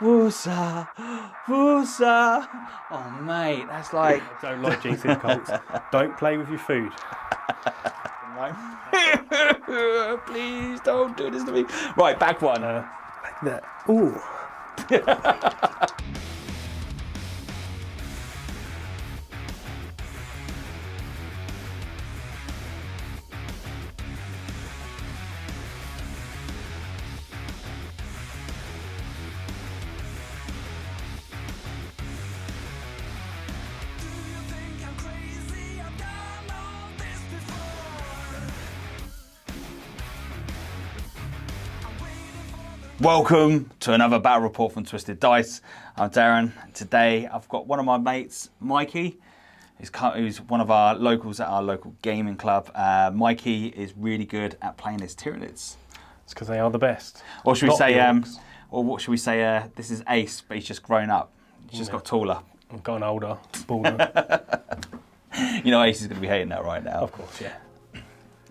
Woosa, woosa. Oh, mate, that's like... I don't like jinxing cults. Don't play with your food. Please don't do this to me. Right, back one. Like that. Ooh. Welcome to another battle report from Twisted Dice. I'm Darren. Today I've got one of my mates, Mikey, who's one of our locals at our local gaming club. Mikey is really good at playing as Tyranids. It's because they are the best. Or should we say, or what should we say? This is Ace, but he's just grown up. He's just got taller. I've gotten older, balder. You know, Ace is going to be hating that right now. Of course, yeah.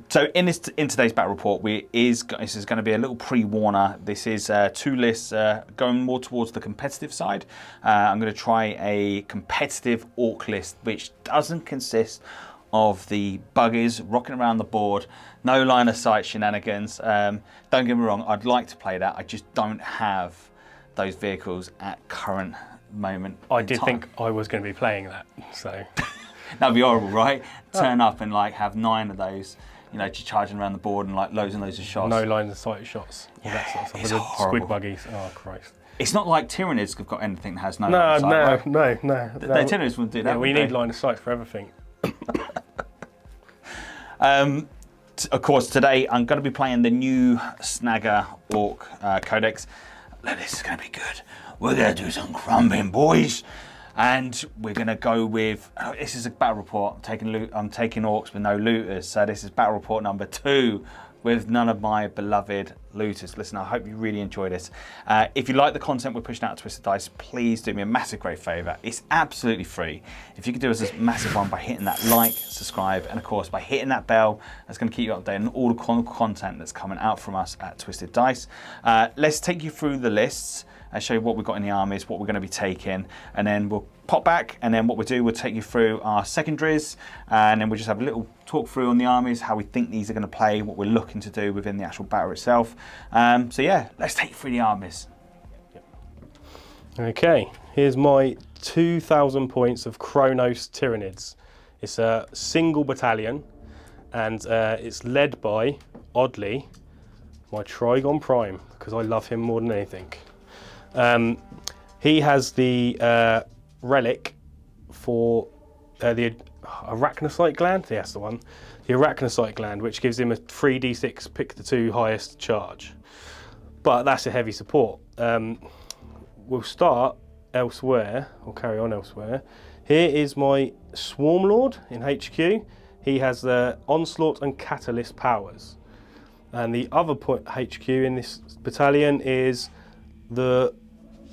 So in today's battle report, this is going to be a little pre-warner. This is two lists going more towards the competitive side. I'm going to try a competitive orc list, which doesn't consist of the buggies rocking around the board, no line of sight shenanigans. Don't get me wrong, I'd like to play that. I just don't have those vehicles at current moment. I did think I was going to be playing that, so that'd be horrible, right? Turn up and like have 9 of those. You know, just charging around the board and like loads and loads of shots. No line of sight shots. Yeah, that sort of stuff. It's With horrible. The squid buggies. Oh, Christ. It's not like Tyranids have got anything that has no line of sight. No. The Tyranids wouldn't do that. Yeah, we need line of sight for everything. Of course, today I'm going to be playing the new Snagger Ork Codex. Look, this is going to be good. We're going to do some crumbing, boys. And we're going to go with, this is a battle report. I'm taking orcs with no looters. So this is battle report number 2 with none of my beloved looters. Listen, I hope you really enjoy this. If you like the content we're pushing out at Twisted Dice, please do me a massive great favour. It's absolutely free. If you could do us a massive one by hitting that like, subscribe, and of course by hitting that bell, that's going to keep you updated on all the content that's coming out from us at Twisted Dice. Let's take you through the lists. I'll show you what we've got in the armies, what we're going to be taking, and then we'll pop back, and then what we'll do, we'll take you through our secondaries, and then we'll just have a little talk through on the armies, how we think these are going to play, what we're looking to do within the actual battle itself. So yeah, let's take you through the armies. Okay, here's my 2,000 points of Kronos Tyranids. It's a single battalion, and it's led by, oddly, my Trigon Prime, because I love him more than anything. He has the relic for the arachnocyte gland. Yeah, that's the one. The arachnocyte gland, which gives him a 3d6 pick the 2 highest charge. But that's a heavy support. We'll start elsewhere, or carry on elsewhere. Here is my Swarm Lord in HQ. He has the Onslaught and Catalyst powers. And the other HQ in this battalion is the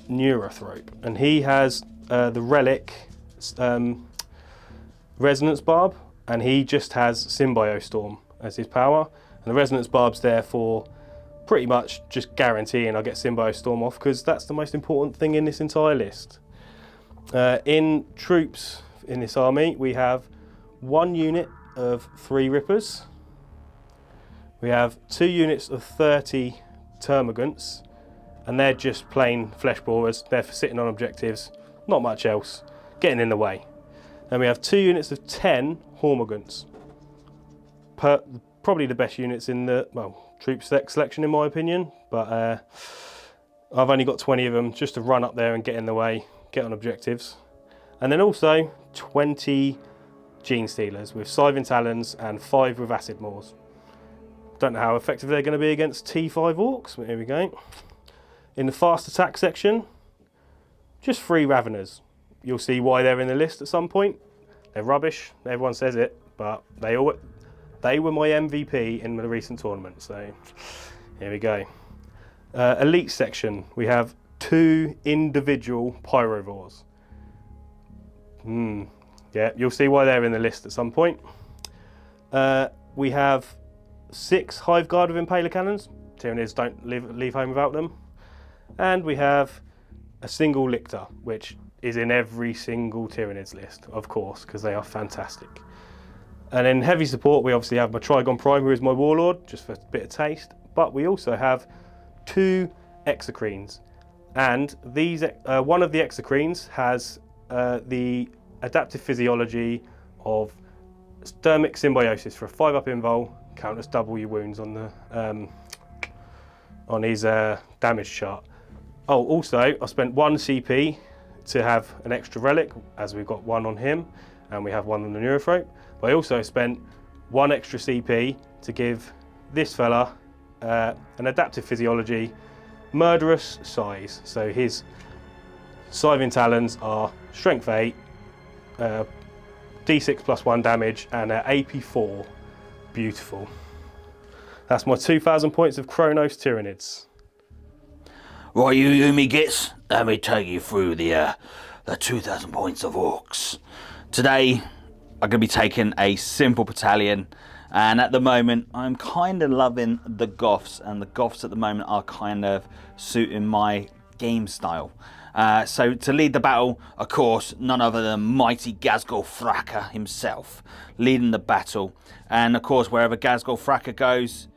Neurothrope, and he has the relic Resonance Barb, and he just has Symbiostorm as his power, and the Resonance Barb's there for pretty much just guaranteeing I get Symbiostorm off, because that's the most important thing in this entire list. In troops in this army, we have 1 unit of 3 Rippers, we have 2 units of 30 Termagants, and they're just plain flesh borers. They're for sitting on objectives, not much else, getting in the way. And we have 2 units of 10 Hormagants. Probably the best units in the, troop selection in my opinion, but I've only got 20 of them just to run up there and get in the way, get on objectives. And then also 20 Gene Stealers with Scything Talons and 5 with Acid Maws. Don't know how effective they're going to be against T5 Orcs, but here we go. In the fast attack section, just 3 Raveners. You'll see why they're in the list at some point. They're rubbish, everyone says it, but they were my MVP in the recent tournament, so here we go. Elite section, we have 2 individual Pyrovores. Yeah, you'll see why they're in the list at some point. We have 6 Hive Guard with Impaler Cannons. Tyranids don't leave home without them. And we have a single lictor, which is in every single Tyranids list, of course, because they are fantastic. And in heavy support, we obviously have my Trigon Prime, who is my Warlord, just for a bit of taste. But we also have 2 Exocrines. And these, one of the Exocrines has the adaptive physiology of Sturmic Symbiosis for a 5-up invul, counters double your wounds on the on his damage chart. Oh, also, I spent 1 CP to have an extra relic, as we've got 1 on him, and we have 1 on the Neurothrope. But I also spent 1 extra CP to give this fella an adaptive physiology, murderous size. So his Scything Talons are strength 8, D6 plus 1 damage, and AP 4. Beautiful. That's my 2,000 points of Chronos Tyranids. Right, you Yumi gits, let me take you through the 2,000 points of Orks. Today, I'm going to be taking a simple battalion, and at the moment, I'm kind of loving the Goths, and the Goths at the moment are kind of suiting my game style. So to lead the battle, of course, none other than mighty Ghazghkull Thraka himself, leading the battle. And of course, wherever Ghazghkull Thraka goes,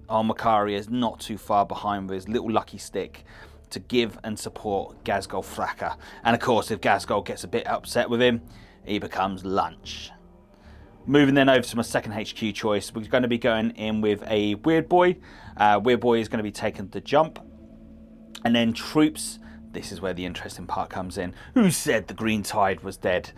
our Makari is not too far behind with his little lucky stick to give and support Ghazghkull Thraka. And of course, if Ghazghkull gets a bit upset with him, he becomes lunch. Moving then over to my second HQ choice, we're going to be going in with a Weird Boy. Weird Boy is going to be taking the jump. And then troops, this is where the interesting part comes in. Who said the Green Tide was dead?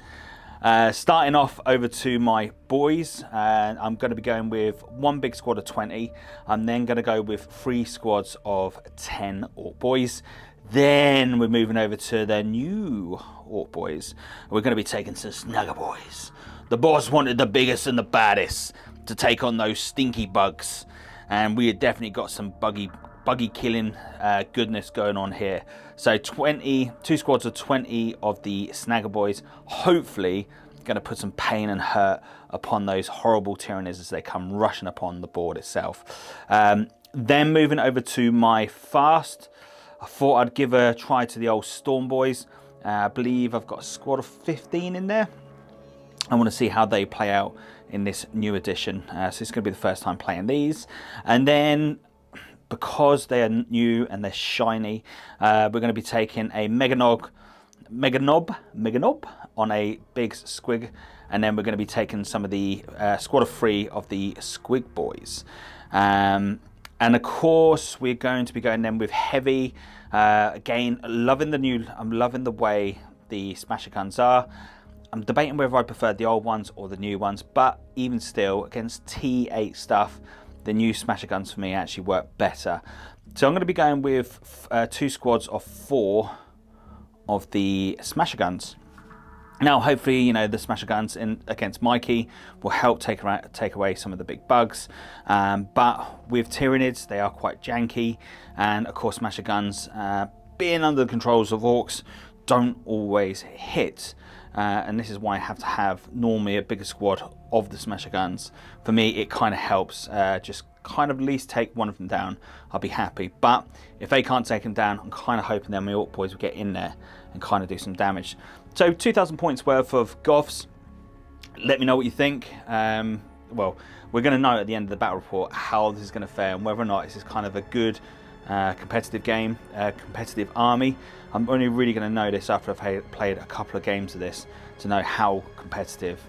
Starting off over to my Boyz, I'm going to be going with 1 big squad of 20. I'm then going to go with 3 squads of 10 Ork Boys. Then we're moving over to the new Ork Boys. We're going to be taking some Snugger Boys. The boss wanted the biggest and the baddest to take on those stinky bugs. And we had definitely got some buggy killing goodness going on here. So 2 squads of 20 of the Snagger Boys, hopefully going to put some pain and hurt upon those horrible Tyranids as they come rushing upon the board itself. Then moving over to my fast, I thought I'd give a try to the old Storm Boys. I believe I've got a squad of 15 in there. I want to see how they play out in this new edition. So it's going to be the first time playing these. And then, because they are new and they're shiny, we're going to be taking a Meganob on a big Squig, and then we're going to be taking some of the squad of 3 of the Squig Boys. And of course, we're going to be going then with heavy. Again, I'm loving the way the Smasher Guns are. I'm debating whether I prefer the old ones or the new ones, but even still, against T8 stuff, the new Smasher Guns for me actually work better. So I'm going to be going with 2 squads of 4 of the Smasher Guns. Now, hopefully, you know, the Smasher Guns against Mikey will help take away some of the big bugs. But with Tyranids, they are quite janky. And of course, Smasher Guns, being under the controls of Orks, don't always hit. And this is why I have to have normally a bigger squad of the Smasher Guns. For me, it kind of helps just kind of at least take one of them down. I'll be happy. But if they can't take them down, I'm kind of hoping that my Ork Boys will get in there and kind of do some damage. So 2,000 points worth of Goths. Let me know what you think. Well, we're going to know at the end of the battle report how this is going to fare and whether or not this is kind of a good competitive game, competitive army. I'm only really going to know this after I've played a couple of games of this to know how competitive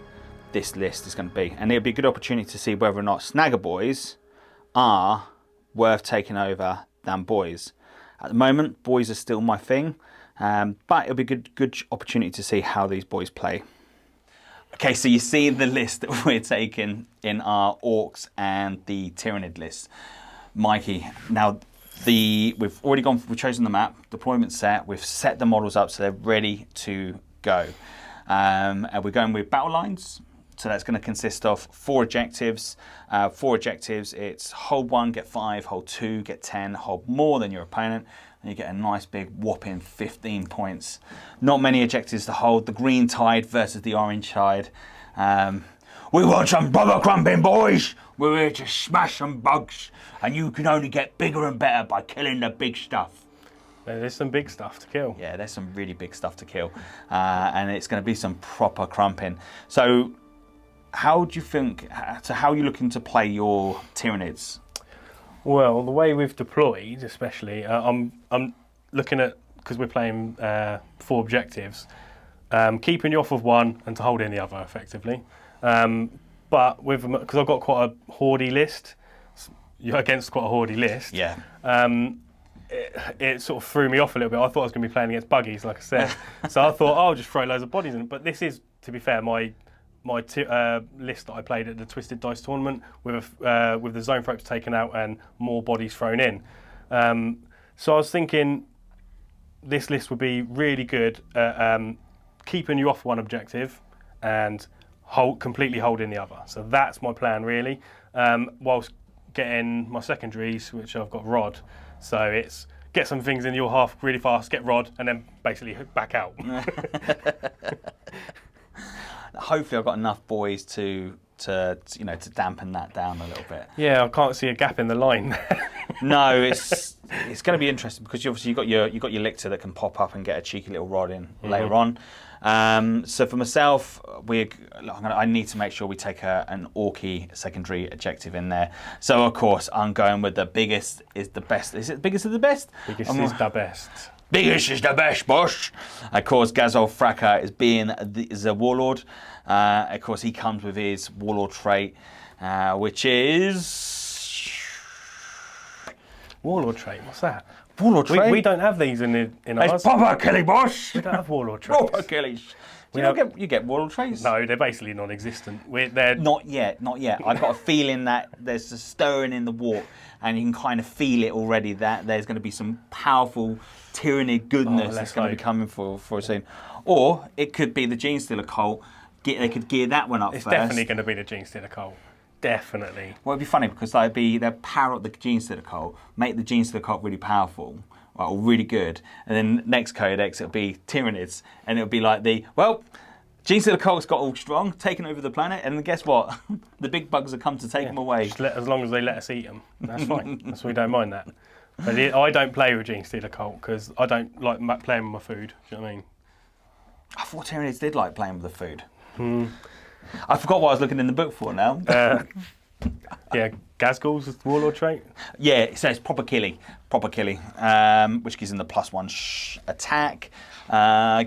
this list is going to be. And it'll be a good opportunity to see whether or not Snagger Boys are worth taking over than Boyz. At the moment, Boyz are still my thing, but it'll be a good opportunity to see how these boys play. Okay, so you see the list that we're taking in our Orks and the Tyranid list. Mikey, now we've chosen the map, deployment set, we've set the models up so they're ready to go. And we're going with battle lines. So that's going to consist of 4 objectives. 4 objectives, it's hold 1, get 5, hold 2, get 10, hold more than your opponent, and you get a nice big whopping 15 points. Not many objectives to hold. The Green Tide versus the Orange Tide. We want some bubble crumping, boys. We're here to smash some bugs, and you can only get bigger and better by killing the big stuff. There's some big stuff to kill. Yeah, there's some really big stuff to kill. And it's going to be some proper crumping. So how do you think, how are you looking to play your Tyranids? Well, the way we've deployed, especially, I'm looking at, because we're playing 4 objectives, keeping you off of one and to hold in the other, effectively. But because I've got quite a hoardy list, you're against quite a hoardy list. Yeah. It sort of threw me off a little bit. I thought I was going to be playing against buggies, like I said. So I thought, I'll just throw loads of bodies in. But this is, to be fair, my list that I played at the Twisted Dice tournament with the zone ropes taken out and more bodies thrown in. So I was thinking this list would be really good at keeping you off one objective and completely holding the other. So that's my plan, really, whilst getting my secondaries, which I've got Rod. So it's get some things in your half really fast, get Rod, and then basically back out. Hopefully I've got enough boys to dampen that down a little bit. Yeah, I can't see a gap in the line. No, it's going to be interesting because obviously you've got your lictor that can pop up and get a cheeky little rod in later on. So for myself, I need to make sure we take an Orky secondary objective in there. So of course I'm going with the biggest is the best. Is it biggest is the best? Biggest is the best. Biggest is the best, boss. Of course, Gazol Fracker is being the warlord. Of course, he comes with his warlord trait, which is warlord trait. What's that? Warlord trait. We don't have these in ours. It's proper killy, boss. We don't have warlord traits. Proper killy. You get warlord traits? No, they're basically non-existent. They're not yet. I've got a feeling that there's a stirring in the warp, and you can kind of feel it already. That there's going to be some powerful Tyranid goodness that's going to be coming for a soon. Or it could be the Gene Stealer cult. They could gear that one up first. It's definitely going to be the Gene Stealer cult. Definitely. Well, it'd be funny because they'd power up the Gene Stealer cult, make the Gene Stealer cult really powerful, right, or really good, and then next codex it'll be Tyranids, and it'll be like Gene Stealer cult's got all strong, taking over the planet, and guess what? The big bugs have come to take them away. As long as they let us eat them, that's fine. We don't mind that. But I don't play with Gene Stealer cult because I don't like playing with my food. Do you know what I mean? I thought Tyranids did like playing with the food. I forgot what I was looking in the book for now. Yeah, Gazgul's warlord trait. Yeah, so it's proper killy, which gives him the +1 attack.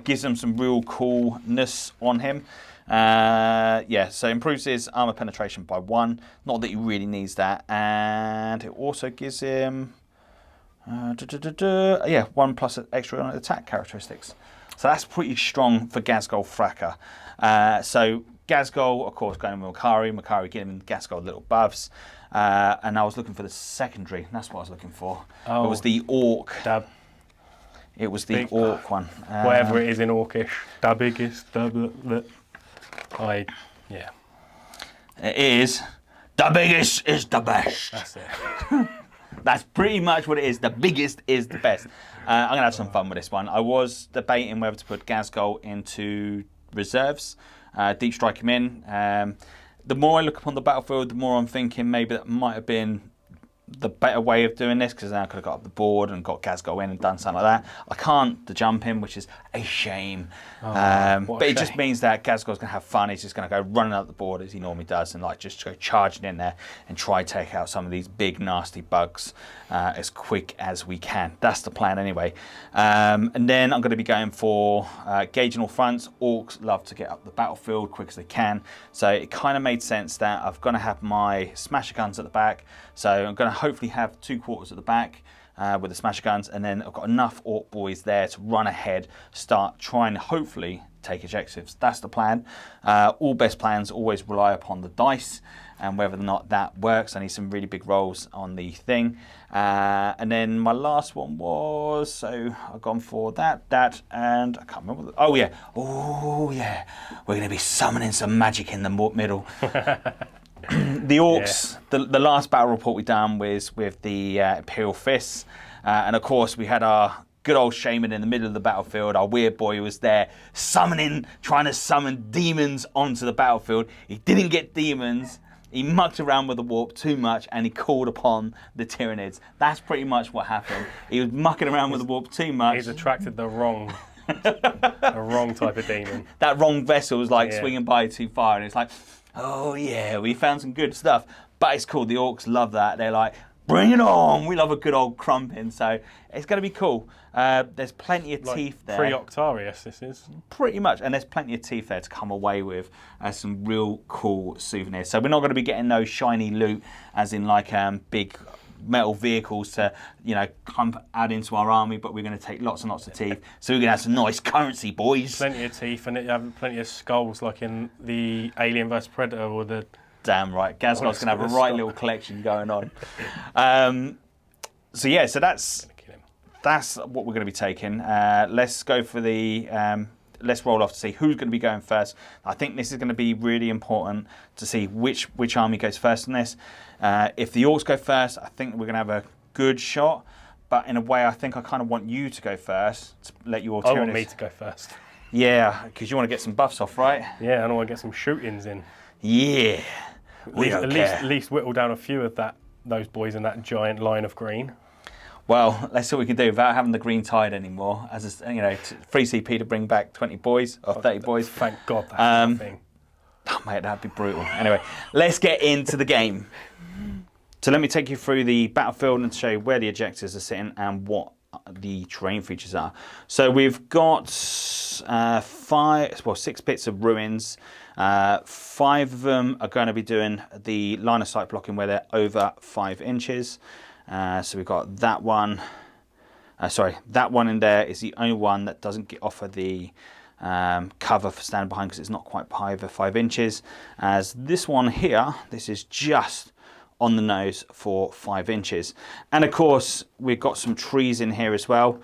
Gives him some real coolness on him. Yeah, so improves his armor penetration by 1. Not that he really needs that, and it also gives him 1+ extra attack characteristics. So that's pretty strong for Gazgul Fracker. So Gazgul, of course, going with Makari getting Gazgul little buffs. And I was looking for the secondary. That's what I was looking for. Oh, it was the Ork. It was the Ork one. Whatever it is in Orkish. The biggest. Yeah. It is. The biggest is the best. That's it. That's pretty much what it is. The biggest is the best. I'm going to have some fun with this one. I was debating whether to put Gazgul into reserves, deep strike him in. The more I look upon the battlefield, the more I'm thinking maybe that might have been the better way of doing this, because then I could have got up the board and got Gazgul in and done something like that. I can't the jump him, which is a shame. But it just means that Gazgul's going to have fun. He's just going to go running up the board as he normally does and just go charging in there and try to take out some of these big nasty bugs as quick as we can. That's the plan anyway. And then I'm going to be going for gauging all fronts. Orcs love to get up the battlefield quick as they can. So it kind of made sense that I'm going to have my smasher guns at the back. So I'm going to hopefully have 2 quarters at the back with the smasher guns, and then I've got enough Orc boys there to run ahead, start trying to hopefully take objectives. That's the plan. All best plans always rely upon the dice and whether or not that works. I need some really big rolls on the thing. And then my last one was, so I've gone for that, and I can't remember. Oh yeah, we're going to be summoning some magic in the middle. The Orcs, the last battle report we done was with the Imperial Fists, and of course we had our good old shaman in the middle of the battlefield. Our weird boy was there trying to summon demons onto the battlefield. He didn't get demons, He mucked around with the warp too much, and he called upon the Tyranids. That's pretty much what happened. He was mucking around with the warp too much. He's attracted the wrong, the wrong type of demon. That wrong vessel was like swinging by too far, and it's like, oh yeah, we found some good stuff. But it's cool. The Orks love that. They're like, bring it on. We love a good old crumping. So it's going to be cool. There's plenty of teeth there. Pre-Octarius, this is. Pretty much. And there's plenty of teeth there to come away with. Some real cool souvenirs. So we're not going to be getting no shiny loot, as in like big metal vehicles to, you know, come add into our army, but we're going to take lots and lots of teeth. So we're going to have some nice currency, boys. Plenty of teeth, and you have plenty of skulls, like in the Alien vs Predator or the... Damn right. Gazlot's going to have a right little collection going on. So yeah, so that's what we're going to be taking. Let's go for the... let's roll off to see who's going to be going first. I think this is going to be really important to see which army goes first in this. If the Orks go first, I think we're going to have a good shot. But in a way, I think I kind of want you to go first to let you all. I want me to go first. Yeah, because you want to get some buffs off, right? Yeah, and I want to get some shootings in. Yeah. At least whittle down a few of those boys in that giant line of green. Well, let's see what we can do without having the green tide anymore. As a, you know, free CP to bring back 20 boys or 30 boys. Thank God that's the thing. Oh, mate, that'd be brutal. Anyway, let's get into the game. So let me take you through the battlefield and show you where the objectives are sitting and what the terrain features are. So we've got 6 bits of ruins. 5 of them are going to be doing the line of sight blocking where they're over 5 inches. So we've got that one. That one in there is the only one that doesn't offer the cover for standing behind because it's not quite over 5 inches. As this one here, this is just on the nose for 5 inches. And of course, we've got some trees in here as well.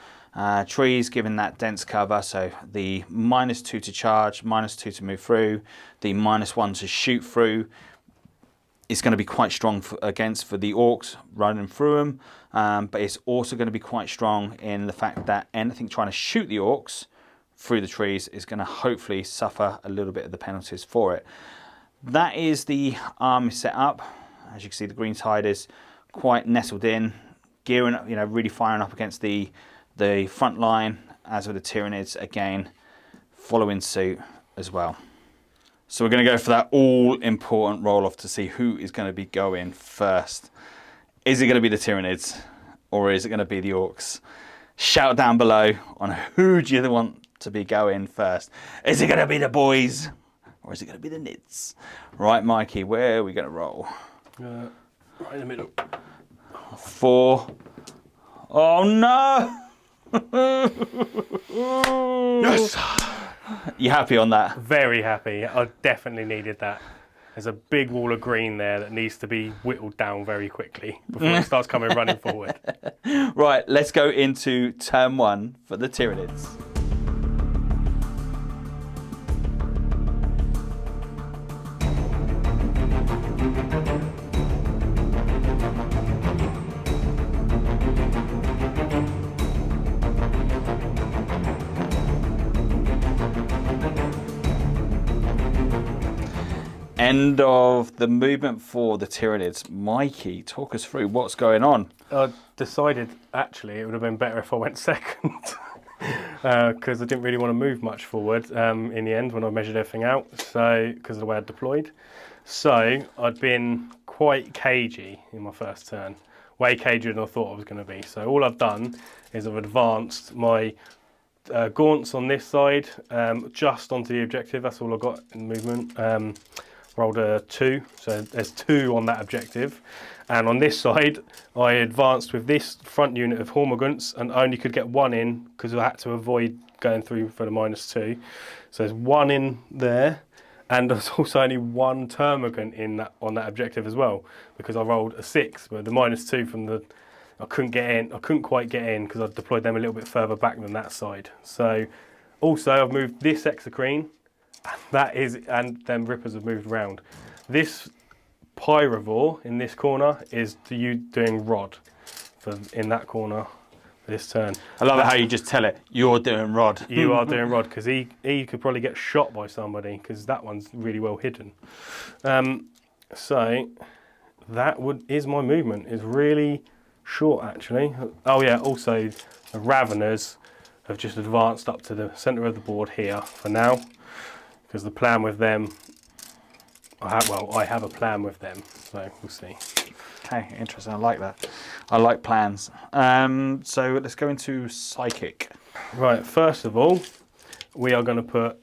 Trees giving that dense cover, so the -2 to charge, -2 to move through, the -1 to shoot through is going to be quite strong for the Orks running through them, but it's also going to be quite strong in the fact that anything trying to shoot the Orks through the trees is going to hopefully suffer a little bit of the penalties for it. That is the army set up. As you can see, the green tide is quite nestled in, gearing up, you know, really firing up against the front line, as with the Tyranids, again, following suit as well. So we're going to go for that all-important roll-off to see who is going to be going first. Is it going to be the Tyranids, or is it going to be the Orks? Shout down below on who do you want to be going first. Is it going to be the Boyz, or is it going to be the Nids? Right, Mikey, where are we going to roll? Right in the middle. 4. Oh no! Yes! You happy on that? Very happy. I definitely needed that. There's a big wall of green there that needs to be whittled down very quickly before it starts coming running forward. Right, let's go into turn 1 for the Tyranids. End of the movement for the Tyranids. Mikey, talk us through what's going on. I decided, actually, it would have been better if I went second. Because I didn't really want to move much forward in the end when I measured everything out, so because of the way I deployed. So I'd been quite cagey in my first turn. Way cagier than I thought I was going to be. So all I've done is I've advanced my gaunts on this side just onto the objective. That's all I got in movement. Rolled a 2, so there's 2 on that objective. And on this side, I advanced with this front unit of Hormagaunts and only could get 1 in because I had to avoid going through for the -2. So there's 1 in there, and there's also only 1 Termagant in that on that objective as well because I rolled a 6, but the -2 from the I couldn't get in. I couldn't quite get in because I deployed them a little bit further back than that side. So also I've moved this Exocrine. And then Rippers have moved around. This Pyrovore in this corner is you doing Rod in that corner this turn. I love how you just tell it, you're doing Rod. You are doing Rod, because he could probably get shot by somebody, because that one's really well hidden. So that is my movement. It's really short actually. Oh yeah, also the Raveners have just advanced up to the centre of the board here for now, because the plan with them, I have a plan with them, so we'll see. Okay, interesting. I like that. I like plans. So let's go into Psychic. Right, first of all, we are going to put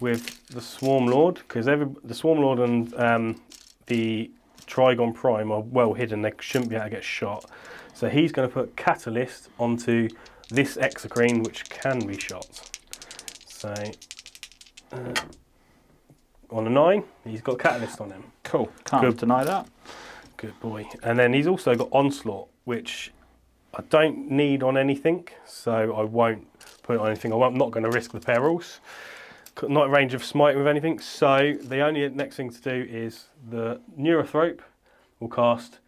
with the Swarm Lord, because the Swarm Lord and the Trigon Prime are well hidden. They shouldn't be able to get shot. So he's going to put Catalyst onto this Exocrine, which can be shot. So on a 9, he's got Catalyst on him. Cool. Can't deny that. Good boy. And then he's also got Onslaught, which I don't need on anything, so I won't put it on anything. I'm not going to risk the perils. Not in range of smite with anything, so the only next thing to do is the Neurothrope will cast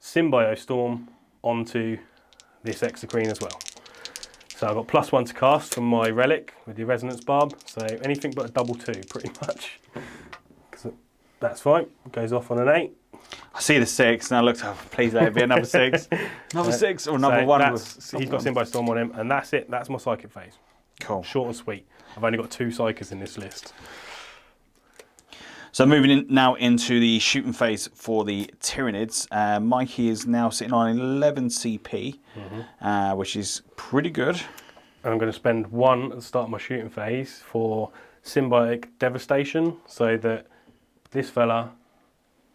Symbio Storm onto this Exocrine as well. So I've got +1 to cast from my relic with the Resonance Barb, so anything but a double 2 pretty much. That's fine, goes off on an 8. I see the 6 and I looked, please let it be another 6. Another 6 or another 1. He's got Symbio Storm on him, and that's it. That's my Psychic phase. Cool. Short and sweet. I've only got 2 Psykers in this list. So moving now into the shooting phase for the Tyranids. Mikey is now sitting on 11 CP, which is pretty good. I'm going to spend 1 at the start of my shooting phase for Symbiotic Devastation, so that this fella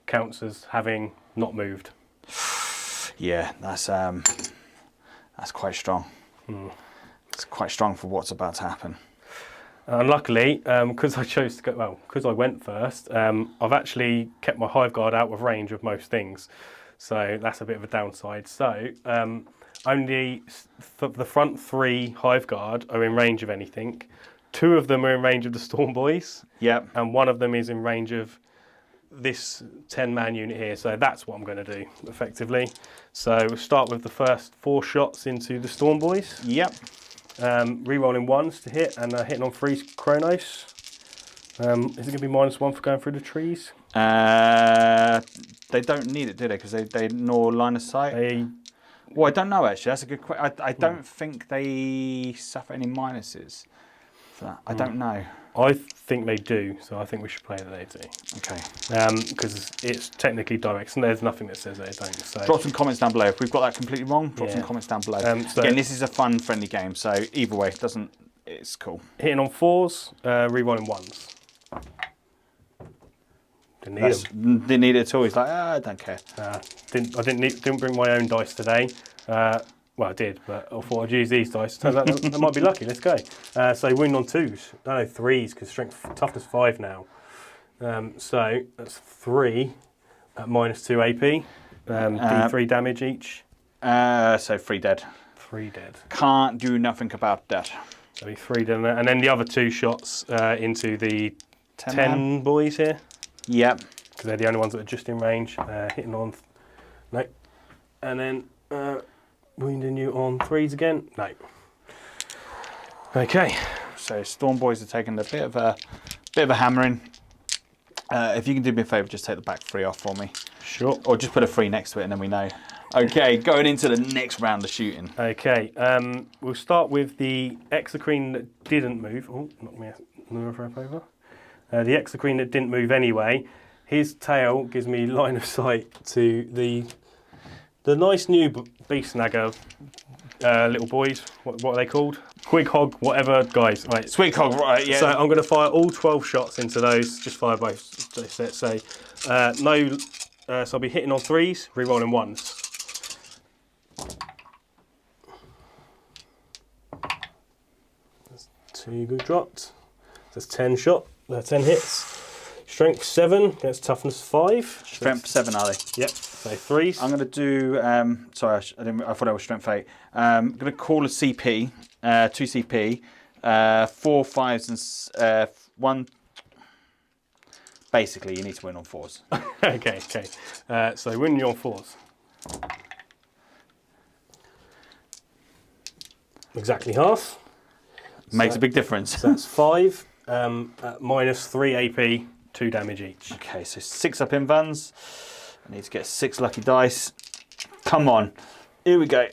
counts as having not moved. Yeah, that's quite strong. It's quite strong for what's about to happen. And luckily, because I chose to go, well, because I went first, I've actually kept my Hive Guard out of range of most things. So that's a bit of a downside. So only the front 3 Hive Guard are in range of anything. 2 of them are in range of the Storm Boys. Yep. And 1 of them is in range of this 10-man unit here. So that's what I'm going to do, effectively. So we'll start with the first 4 shots into the Storm Boys. Yep. Rerolling 1s to hit, and hitting on 3's Chronos. Is it going to be -1 for going through the trees? They don't need it, do they? Because they ignore line of sight. Well, I don't know actually. That's a good question. I don't think they suffer any minuses for that. I don't know. I think they do, so I think we should play that they do. Okay. Because it's technically direct, and there's nothing that says they don't. So. Drop some comments down below. If we've got that completely wrong, drop some comments down below. Again, this is a fun, friendly game, so either way, it's cool. Hitting on 4s, rerolling 1s. Didn't need them. Didn't need it at all. He's like, I don't care. I didn't bring my own dice today. Well, I did, but I thought I'd use these dice. Turns out that might be lucky. Let's go. So wound on 2s. No, 3s, because toughness 5 now. So that's 3 at -2 AP. D3 damage each. So 3 dead. 3 dead. Can't do nothing about that. So 3 dead, and then the other 2 shots into the 10 boys here. Yep. Because they're the only ones that are just in range. Hitting on... No. And then... wounding you on 3s again? No. Okay. So Storm Boys are taking a bit of a hammering. If you can do me a favour, just take the back 3 off for me. Sure. Or just put a 3 next to it and then we know. Okay, going into the next round of shooting. Okay, we'll start with the Exocrine that didn't move. Oh, knock me over. The Exocrine that didn't move anyway. His tail gives me line of sight to the nice new beast snagger little boys. What are they called? Quig Hog, whatever, guys. Right. Swig Hog, right? Yeah. So I'm going to fire all 12 shots into those. Just fire both. So I'll be hitting on 3s, rerolling 1s. That's 2 good dropped. That's 10 hits. Strength 7 against toughness 5. Strength 7, are they? Yep. So 3s. I'm going to do. Sorry, I thought I was strength 8. I'm going to call a CP, 2 CP, 4 5s, and 1. Basically, you need to win on 4s. okay. So winning on 4s. Exactly half. Makes a big difference. So that's 5 at -3 AP 2 damage each. Okay, so 6 up in Vans. I need to get 6 lucky dice. Come on. Here we go.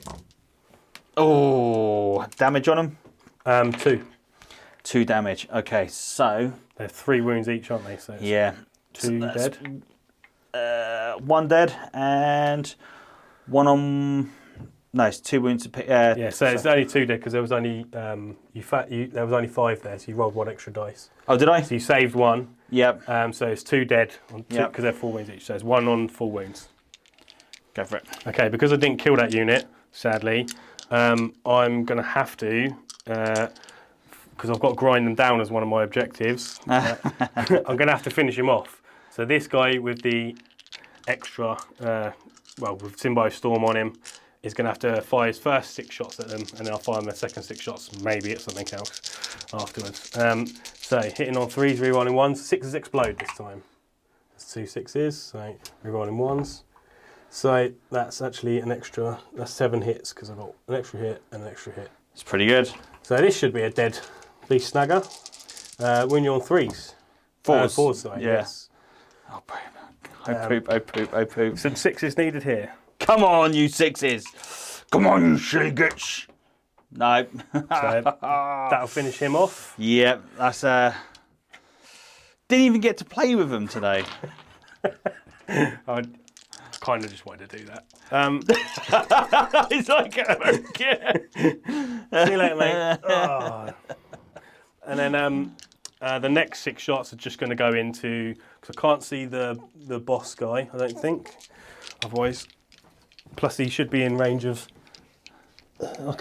Oh, damage on them? 2. 2 damage. Okay, so... They're 3 wounds each, aren't they? So yeah. 2 dead. 1 dead and 1 on... No, it's 2 wounds to pick. Yeah, so it's only 2 dead because there was only there was only 5 there, so you rolled 1 extra dice. Oh, did I? So you saved 1. Yep. So it's 2 dead because Yep. they're 4 wounds each. So it's 1 on full wounds. Go for it. Okay, because I didn't kill that unit, sadly, I'm going to have to, because I've got to grind them down as one of my objectives. I'm going to have to finish him off. So this guy with the extra, with Symbiote Storm on him, is going to have to fire his first 6 shots at them, and then I'll fire my second 6 shots, maybe at something else afterwards. So hitting on 3s, rerolling 1s, 6s explode this time. That's 2 6s, so rerolling 1s. So that's actually an extra, that's 7 hits, because I've got an extra hit and an extra hit. It's pretty good. So this should be a dead beast snagger. When you're on 3s. 4s. 4s, sorry, yeah. yes. Oh, poop. Oh, poop, oh, poop, oh, poop. Some 6s needed here. Come on, you 6s. Come on, you shiggots. No. So that'll finish him off. Yep, that's... Didn't even get to play with them today. I kind of just wanted to do that. It's like, See you later, mate. Oh. And then the next 6 shots are just going to go into, because I can't see the boss guy, I don't think. Otherwise, plus he should be in range of. I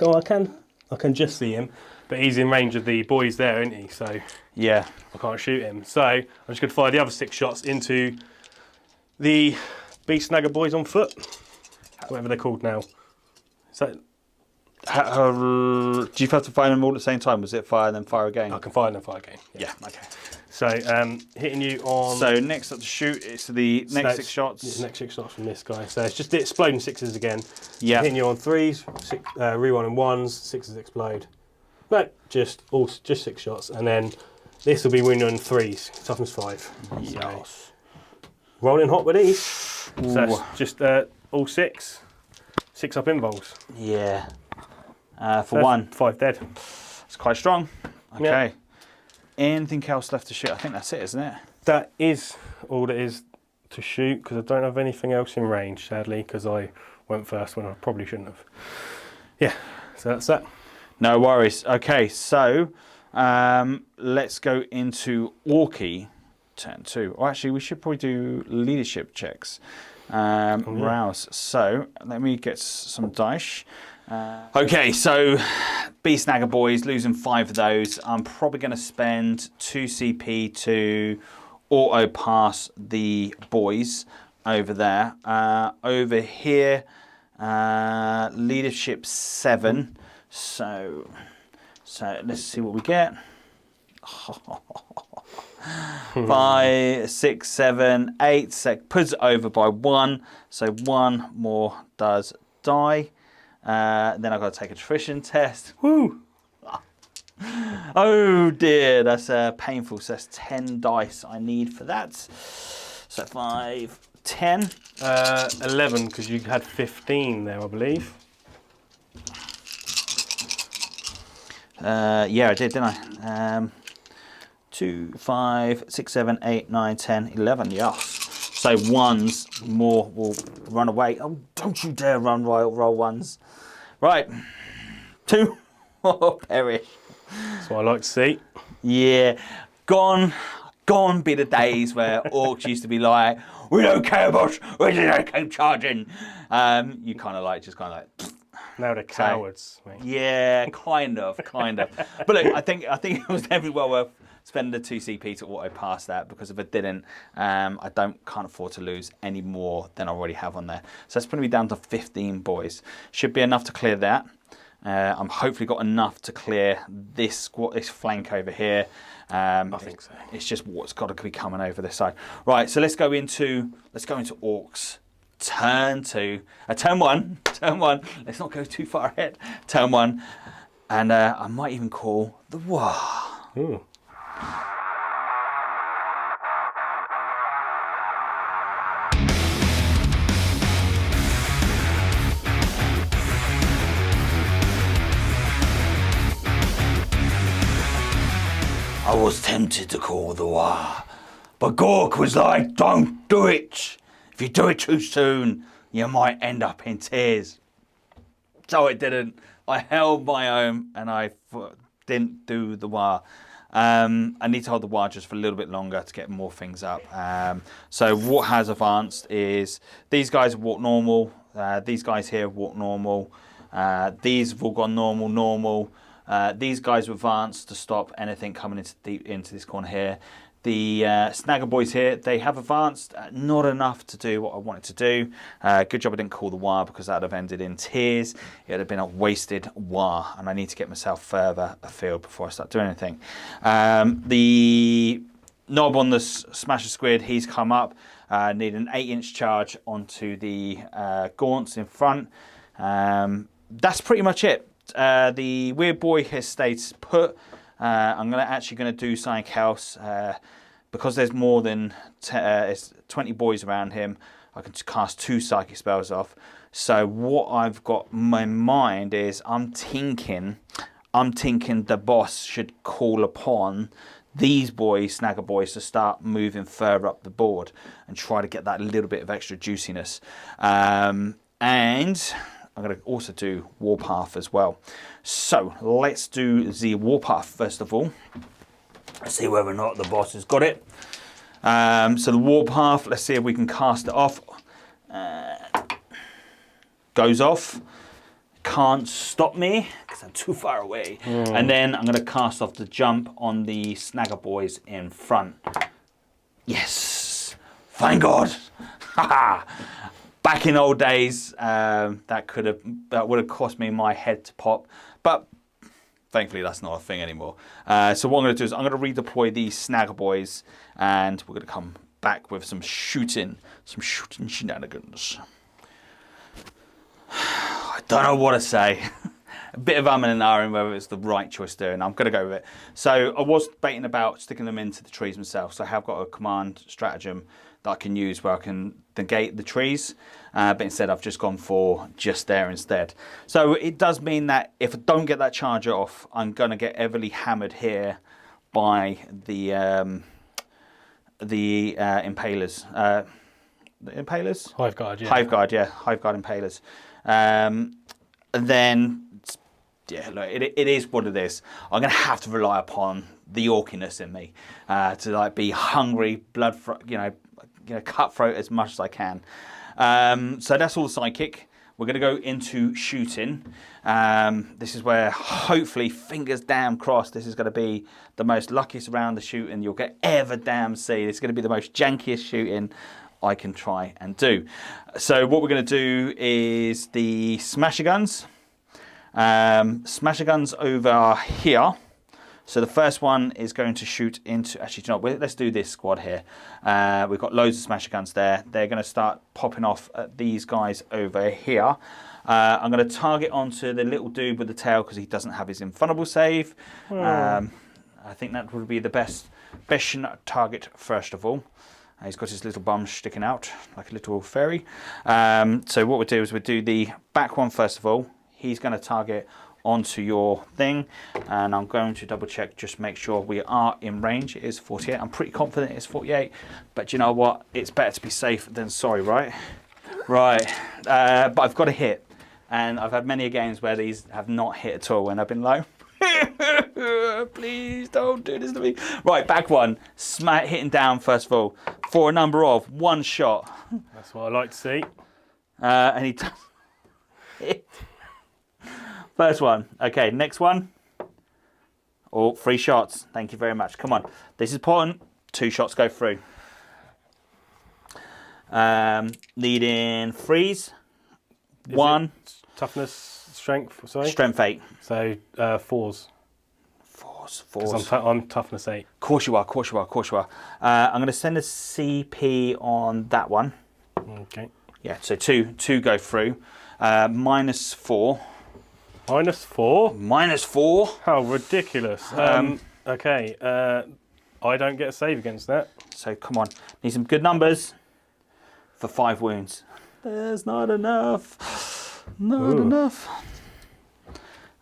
can just see him, but he's in range of the boys there, isn't he? So yeah, I can't shoot him. So I'm just going to fire the other 6 shots into the Beast Snagger boys on foot, whatever they're called now. So do you have to fire them all at the same time? Was it fire and then fire again? I can fire and then fire again. Yeah, okay. So hitting you on. So next up to shoot, it's the next 6 shots. Next 6 shots from this guy. So it's just the exploding 6s again. Yeah. Hitting you on 3s, rerolling 1s, 6s explode. No, just 6 shots, and then this will be winning on 3s. Toughness 5. Yes. So, rolling hot with these. So that's just all 6. 6 up invols. Yeah. For 1. 5 dead. It's quite strong. Okay. Yeah. Anything else left to shoot? I think that's it, isn't it? That is all there is to shoot, because I don't have anything else in range, sadly, because I went first when I probably shouldn't have. Yeah, so that's that. No worries. Okay, so let's go into Orky turn 2. Or actually, we should probably do leadership checks. Rouse. So let me get some dice. Okay, so Beast Snagger boys, losing 5 of those. I'm probably going to spend 2 CP to auto pass the boys over there. Over here, leadership 7. So let's see what we get. 5, 6, 7, 8. Puts it over by 1. So 1 more does die. Then I've got to take a attrition test. Woo! Oh dear, that's painful. So that's 10 dice I need for that. So 5, 10. 11, because you had 15 there, I believe. Yeah, I did, didn't I? 2, 5, 6, 7, 8, 9, 10, 11. Yes. So 1s more will run away. Oh, don't you dare roll 1s. Right. 2 more perish. That's what I like to see. Yeah. Gone be the days where orcs used to be like, we don't care, boss. We just keep charging. You kind of like, Now they're cowards. Mate. yeah, kind of. But look, I think it was definitely well worth spending the 2 CP to auto pass that, because if I didn't, can't afford to lose any more than I already have on there. So that's putting me down to 15 boys. Should be enough to clear that. I'm hopefully got enough to clear this flank over here. I think so. It's just what's got to be coming over this side. Right, so let's go into orcs. Turn 1. Let's not go too far ahead. Turn 1, and I might even call the war. Ooh. I was tempted to call the war, but Gork was like, don't do it. If you do it too soon, you might end up in tears. So I didn't. I held my own and I didn't do the war. I need to hold the war just for a little bit longer to get more things up. So what has advanced is these guys walk normal. These guys here walk normal. These have all gone normal. These guys have advanced to stop anything coming into this corner here. The Snagger boys here, they have advanced, not enough to do what I wanted to do. Good job I didn't call the war because that would have ended in tears. It would have been a wasted war, and I need to get myself further afield before I start doing anything. The knob on the Smasher Squid, he's come up. Need an 8-inch charge onto the gaunts in front. That's pretty much it. The Weird Boy has stayed put. I'm actually going to do something else because there's more than 20 boys around him. I can cast 2 psychic spells off. So what I've got in my mind is I'm thinking the boss should call upon these boys, Snagger boys, to start moving further up the board and try to get that little bit of extra juiciness. And I'm going to also do Warpath as well. So let's do the Warpath first of all. Let's see whether or not the boss has got it. So the Warpath, let's see if we can cast it off. Goes off. Can't stop me because I'm too far away. And then I'm going to cast off the jump on the Snagger boys in front. Yes. Thank God. Back in old days, that would have cost me my head to pop, but thankfully that's not a thing anymore. So what I'm going to do is I'm going to redeploy these Snagger boys, and we're going to come back with some shooting shenanigans. I don't know what to say. A bit of umming and ahhing whether it's the right choice to do, and I'm going to go with it. So I was debating about sticking them into the trees myself, so I have got a command stratagem that I can use where I can negate the trees, but instead I've just gone for just there instead. So it does mean that if I don't get that charger off, I'm going to get heavily hammered here by the impalers. The impalers? Hive Guard, yeah. Hive Guard, yeah. Hive Guard impalers. And then, yeah, look, it is what it is. I'm going to have to rely upon the orkiness in me to like be hungry, cutthroat as much as I can. So that's all psychic. We're going to go into shooting. This is where hopefully, fingers damn crossed, this is going to be the most luckiest round of shooting you'll get ever damn see. This is going to be the most jankiest shooting I can try and do. So what we're going to do is the Smasher Guns. Smasher Guns over here. So the first one is going to shoot into, actually, you know, let's do this squad here. We've got loads of Smasher Guns there. They're going to start popping off at these guys over here. I'm going to target onto the little dude with the tail because he doesn't have his infallible save. I think that would be the best target first of all. He's got his little bum sticking out like a little fairy. So what we'll do is we'll do the back one first of all. He's going to target onto your thing, and I'm going to double check, just make sure we are in range. It is 48. I'm pretty confident it's 48, but you know what? It's better to be safe than sorry, right? Right. But I've got a hit, and I've had many games where these have not hit at all, and I've been like, please don't do this to me. Right, back one. Hitting down first of all for a number of 1 shot. That's what I like to see. And he does it. First one. Okay, next one. Oh, 3 shots. Thank you very much. Come on. This is important. 2 shots go through. Needing freeze. 1. Toughness, strength, sorry? Strength 8. So 4s. 4s. I'm toughness 8. Of course you are. I'm going to send a CP on that one. Okay. Yeah, so two go through. -4. -4? -4. How ridiculous. Okay, I don't get a save against that. So come on, need some good numbers for 5 wounds. There's not enough. Not enough.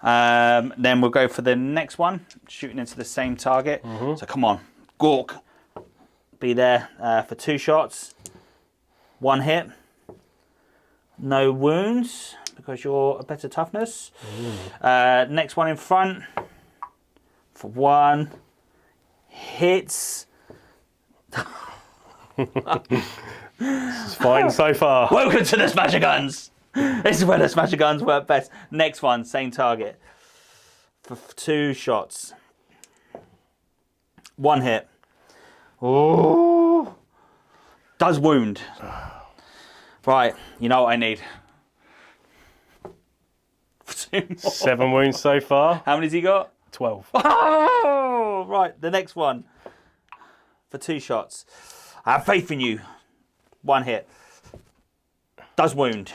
Then we'll go for the next one, shooting into the same target. So come on, Gork, be there for 2 shots. 1 hit. No wounds, because you're a better toughness. Next one in front, for 1. Hits. It's fine so far. Welcome to the Smasher Guns. This is where the Smasher Guns work best. Next one, same target. For 2 shots. 1 hit. Oh, does wound. Right, you know what I need. 2 more. 7 wounds so far. How many's he got? 12. Oh, right, the next one. For 2 shots. I have faith in you. 1 hit. Does wound.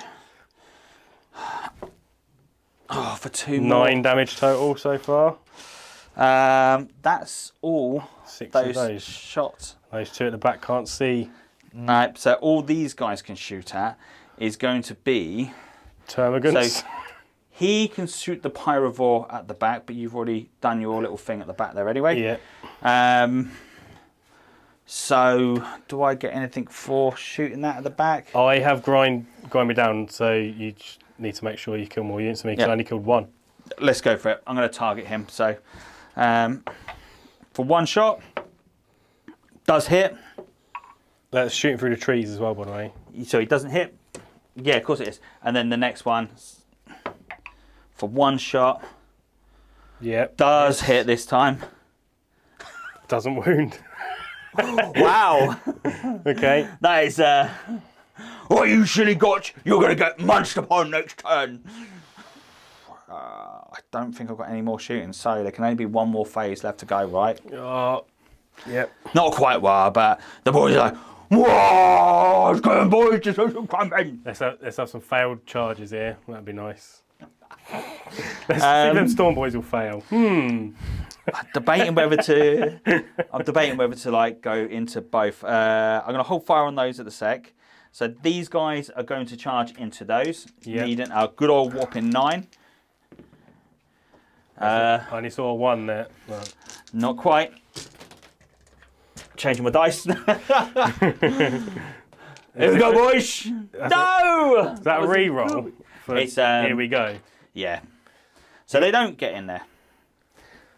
Oh, for 2 more. 9 damage total so far. That's all 6 of those those. shots. Those 2 at the back can't see. Nope. So all these guys can shoot at is going to be... Termagants. So he can shoot the Pyrovore at the back, but you've already done your little thing at the back there anyway. Yeah. So do I get anything for shooting that at the back? I have grind me down, so you just need to make sure you kill more units than me, because I only killed 1. Let's go for it. I'm going to target him. So for 1 shot, does hit. That's shooting through the trees as well, by the way. So he doesn't hit. Yeah, of course it is. And then the next one, for 1 shot, does hit this time. Doesn't wound. Wow. Okay. That is, what you silly gotch, you're going to get munched upon next turn. I don't think I've got any more shooting, so there can only be 1 more phase left to go, right? Yep. Not quite well, but the boys are like, whoa, it's going, boys, just do some crumbing. Let's have some failed charges here. That'd be nice. Let's see if them Storm Boys will fail. I'm debating whether to like go into both. I'm going to hold fire on those at the sec. So these guys are going to charge into those. Needing a good old whopping 9. I only saw 1 there. But... Not quite. Changing my dice. Here we go, boys. No! Is that a re-roll? It's, here we go. Yeah. So they don't get in there.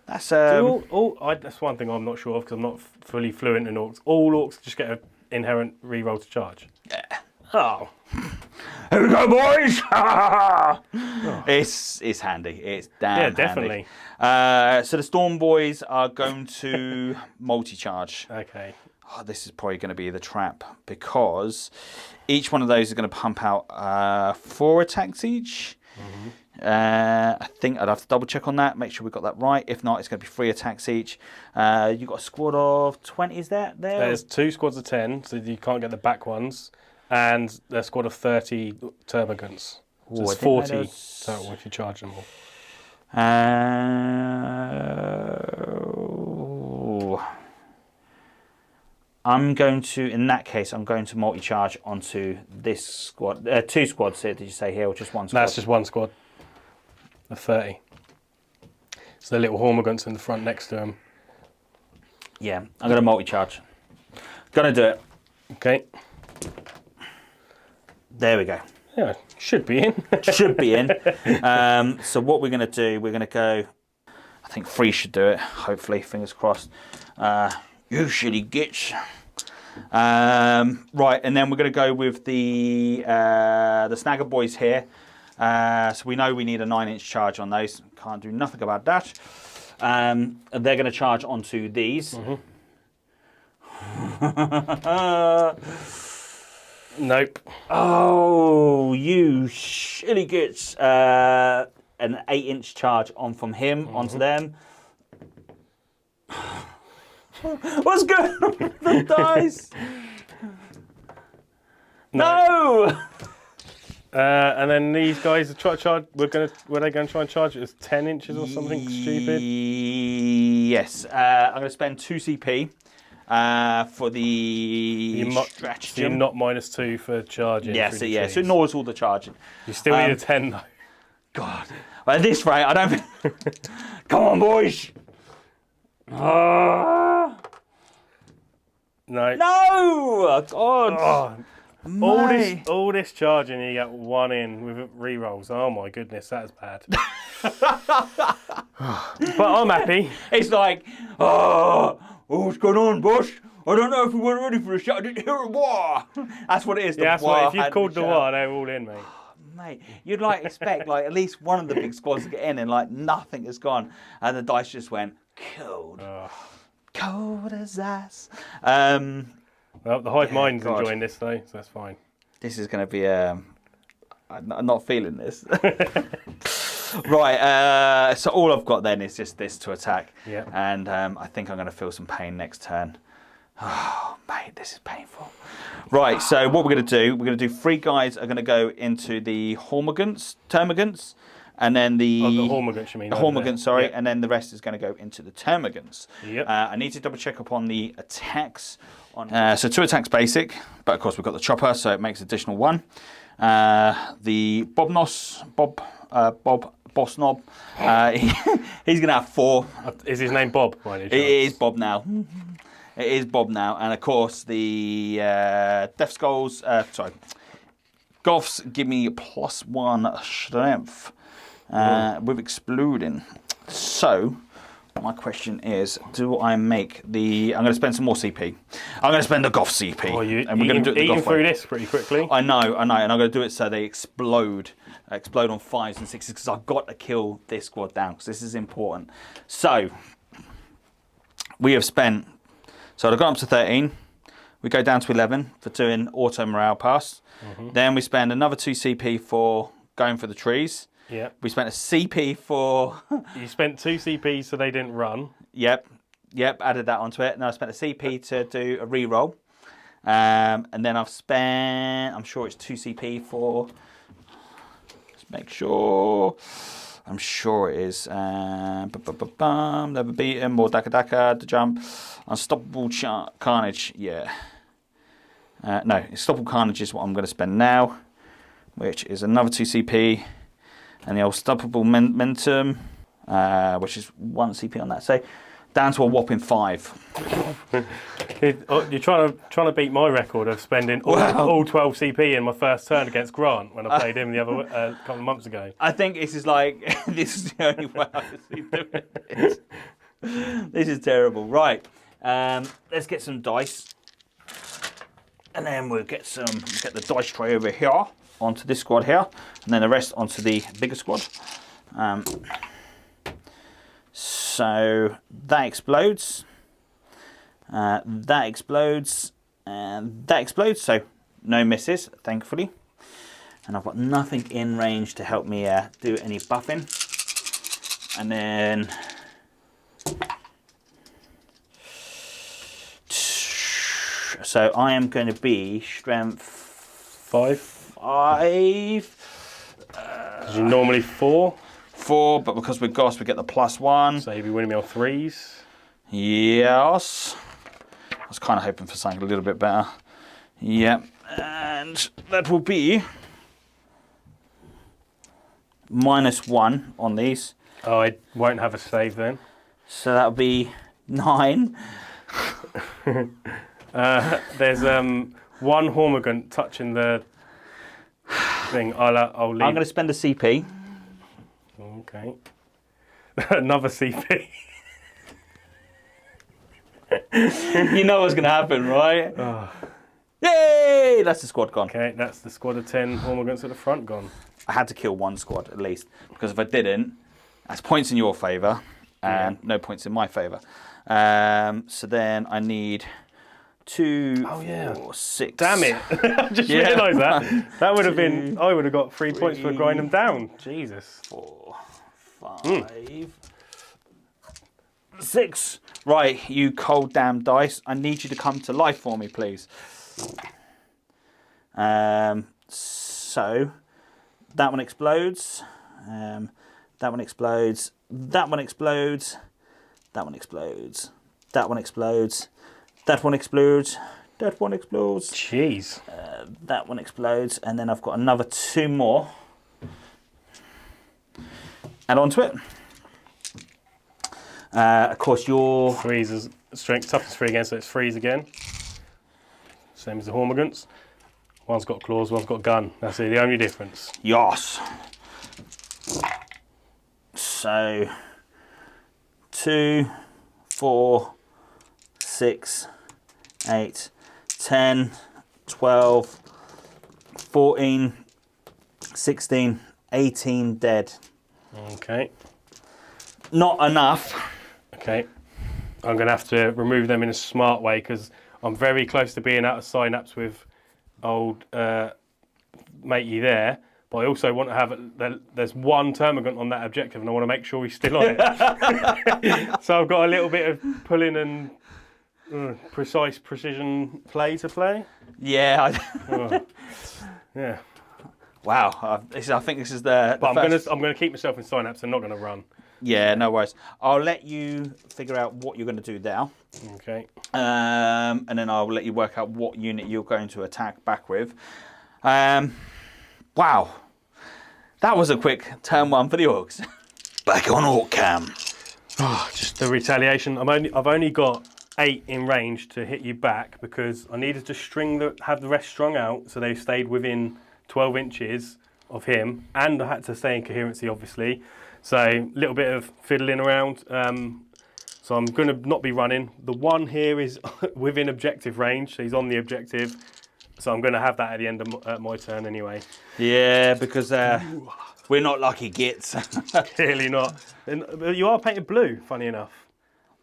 That's that's one thing I'm not sure of, because I'm not fully fluent in Orks. All Orks just get an inherent re-roll to charge. Yeah. Oh. Here we go, boys! It's handy. It's damn handy. Definitely. So the Storm Boys are going to multi-charge. Okay. Oh, this is probably going to be the trap, because each one of those is going to pump out 4 attacks each. I think I'd have to double check on that, make sure we got that right. If not, it's going to be 3 attacks each. You've got a squad of 20, is that there? There's 2 squads of 10, so you can't get the back ones. And a squad of 30 Termagants. So it's 40 total if you charge them all. I'm going to, in that case, I'm going to multi-charge onto this squad. 2 squads here, did you say here, or just 1 squad? That's just 1 squad of 30. So the little Hormagants in the front next to them. Yeah, I'm going to multi-charge. Gonna do it. Okay. There we go. Yeah, should be in. Should be in. So what we're going to do, we're going to go, I think 3 should do it, hopefully, fingers crossed. You shitty gits. Right, and then we're going to go with the Snagger Boys here. So we know we need a 9-inch charge on those. Can't do nothing about that. And they're going to charge onto these. Nope. Oh, you shitty gits. An 8-inch charge on from him onto them. What's going on with the dice? No! And then these guys are trying to charge. Were they going to try and charge it as 10 inches or something stupid? Yes. I'm going to spend 2 CP for the stratagem. So you're not -2 for charging. Yes, yeah. So it ignores all the charging. You still need a 10 though. God. At this rate, I don't... Come on, boys. No. No! God. Oh, all this charging, you get one in with re-rolls. Oh my goodness, that is bad. But I'm happy. It's like, oh, what's going on, boss? I don't know if we weren't ready for a shot. I didn't hear a war. That's what it is. Yeah, that's what. If you'd called the war, they're all in, mate. Mate, you'd like expect like at least one of the big squads to get in, and like nothing has gone, and the dice just went cold, cold as ice. Well, the hive mind's enjoying this though, so that's fine. This is going to be I'm not feeling this. Right, so all I've got then is just this to attack, and I think I'm going to feel some pain next turn. Oh, mate, this is painful. Right, so what we're going to do, 3 guys are going to go into the termagants, and then the Hormagaunts, you mean? The Hormagaunts, sorry, and then the rest is going to go into the termagants. Yep. I need to double check upon the attacks. So 2 attacks basic, but of course we've got the chopper, so it makes additional 1. The Boss Knob, he's going to have 4. Is his name Bob? By any chance? It is Bob now. It is Bob now, and of course the Death Skulls. Goths give me +1 strength with exploding. So my question is, do I make the? I'm going to spend some more CP. I'm going to spend the Goth CP, and we're going to do it the Goth way. Through this pretty quickly. I know, and I'm going to do it so they explode on 5s and 6s because I've got to kill this squad down because this is important. So we have spent. So I've gone up to 13. We go down to 11 for doing auto morale pass. Then we spend another 2 CP for going for the trees. Yeah. We spent a CP for... You spent 2 CP so they didn't run. Yep, added that onto it. And I spent a CP to do a re-roll. And then I've spent, I'm sure it's 2 CP for... Let's make sure... I'm sure it is. Never beaten, more Daka, the jump. Unstoppable Carnage, yeah. No, Unstoppable Carnage is what I'm going to spend now, which is another 2 CP. And the Unstoppable Momentum, which is 1 CP on that. So down to a whopping 5. You're trying to beat my record of spending all 12 CP in my first turn against Grant when I played him the other couple of months ago. I think this is like this is the only way I can see doing this. This is terrible. Right, let's get some dice, and then we'll get the dice tray over here onto this squad here, and then the rest onto the bigger squad. So that explodes, that explodes, and that explodes. So no misses, thankfully. And I've got nothing in range to help me do any buffing. And then so I am going to be strength 5. Because you're normally 4. 4, but because we're Goss, we get the +1. So you'll be winning me on 3s. Yes. I was kind of hoping for something a little bit better. Yep. And that will be -1 on these. Oh, I won't have a save then. So that'll be 9. There's 1 Hormagaunt touching the thing. I'll leave. I'm going to spend a CP. Okay. Another CP. You know what's going to happen, right? Oh. Yay! That's the squad gone. Okay, that's the squad of 10 Hormagaunts at the front gone. I had to kill 1 squad at least, because if I didn't, that's points in your favour and no points in my favour. So then I need 2, 4, 6. Damn it! I just realised that. That would have been. I would have got 3 points for grinding them down. Jesus. 4, 5, 6. Right, you cold damn dice. I need you to come to life for me, please. So that one explodes. That one explodes. That one explodes. That one explodes. That one explodes. That one explodes. That one explodes. Jeez. That one explodes, and then I've got another 2 more. add on to it. Of course, your Freeze is strength, toughness 3 again, so it's freeze again. Same as the Hormigants. One's got claws, one's got gun. That's the only difference. Yos. So 2, 4, 6, 8, 10, 12, 14, 16, 18 dead. Okay. Not enough. Okay. I'm going to have to remove them in a smart way because I'm very close to being out of synapse with old matey there. But I also want to have there's one termagant on that objective and I want to make sure he's still on it. So I've got a little bit of pulling and precision play to play. Yeah. Yeah. Wow. I think this is the. But I'm going to keep myself in synapse and not going to run. Yeah, no worries. I'll let you figure out what you're going to do now. Okay. And then I'll let you work out what unit you're going to attack back with. Wow. That was a quick turn 1 for the Orks. Back on Ork Cam. Oh, just the retaliation. I've only got 8 in range to hit you back because I needed to have the rest strung out so they stayed within 12 inches of him, and I had to stay in coherency, obviously. So a little bit of fiddling around. So I'm going to not be running. The one here is within objective range, so he's on the objective. So I'm going to have that at the end of my turn anyway. Yeah, because we're not lucky gits. Clearly not. And you are painted blue, funny enough.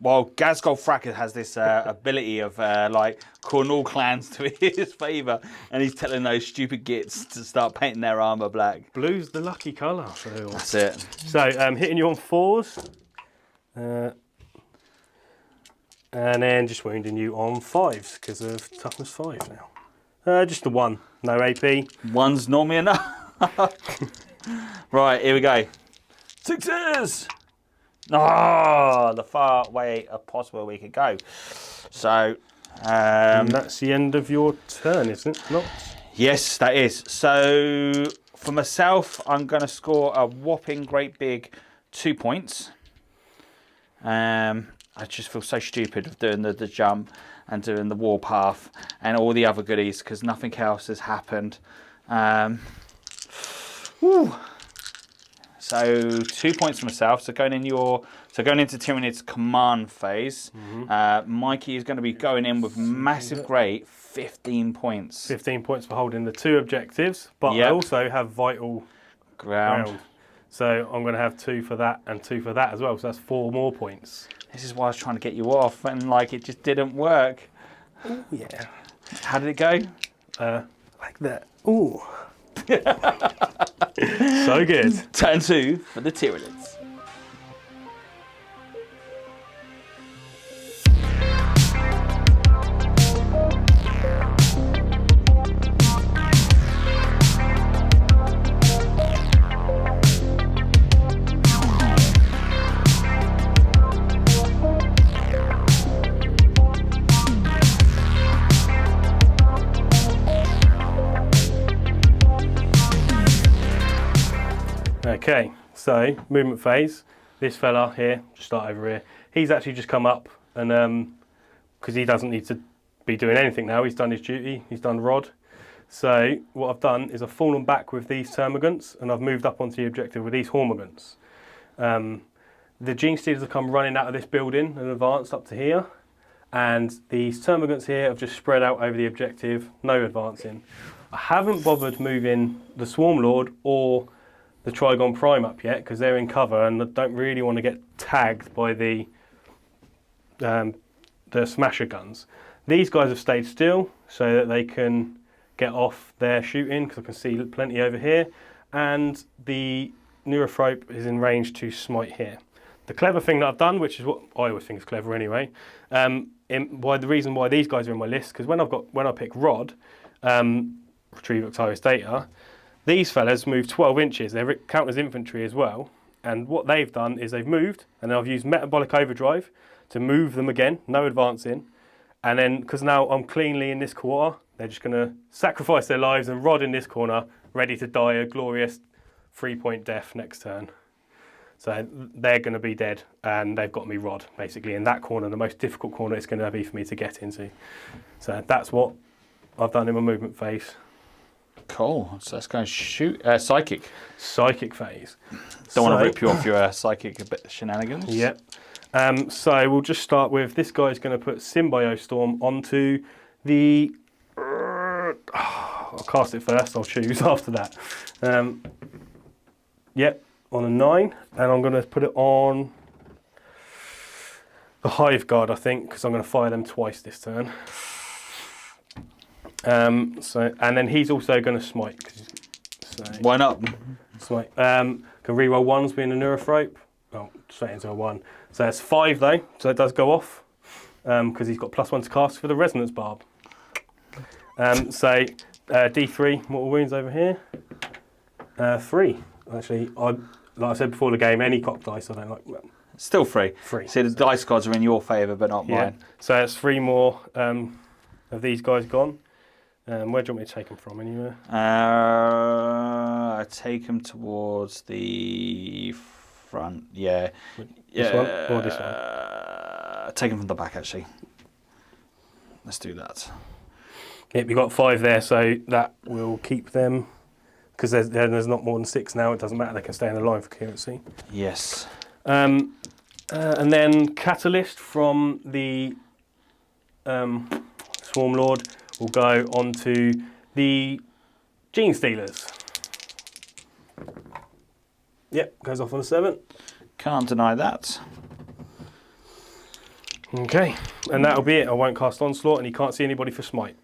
Well, Gazgol Fracker has this ability of like calling all clans to his favour, and he's telling those stupid gits to start painting their armour black. Blue's the lucky colour for the Orks. That's it. So hitting you on 4s, and then just wounding you on 5s because of toughness 5 now. Just the 1, no AP. 1's normally enough. Right, here we go. 6s. Oh, the far way possible we could go. So, and that's the end of your turn, isn't it? Not? Yes, that is. So, for myself, I'm going to score a whopping great big 2 points. I just feel so stupid of doing the jump and doing the Warpath and all the other goodies because nothing else has happened. So 2 points for myself. So going into Tyranids command phase, Mikey is going to be going in with massive great 15 points. 15 points for holding the 2 objectives, but I also have vital ground. So I'm going to have 2 for that and 2 for that as well. So that's 4 more points. This is why I was trying to get you off, and like it just didn't work. Ooh, yeah. How did it go? Like that. Ooh. So good. Turn 2 for the Tyranids. Okay, so movement phase. This fella here, just start over here. He's actually just come up, and because he doesn't need to be doing anything now, he's done his duty. He's done Rod. So what I've done is I've fallen back with these termagants, and I've moved up onto the objective with these hormigants. The Gene Stealers have come running out of this building and advanced up to here, and these termagants here have just spread out over the objective, no advancing. I haven't bothered moving the Swarm Lord or the Trigon Prime up yet because they're in cover and I don't really want to get tagged by the Smasher guns. These guys have stayed still so that they can get off their shooting because I can see plenty over here, and the Neurophrope is in range to smite here. The clever thing that I've done, which is what I always think is clever anyway, the reason why these guys are in my list, because when I pick Rod, Retrieve Octarius Data, these fellas move 12 inches. They count as infantry as well. And what they've done is they've moved, and then I've used Metabolic Overdrive to move them again, no advancing. And then, because now I'm cleanly in this quarter, they're just going to sacrifice their lives and Rod in this corner, ready to die a glorious 3-point death next turn. So they're going to be dead, and they've got me rod, basically, in that corner, the most difficult corner it's going to be for me to get into. So that's what I've done in my movement phase. Cool. So let's go shoot. Psychic. Psychic phase. Don't want to rip you off your psychic a bit shenanigans. Yep. So we'll just start with, this guy's going to put Symbio Storm onto the... I'll cast it first, I'll choose after that. Yep. On a 9, and I'm going to put it on the Hive Guard, I think, because I'm going to fire them twice this turn. And then he's also going to smite. Why not? Smite. Can reroll 1s being a Neurothrope. Oh, straight into a 1. So that's 5 though, so it does go off because he's got +1 to cast for the Resonance Barb. D3 mortal wounds over here. 3. Actually, like I said before the game, any cocked dice I don't like. Well, still 3. 3. See, the dice gods are in your favour, but not mine. So that's 3 more of these guys gone. Where do you want me to take them from, anywhere? I take them towards the front. Yeah. This one or this one? Take them from the back, actually. Let's do that. Yep, you've got 5 there, so that will keep them. Because there's not more than 6 now, it doesn't matter, they can stay in the line for coherency. Yes. And then Catalyst from the Swarm Lord will go onto the Gene Stealers. Yep, goes off on a 7. Can't deny that. Okay, and that'll be it. I won't cast Onslaught, and he can't see anybody for Smite.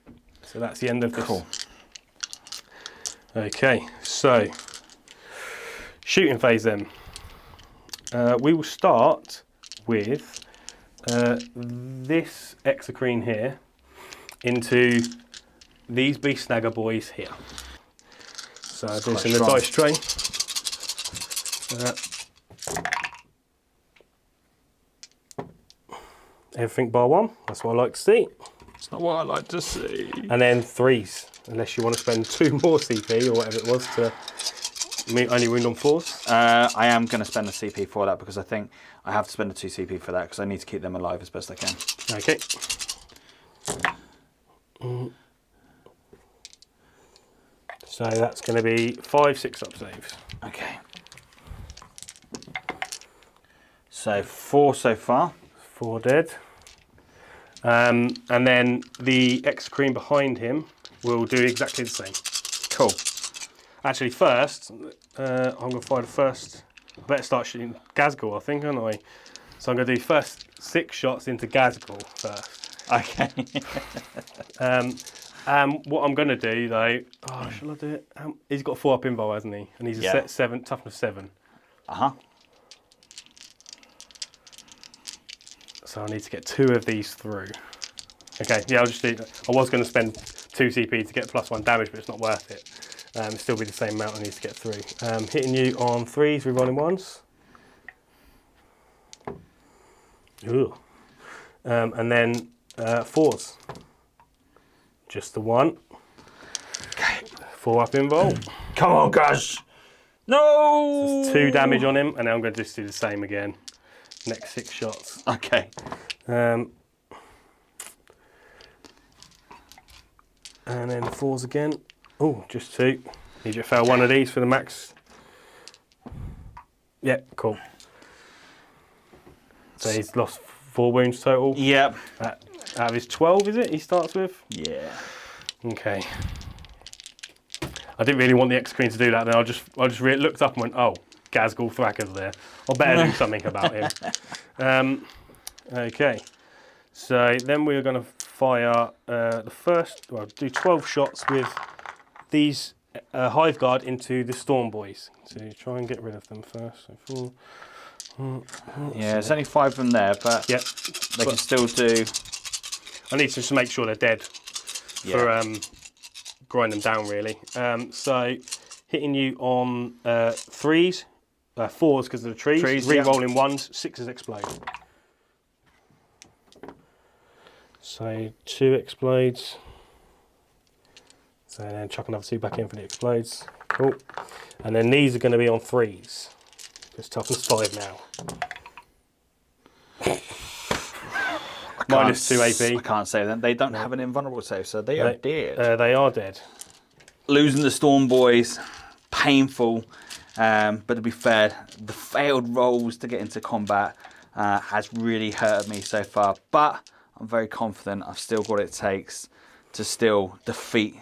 So that's the end of this. Cool. Okay, so shooting phase then. We will start with this Exocrine here into these Beast Snagger boys here. So I'll do this in the dice tray. Everything bar 1, that's what I like to see. It's not what I like to see. And then 3s, unless you want to spend 2 more CP or whatever it was to only wound on 4s. I am going to spend a CP for that because I think I have to spend a 2 CP for that because I need to keep them alive as best I can. Okay. So that's going to be 5 6-up saves. Okay. So 4 so far. 4 dead. And then the Exocrine behind him will do exactly the same. Cool. Actually, first, I'm going to fire the first. I better start shooting Gazgul, I think, aren't I? So I'm going to do first 6 shots into Gazgul first. Okay. What I'm going to do, though, shall I do it? He's got 4 up invul, hasn't he? And he's a set 7, toughness 7. Uh-huh. So I need to get 2 of these through. Okay, yeah, I'll just do. I was going to spend 2 CP to get +1 damage, but it's not worth it. It'll still be the same amount I need to get through. Hitting you on 3s, rerolling 1s. Ooh. And then 4s. Just the 1. Okay. 4 up invul. Come on, guys. No! So 2 damage on him, and then I'm going to just do the same again. Next 6 shots. Okay. And then 4s again. Oh, just 2. Need you to fail 1 of these for the max. Yeah, cool. So he's lost 4 wounds total. Yep. Out of his 12, is it? He starts with? Yeah. Okay. I didn't really want the Exocrine to do that. Then I just looked up and went, oh, Gazgul Thracker's there. I better do something about him. Okay. So then we're going to fire the first. Well, do 12 shots with these Hive Guard into the Storm Boys. So try and get rid of them first. So 4. Yeah, there's only 5 of them there, but they can still do. I need to just make sure they're dead for grind them down, really. So hitting you on 3s, 4s because of the trees, re-rolling 1s, 6s explode. So 2 explodes. So then chuck another 2 back in for the explodes. Cool. And then these are going to be on 3s. It's toughness 5 now. -2 AP. I can't save them. They don't have an invulnerable save, so they are dead. They are dead. Losing the Storm Boys, painful. But to be fair, the failed rolls to get into combat has really hurt me so far. But I'm very confident I've still got what it takes to still defeat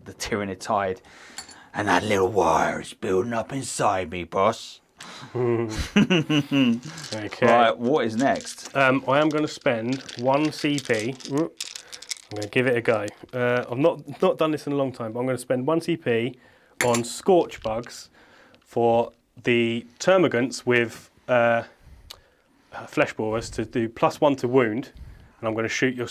the Tyranid tide. And that little wire is building up inside me, boss. Okay. Right, what is next? I am going to spend 1 CP. I'm going to give it a go. I've not done this in a long time, but I'm going to spend 1 CP on Scorch Bugs for the Termagants with Flesh Borers to do +1 to wound, and I'm going to shoot your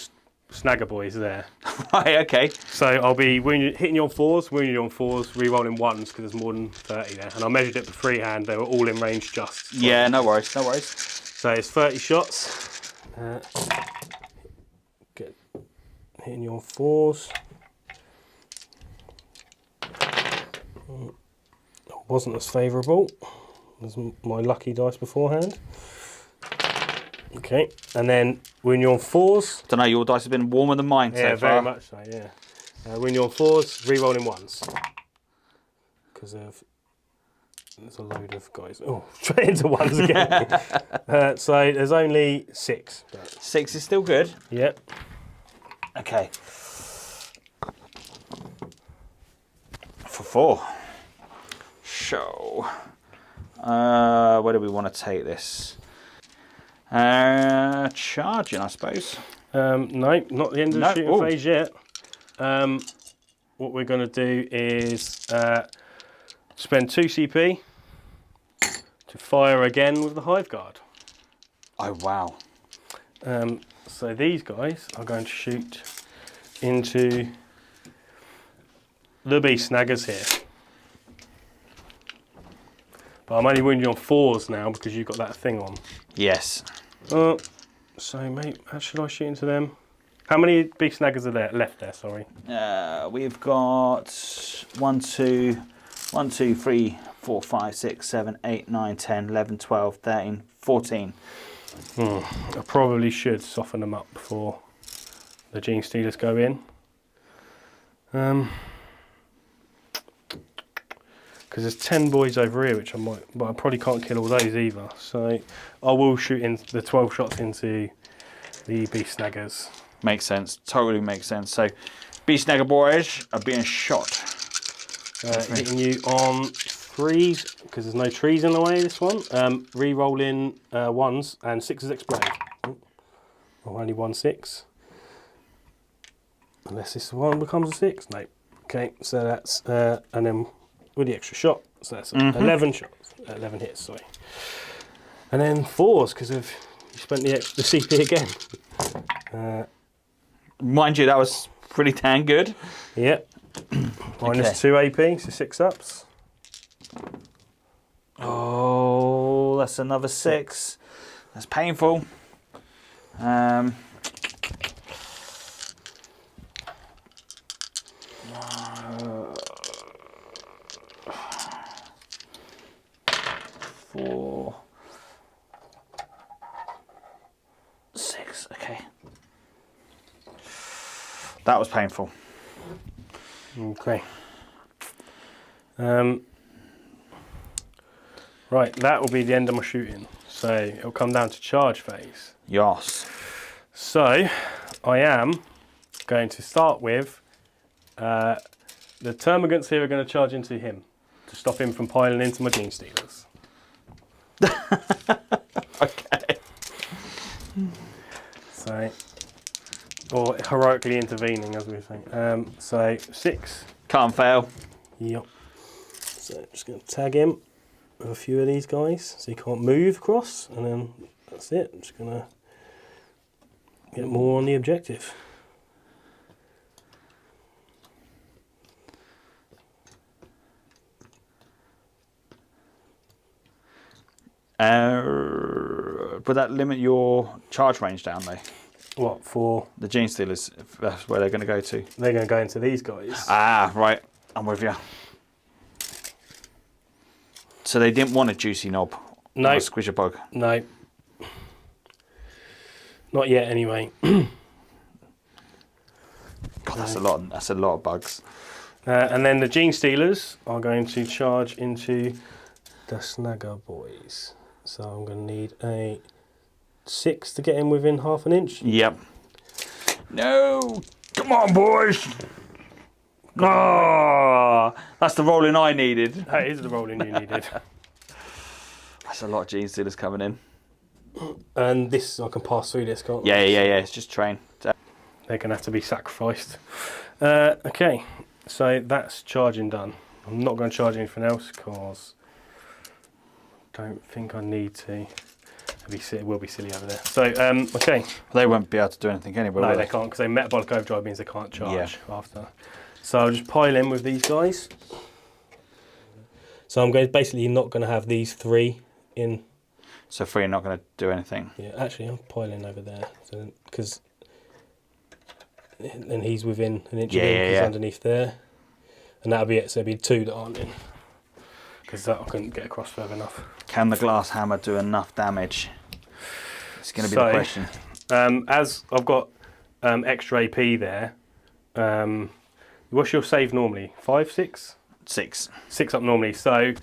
Snagger boys there. Right, okay. So I'll be hitting you on 4s, wounding you on 4s, re-rolling 1s because there's more than 30 there. And I measured it for freehand, they were all in range just. Yeah, no worries, no worries. So it's 30 shots. Hitting you on 4s. Wasn't as favourable as my lucky dice beforehand. Okay, and then when you're on 4s... Don't know, your dice have been warmer than mine so far. Yeah, very much so, yeah. When you're on 4s, re-rolling 1s. Because there's a load of guys... Oh, straight into 1s again. So there's only 6. But... 6 is still good. Yep. Okay. For 4. So, where do we want to take this? Charging, I suppose. No, not the end of the shooting phase yet. What we're going to do is spend 2 CP to fire again with the Hive Guard. Oh, wow. So these guys are going to shoot into the Beast Snaggers here. But I'm only wounding you on 4s now because you've got that thing on. Yes. So, mate, how should I shoot into them? How many Beast Snaggers are there left there? Sorry. We've got 1, 2, 3, 4, 5, 6, 7, 8, 9, 10, 11, 12, 13, 14. I probably should soften them up before the Gene Stealers go in. Because there's 10 boys over here, which I might, but I probably can't kill all those either. So I will shoot in the 12 shots into the Beast Snaggers. Makes sense. Totally makes sense. So, Beast Snagger boys are being shot. Hitting you on 3s because there's no trees in the way. This one. Re-rolling 1s and 6s explode. Oh, only 1 6. Unless this one becomes a 6. No. Okay, so that's and then. With the extra shot, so that's 11 shots, 11 hits, sorry. And then 4s, because you spent the CP again. Mind you, that was pretty dang good. Yep. Minus 2 AP, so 6 ups. Oh, that's another 6. That's painful. 4, 6, okay. That was painful. Okay. Right, that will be the end of my shooting. So it'll come down to charge phase. Yes. So I am going to start with the Termagants here are going to charge into him to stop him from piling into my Gene Stealers. Okay. So, or heroically intervening, as we were saying. So 6. Can't fail. Yep. So just going to tag him with a few of these guys so he can't move across, and then that's it. I'm just going to get more on the objective. Would that limit your charge range down though? What for? The Gene Stealers, if that's where they're going to go to. They're going to go into these guys. Ah, right. I'm with you. So they didn't want a juicy knob No. Oh, squisher bug. No. Not yet, anyway. God, that's a lot. That's a lot of bugs. And then the Gene Stealers are going to charge into the Snagger boys. So I'm going to need a 6 to get in within half an inch. Yep. No! Come on, boys! Oh, that's the rolling I needed. That is the rolling you needed. That's a lot of Gene Stealers coming in. And this, I can pass through this, can't I? Yeah. It's just train. They're going to have to be sacrificed. Okay, so that's charging done. I'm not going to charge anything else because I don't think I need to. It will be silly over there. So, okay. They won't be able to do anything anyway. No, they can't, because metabolic overdrive means they can't charge after. So I'll just pile in with these guys. So I'm basically not going to have these 3 in. So 3 are not going to do anything. Yeah, actually, I'm piling over there, because then he's within an inch of him, he's underneath there, and that'll be it. So it'll be 2 that aren't in, because I couldn't get across further enough. Can the glass hammer do enough damage? It's going to be the question. As I've got extra AP there, what's your save normally? 5, 6? 6. 6 up normally. So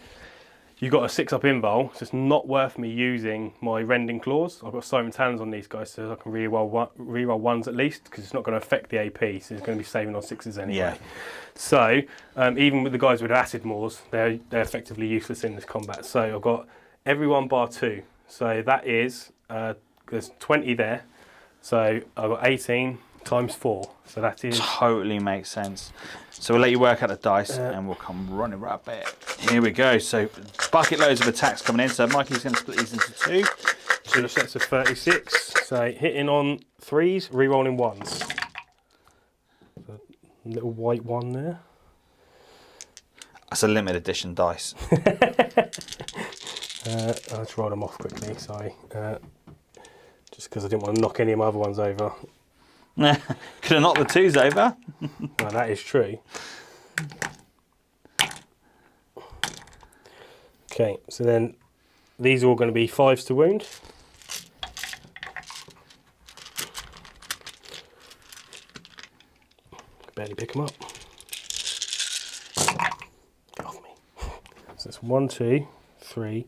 you've got a 6 up invul, so it's not worth me using my rending claws. I've got Siren Talons on these guys, so I can reroll 1s at least, because it's not going to affect the AP, so it's going to be saving on 6s anyway. Yeah. So even with the guys with acid maws, they're effectively useless in this combat. So I've got everyone bar 2. So that is, there's 20 there. So I've got 18 times 4. So that is... Totally makes sense. So we'll let you work out the dice and we'll come running right back. Here we go. So bucket loads of attacks coming in. So Mikey's going to split these into 2. 2 sets of 36. So hitting on 3s, re-rolling 1s. So little white 1 there. That's a limited edition dice. I'll just roll them off quickly, sorry. Just because I didn't want to knock any of my other ones over. Could have knocked the 2s over. Well, that is true. Okay, so then these are all going to be 5s to wound. Barely pick them up. Get off me. So it's 1, 2, 3,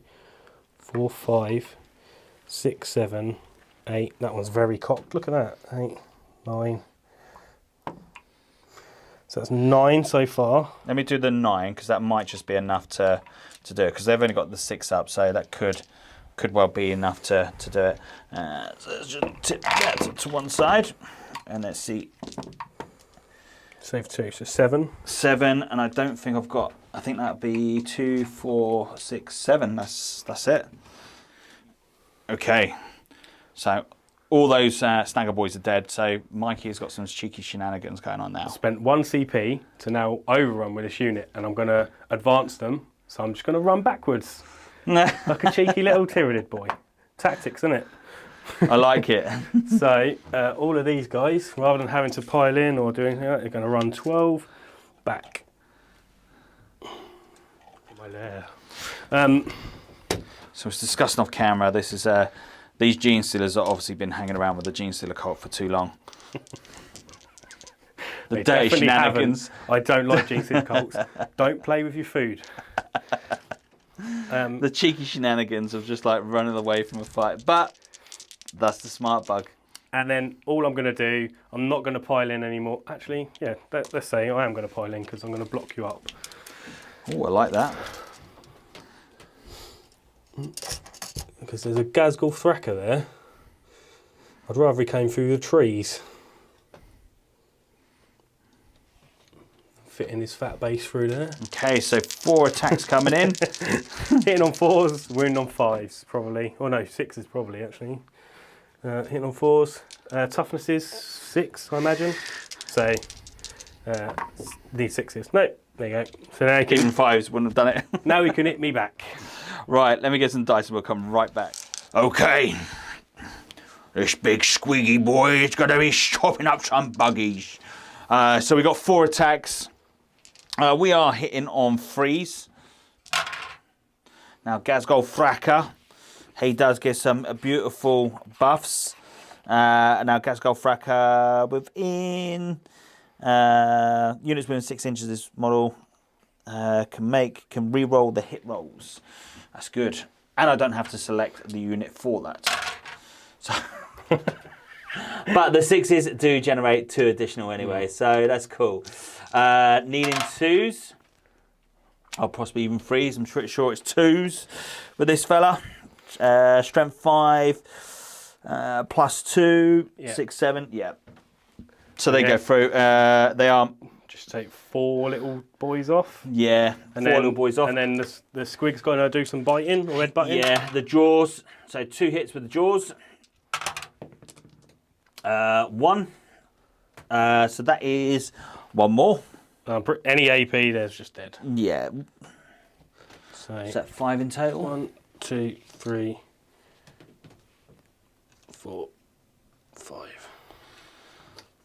4, 5, 6, 7, 8. That one's very cocked. Look at that. 8, 9. So that's 9 so far. Let me do the 9, because that might just be enough to do it, because they've only got the 6 up, so that could well be enough to do it. So let's just tip that to one side, and let's see. Save 2, so 7. 7, and I don't think I've got. I think that'd be 2, 4, 6, 7. That's it. Okay, so all those Snagger boys are dead. So Mikey has got some cheeky shenanigans going on now. Spent 1 CP to now overrun with this unit, and I'm going to advance them. So I'm just going to run backwards, like a cheeky little Tyranid boy. Tactics, isn't it? I like it. So all of these guys, rather than having to pile in or doing that, they're going to run 12 back. My lair. So it's discussing off camera. This is these Gene Stealers have obviously been hanging around with the Gene Stealer cult for too long. The dirty shenanigans. I don't like Gene Stealer cults. Don't play with your food. The cheeky shenanigans of just like running away from a fight, but that's the smart bug. And then all I'm going to do, I'm not going to pile in anymore. Actually, yeah, let's say I am going to pile in, because I'm going to block you up. Oh, I like that. Because there's a Ghazghkull Thracker there. I'd rather he came through the trees. Fitting his fat base through there. Okay, so 4 attacks coming in. Hitting on 4s, wounding on 5s, probably. Oh no, 6s probably, actually. Hitting on 4s. Toughness is 6, I imagine. So, these 6s. No, there you go. So now he Even 5s wouldn't have done it. now he can hit me back. Right, let me get some dice and we'll come right back. Okay. This big squeaky boy is going to be chopping up some buggies. So we got 4 attacks. We are hitting on 3s. Now, Ghazghkull Thracker. He does get some beautiful buffs. Now Gasgol Fracker within units within 6 inches of this model can re-roll the hit rolls. That's good. And I don't have to select the unit for that. So but the 6s do generate 2 additional anyway, so that's cool. Needing 2s. I'll possibly even 3s. I'm pretty sure it's 2s with this fella. Strength 5, +2, 6, 7. Yeah. So they go through. They are. Just take 4 little boys off. Yeah, and 4 then, little boys off. And then the squig's going to do some biting or headbutting. Yeah, the jaws. So 2 hits with the jaws. 1. So that is 1 more. Any AP, there's just dead. Yeah. So is that 5 in total? 1, 2, 3, 4, 5.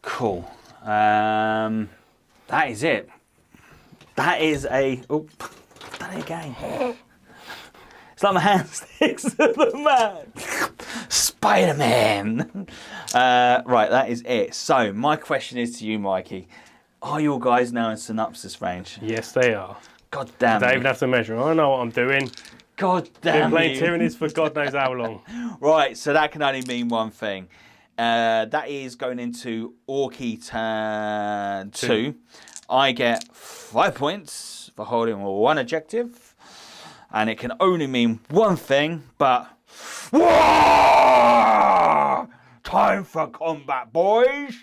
Cool. That is it. That is a. Oh, I've done it again. It's like my hand sticks to the man. Spider-Man. Right, that is it. So my question is to you, Mikey. Are your guys now in synopsis range? Yes, they are. God damn They it. even have to measure. I know what I'm doing. God damn Been playing it. Tyranids for God knows how long. Right, so that can only mean one thing. That is going into Orky turn 2. I get 5 points for holding 1 objective. And it can only mean one thing, but... Whoa! Time for combat, boys!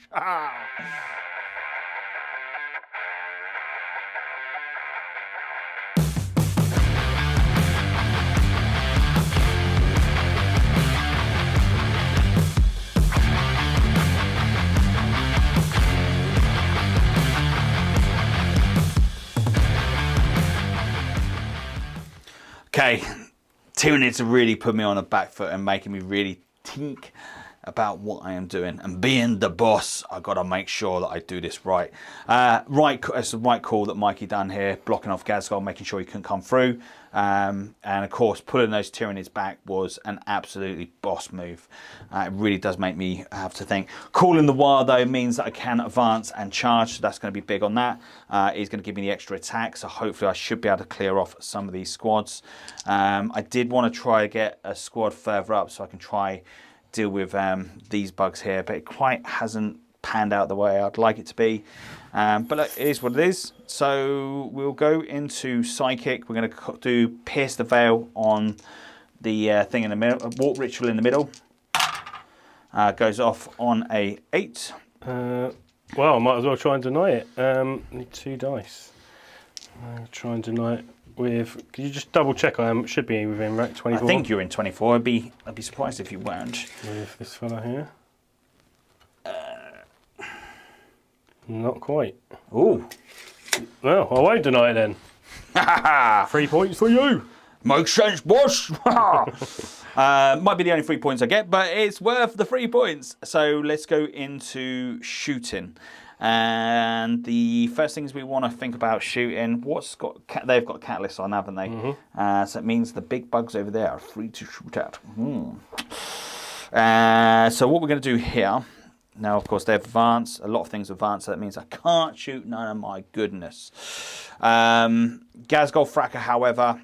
Okay, Tyranids have really put me on a back foot and making me really think about what I am doing. And being the boss, I got to make sure that I do this right. It's the right call that Mikey done here, blocking off Gasgol, making sure he couldn't come through. And of course, pulling those Tyranids back was an absolutely boss move. It really does make me have to think. Calling the wire, though, means that I can advance and charge, so that's going to be big on that. He's going to give me the extra attack, so hopefully I should be able to clear off some of these squads. I did want to try to get a squad further up so I can try deal with these bugs here, but it quite hasn't panned out the way I'd like it to be. But look, it is what it is. So we'll go into Psychic. We're going to do Pierce the Veil on the thing in the middle, Warp Ritual in the middle. Goes off on a 8. Well, I might as well try and deny it. Need 2 dice. Try and deny it with. Could you just double check? I should be within rack 24. I think you're in 24. I'd be surprised if you weren't. With this fella here. Not quite. Ooh. Well, I won't deny it then. 3 points for you. Makes sense, boss. Might be the only 3 points I get, but it's worth the 3 points. So let's go into shooting. And the first things we want to think about shooting, they've got catalysts on, haven't they? Mm-hmm. So it means the big bugs over there are free to shoot at. So what we're going to do here, now of course they've advanced, a lot of things advanced, so that means I can't shoot none of my goodness. Gasgol Fracker, however,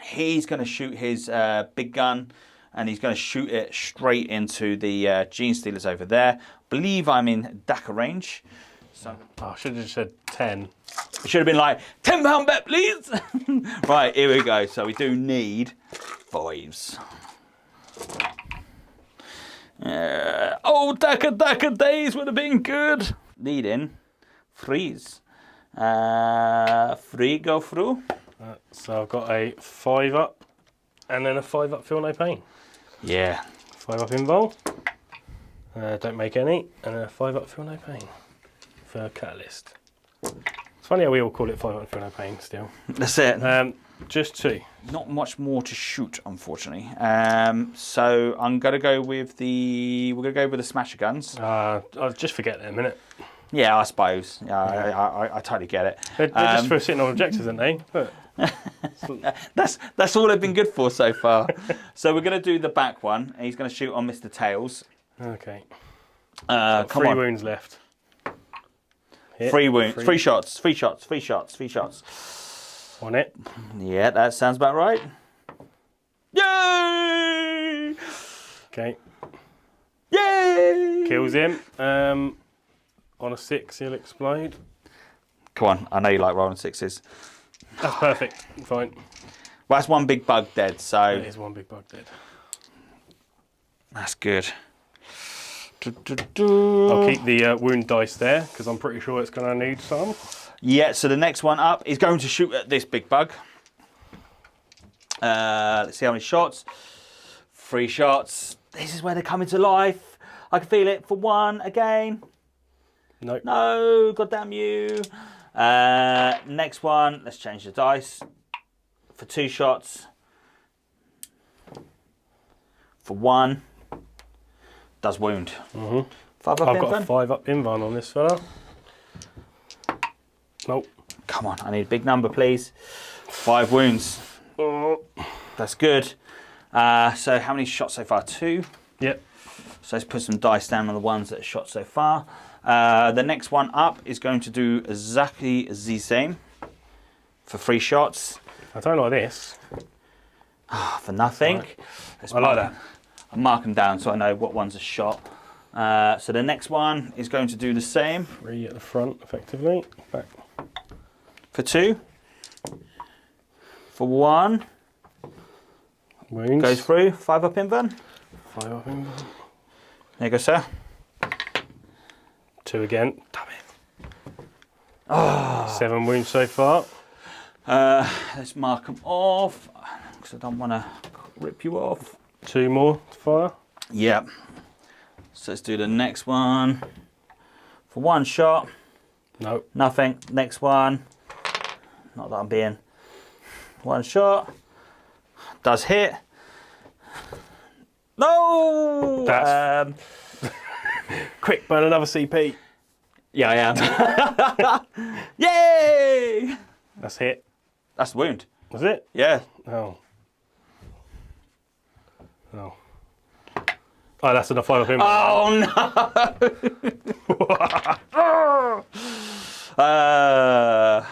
he's going to shoot his big gun, and he's going to shoot it straight into the Gene Stealers over there. Believe I'm in DACA range. So I should have just said 10. It should have been like, £10 bet, please. Right, here we go. So we do need 5s. DACA days would have been good. Needing 3s. 3 go through. So I've got a 5 up and then a 5 up Feel No Pain. Yeah. 5 up Invul. Don't make any. And a 5 up Feel No Pain for Catalyst. It's funny how we all call it 5 up Feel No Pain still. That's it. Just 2. Not much more to shoot, unfortunately. So I'm gonna go with the. We're gonna go with the Smasher guns. I'll just forget them, innit? Yeah, I suppose. Yeah, I totally get it. They're just for sitting on objectives, aren't they? Look. That's all they've been good for so far. So we're going to do the back one. And he's going to shoot on Mr. Tails. Okay. Come three on. wounds left. Hit. Three wounds. Three shots. Three shots. Three shots. Three shots. On it. Yeah, that sounds about right. Yay! Okay. Yay! Kills him. On a 6, he'll explode. Come on, I know you like rolling 6s. That's perfect. Fine. Well, that's one big bug dead, so... That is one big bug dead. That's good. I'll keep the wound dice there, because I'm pretty sure it's going to need some. Yeah, so the next one up is going to shoot at this big bug. Let's see how many shots. 3 shots. This is where they're coming to life. I can feel it for 1 again. Nope. No, goddamn you. Next one, let's change the dice. For 2 shots. For 1. Does wound. 5 up I've in got a 5 up invan on this fella. Nope. Come on, I need a big number, please. 5 wounds. That's good. So how many shots so far? 2. Yep. So let's put some dice down on the ones that are shot so far. The next one up is going to do exactly the same for 3 shots. I don't like this. For nothing. Right. I like that. I'll mark them down so I know what one's a shot. So the next one is going to do the same. 3 at the front, effectively. Back. For 2. For 1. Wounds. Goes through. 5 up invan. 5 up invan. There you go, sir. 2 again. Damn it. 7 wounds so far. Let's mark them off because I don't want to rip you off. 2 more to fire. Yep. So let's do the next one. For 1 shot. Nope. Nothing. Next one. Not that I'm being. 1 shot. Does hit. No! That's... Quick, burn another CP. Yeah, I am. Yay! That's hit. That's the wound. Was it? Yeah. Oh. Oh. Oh, that's enough 5 of him. Oh no!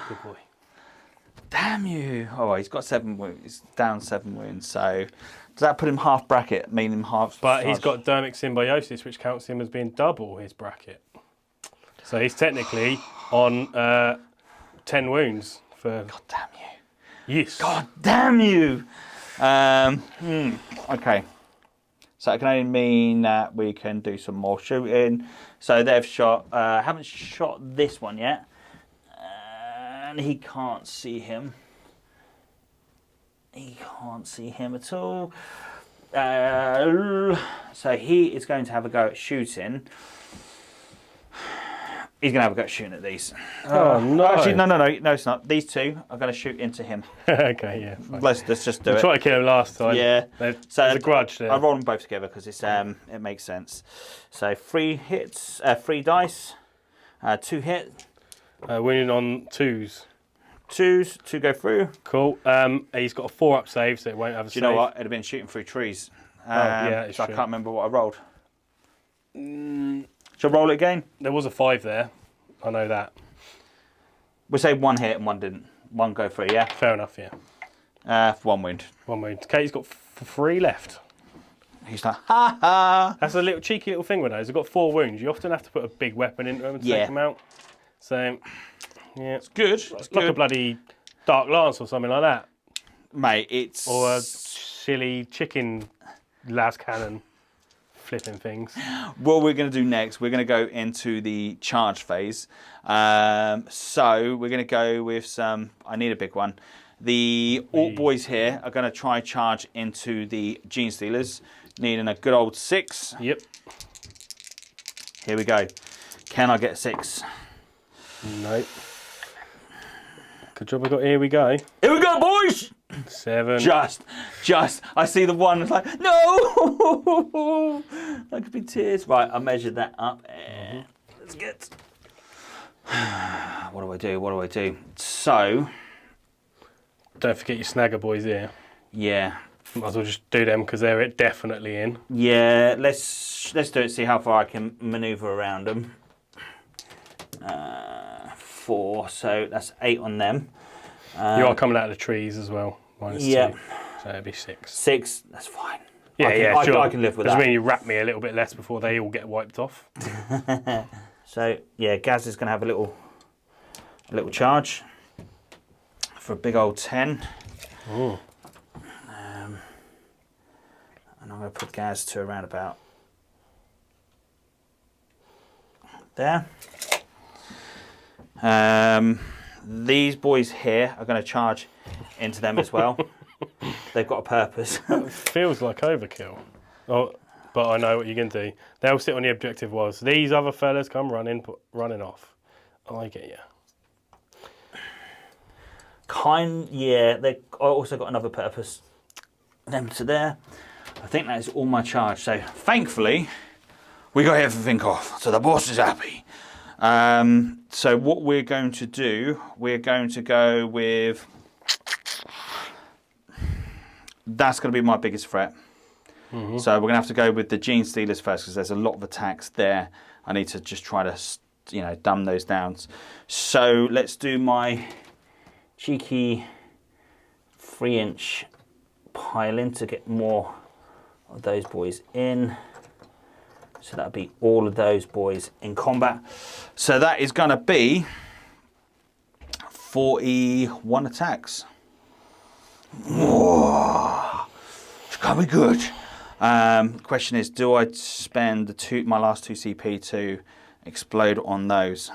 Good boy. Damn you! Oh, well, he's got 7 wounds. He's down 7 wounds. So does that put him half bracket? Meaning half. But he's got dermic symbiosis, which counts him as being double his bracket. So he's technically on 10 wounds for. God damn you! Yes. God damn you! Okay. So it can only mean that we can do some more shooting. So they've shot. Haven't shot this one yet, and he can't see him. He can't see him at all. So he is going to have a go at shooting. He's going to have a go at shooting at these. Oh, no. Actually, no, it's not. These 2 are going to shoot into him. Okay, yeah. Fine. Let's just do I it. tried to kill him last time. Yeah. There's So a grudge there. I roll them both together because it's it makes sense. So 3 hits, 3 dice, 2 hit, Winning on 2s. 2s, 2 go through. Cool. He's got a 4 up save, so it won't have a Do save. you know what? It'd have been shooting through trees. Yeah, it's so I true. can't remember what I rolled. Shall I roll it again? There was a 5 there. I know that. We'll say 1 hit and 1 didn't. 1 go through, yeah? Fair enough, yeah. 1 wound. 1 wound. Katie's got 3 left. He's like, ha ha! That's a little cheeky little thing with those. They've got 4 wounds. You often have to put a big weapon into them to take them out. So, yeah. It's good. It's It's like good. a bloody Dark Lance or something like that. Mate, it's... Or a silly chicken las cannon flipping things. What we're going to do next, we're going to go into the charge phase. So we're going to go with some... I need a big one. The Ork boys here are going to try charge into the Gene Stealers, needing a good old 6. Yep. Here we go. Can I get a 6? Nope. Good job I got here we go. Here we go, boys! 7. Just, I see the one, it's like, no! That could be tears. Right, I measured that up. Let's get What do I do? What do I do? So, Don't forget your snagger boys here. yeah. Might as well just do them because they're definitely in. Yeah, let's do it, see how far I can manoeuvre around them. 4, so that's 8 on them. You are coming out of the trees as well. -2. So it'd be 6. 6, that's fine. Yeah, sure. I can live with that. Does mean you wrap me a little bit less before they all get wiped off. So yeah, Gaz is going to have a little charge for a big old 10. Ooh. And I'm going to put Gaz to around about there. These boys here are going to charge into them as well. They've got a purpose. Feels like overkill. Oh, but I know what you're going to do. They'll sit on the objective whilst these other fellas come running off. I get you. Yeah, they've also got another purpose. Them to there. I think that is all my charge. So thankfully, we got everything off. So the boss is happy. So what we're going to do, we're going to go with... That's going to be my biggest threat. Mm-hmm. So we're going to have to go with the Gene Stealers first because there's a lot of attacks there. I need to just try to, dumb those down. So let's do my cheeky 3-inch pile-in to get more of those boys in. So that'll be all of those boys in combat. So that is going to be 41 attacks. Whoa, it's going to be good. Question is, do I spend my last 2 CP to explode on those?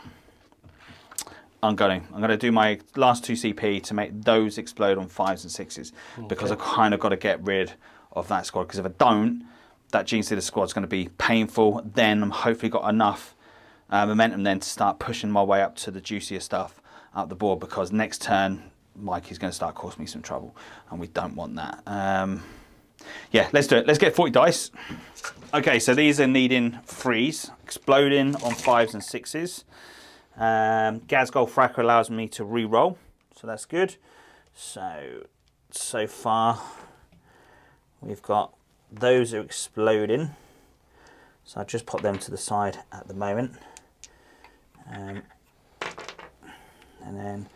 I'm going to do my last 2 CP to make those explode on 5s and 6s because I kind of got to get rid of that squad. Because if I don't, that Gene Stealer squad is going to be painful. Then I'm hopefully got enough momentum then to start pushing my way up to the juicier stuff up the board. Because next turn, Mikey's going to start causing me some trouble, and we don't want that. Yeah, let's do it. Let's get 40 dice. Okay, so these are needing 3s, exploding on 5s and 6s. Gaz Gold Fracker allows me to re-roll, so that's good. So far, we've got those are exploding. So I'll just pop them to the side at the moment. And then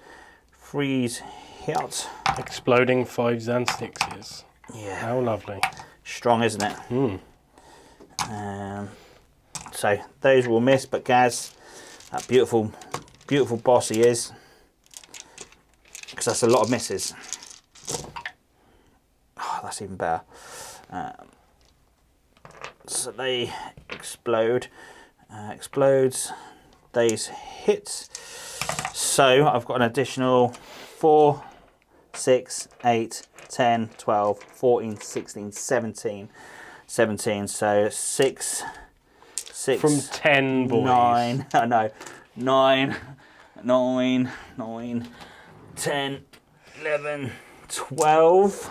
3s hit. Exploding 5s and 6s. Yeah. How lovely. Strong, isn't it? So those will miss, but Gaz, that beautiful, beautiful boss he is, because that's a lot of misses. Oh, that's even better. So they explode. Explodes. These hits. So I've got an additional 4, 6, 8, 10, 12, 14, 16, 17. So 6 from 10 boys. 9. I know. 9, 10, 11, 12.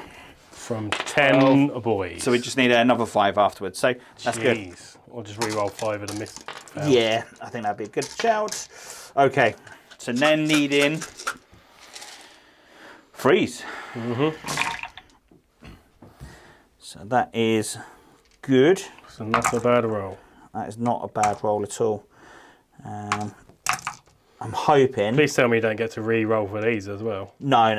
From 10 boys. So we just need another 5 afterwards. So that's good. I'll just re-roll 5 of the miss. Yeah, I think that'd be a good shout. Okay, so then needing 3s. So that is good. So not a bad roll. That is not a bad roll at all. I'm hoping... Please tell me you don't get to re-roll for these as well. No.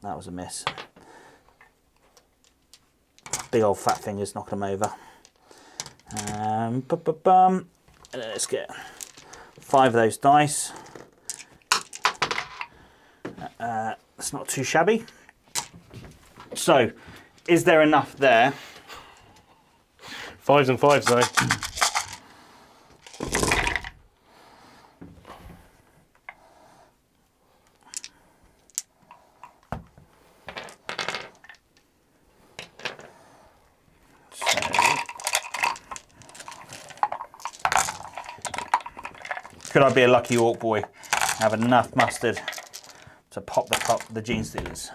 That was a miss. Big old fat fingers knocking them over. Let's get 5 of those dice. That's not too shabby. So, is there enough there? 5s and 5s though. Could I be a lucky orc boy? Have enough mustard to pop the Gene Stealers.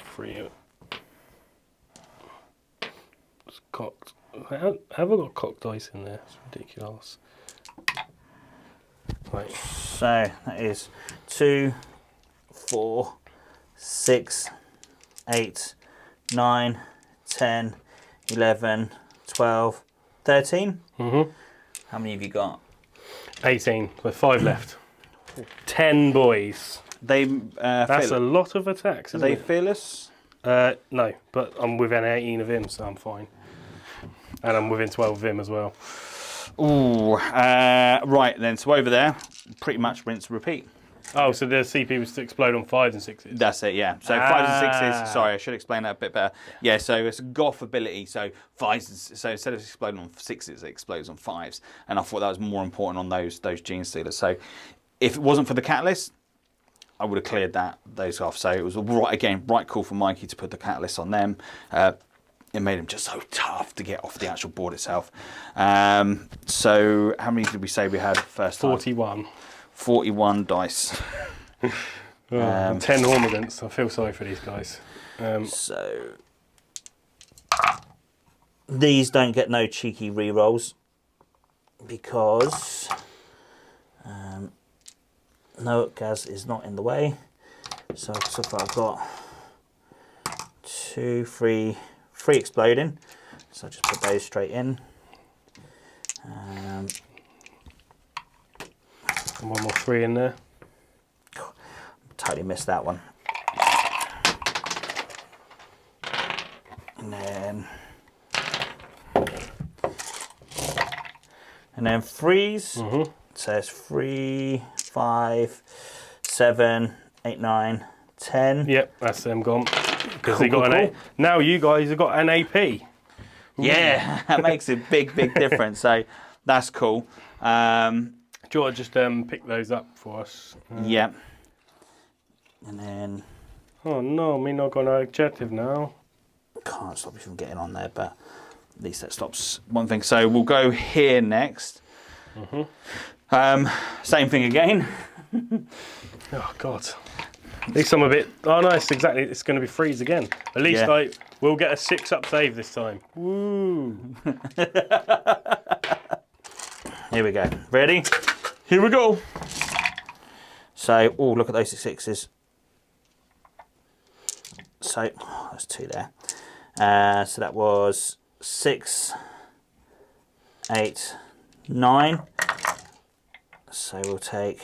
Free it. It's cocked. Have I got cocked dice in there? It's ridiculous. Right. So that is 2, 4, 6, 8, 9, 10, 11, 12, 13. Mm-hmm. How many have you got? 18, with 5 left. 10 boys. They That's a lot of attacks, Are isn't they it? fearless? No, but I'm within 18 of him, so I'm fine. And I'm within 12 of him as well. Ooh, right then. So over there, pretty much rinse repeat. Oh, so the CP was to explode on 5s and 6s? That's it, yeah. So 5s and 6s, sorry, I should explain that a bit better. Yeah, so it's a goth ability, so 5s, so instead of exploding on 6s, it explodes on 5s. And I thought that was more important on those gene stealers. So if it wasn't for the catalyst, I would have cleared those off. So it was right call for Mikey to put the catalyst on them. It made them just so tough to get off the actual board itself. So how many did we say we had first time? 41. 41 dice. 10 Hormigants. I feel sorry for these guys. So these don't get no cheeky re-rolls because no, Gaz is not in the way. So far I've got 2, 3 exploding. So I just put those straight in. And one more 3 in there. Totally missed that one. And then 3s. Mm-hmm. So it's 3, 5, 7, 8, 9, 10. Yep, that's them gone. Because they Cool, got cool, an cool. Now you guys have got an AP. Yeah, that makes a big difference. So that's cool. Do you want to just pick those up for us? Yeah. And then Oh no, me not got no objective now. can't stop you from getting on there, but at least that stops one thing. So we'll go here next. Mm-hmm. Same thing again. Oh god. At least I'm a bit. Oh no, it's going to be freeze again. At least Yeah. we'll get a 6-up save this time. Woo! Here we go. Ready? Here we go. So, oh, look at those 6s. So, there's 2 there. So that was 6, 8, 9. So we'll take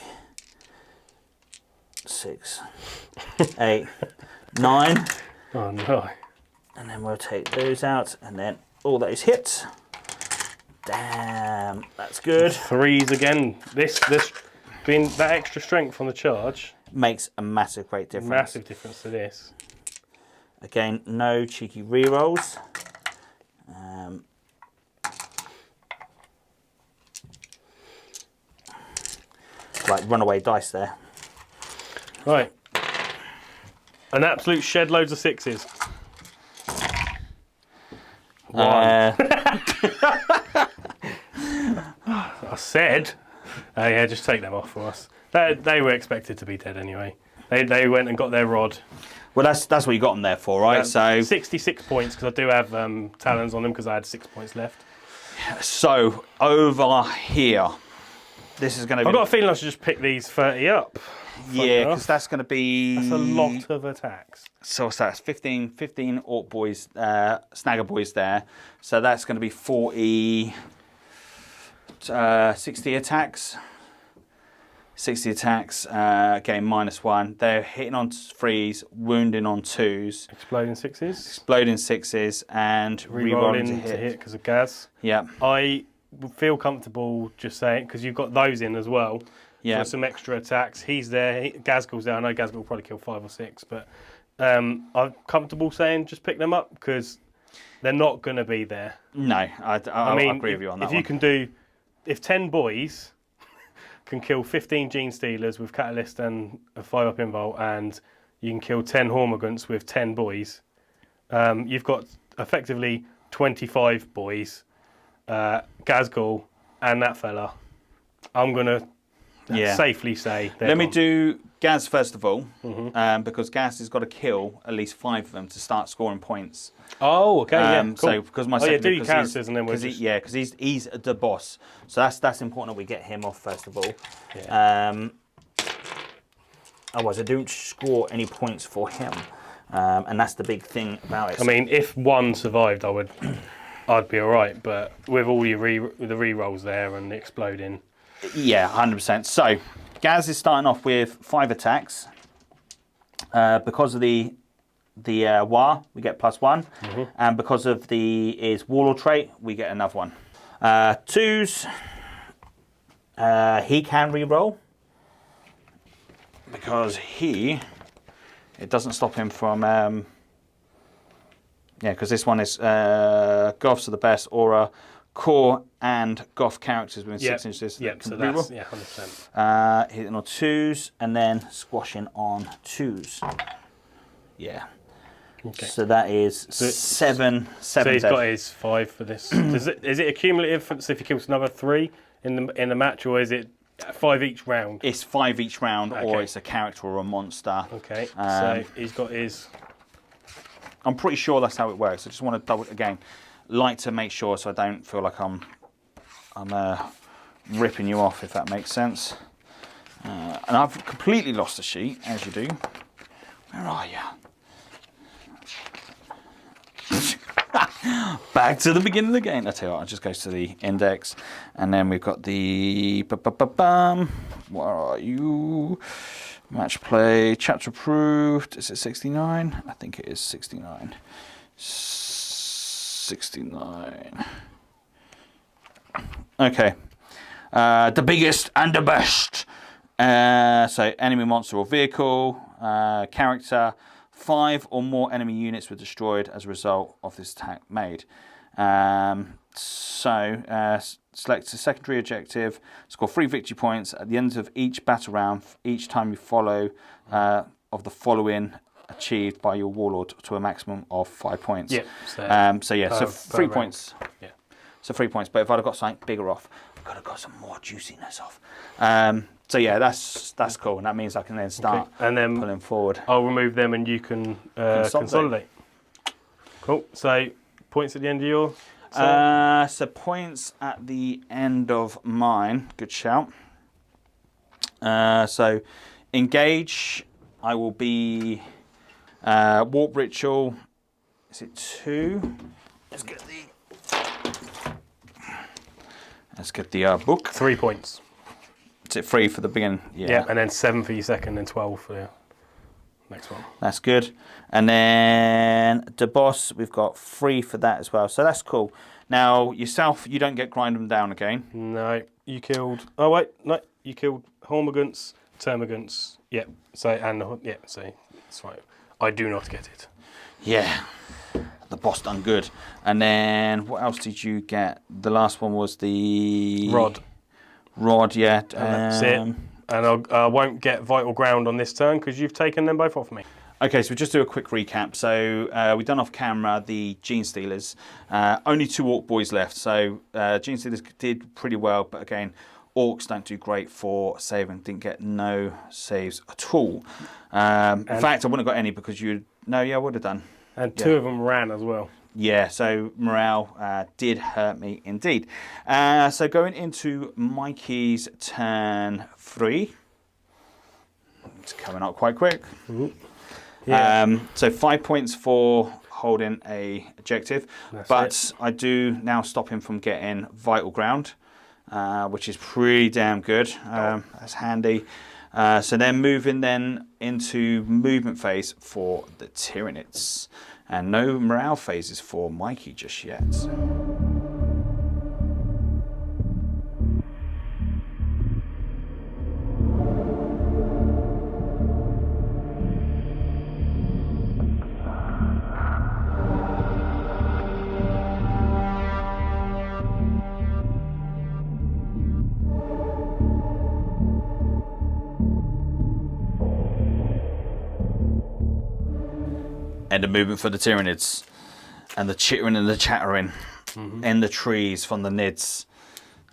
6, 8, 9. Oh no. And then we'll take those out, and then all those hits. Damn, that's good. 3s again. This being that extra strength on the charge Makes a great difference. massive difference to this. Again, no cheeky rerolls. Like runaway dice there. Right. An absolute shed loads of 6s. 1. I said, yeah, just take them off for us. They were expected to be dead anyway. They went and got their rod. Well, that's what you got them there for, right? So 66 points because I do have talons on them because I had 6 points left. So over here, this is going to be. I've got a feeling I should just pick these 30 up. Yeah, because that's going to be. That's a lot of attacks. So what's that? 15 Ork boys, Snagger boys there. So that's going to be 40, 60 attacks. 60 attacks, again -1. They're hitting on 3s, wounding on 2s. Exploding 6s. Exploding 6s and rerolling to hit. because of gas. Yeah. I would feel comfortable just saying, because you've got those in as well. Yeah. For some extra attacks. He's there. Gazgul's there. I know Gazgul will probably kill 5 or 6, but I'm comfortable saying just pick them up because they're not going to be there. No, I agree with you on that if you can if 10 boys can kill 15 gene stealers with catalyst and a 5-up invul, and you can kill 10 hormigants with 10 boys, you've got effectively 25 boys, Gazgul and that fella. I'm going to safely say Let me do Gaz first of all, because Gaz has got to kill at least 5 of them to start scoring points. Oh, okay, yeah, cool. So because my second, do your characters and then we'll just... because he's the boss. So that's important that we get him off first of all. Yeah. Otherwise, I don't score any points for him, and that's the big thing about it. I mean, if one survived, I'd be all right. But with all your the re-rolls there and the exploding, yeah, 100%. So Gaz is starting off with 5 attacks. Because of the War, we get +1, and because of his Warlord trait, we get another one. 2s, he can re-roll because it doesn't stop him from. Because this one is Goths are the best aura, core and Goth characters within 6 inches. Yep, so that's 100%. Hitting on 2s and then squashing on 2s. Yeah. Okay. So that is 7. So he's got his 5 for this. Is it accumulative? So if he kills another 3 in the match, or is it 5 each round? It's 5 each round, okay. or it's a character or a monster. Okay. So he's got his. I'm pretty sure that's how it works. I just want to double again. Like to make sure so I don't feel like I'm ripping you off, if that makes sense. And I've completely lost the sheet, as you do. Where are you? Back to the beginning of the game. I tell you what, I'll just go to the index, and then we've got the where are you? Match play, chapter approved. Is it 69? I think it is 69. 69. Okay. The biggest and the best. So enemy monster or vehicle, character. 5 or more enemy units were destroyed as a result of this attack made. Select a secondary objective, score 3 victory points at the end of each battle round, each time you follow of the following achieved by your warlord to a maximum of 5 points. Yeah. So 3 points. Yeah. So 3 points, but if I'd have got something bigger off, I could have got some more juiciness off. So yeah, that's cool, and that means I can then start and then pulling forward. I'll remove them, and you can consolidate. Cool. So points at the end of your. So points at the end of mine. Good shout. So engage. I will be warp ritual. Is it 2? Let's get the book. 3 points. Is it 3 for the beginning? Yeah, and then 7 for your second, and 12 for your next one. That's good. And then the boss, we've got 3 for that as well. So that's cool. Now yourself, you don't get grind them down again. No, you killed. Oh wait, no, you killed Hormagaunts, Termagants. Yeah. So so that's right. I do not get it. Yeah. The boss done good. And then what else did you get? The last one was the Rod, yeah. That's it. And I won't get vital ground on this turn because you've taken them both off me. Okay, so we'll just do a quick recap. So we've done off camera the Gene Stealers. Only 2 Ork boys left. So Gene Stealers did pretty well, but again, Orks don't do great for saving. Didn't get no saves at all. In fact, I wouldn't have got any because I would have done. And 2 of them ran as well. Yeah, so morale did hurt me indeed. So going into Mikey's turn 3. It's coming up quite quick. Mm-hmm. Yeah. So 5 points for holding a objective. But I do now stop him from getting vital ground, which is pretty damn good. That's handy. So then moving into movement phase for the Tyranids. And no morale phases for Mikey just yet. End of movement for the Tyranids. And the chittering and the chattering in the trees from the Nids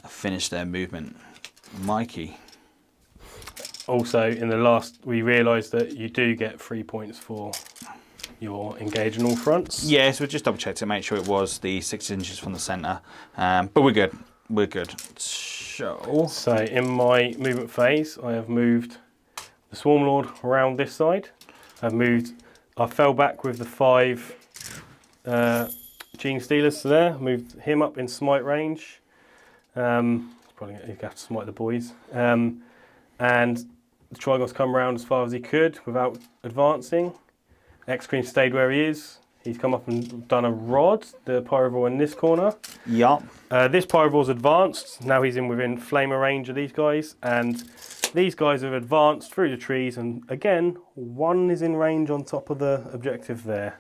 have finished their movement. Mikey. also in the last, we realised that you do get 3 points for your engage on all fronts. Yeah, so we just double checked to make sure it was the 6 inches from the centre. But we're good. We're good. So in my movement phase, I have moved the Swarm Lord around this side. I fell back with the 5 Gene Stealers to there. Moved him up in smite range. Probably going to have to smite the Boyz. And the Trigos come around as far as he could without advancing. X-Cream stayed where he is. He's come up and done a rod, the Pyrovore in this corner. Yup. This Pyrovore's advanced. Now he's in within flamer range of these guys. And these guys have advanced through the trees. And again, one is in range on top of the objective there.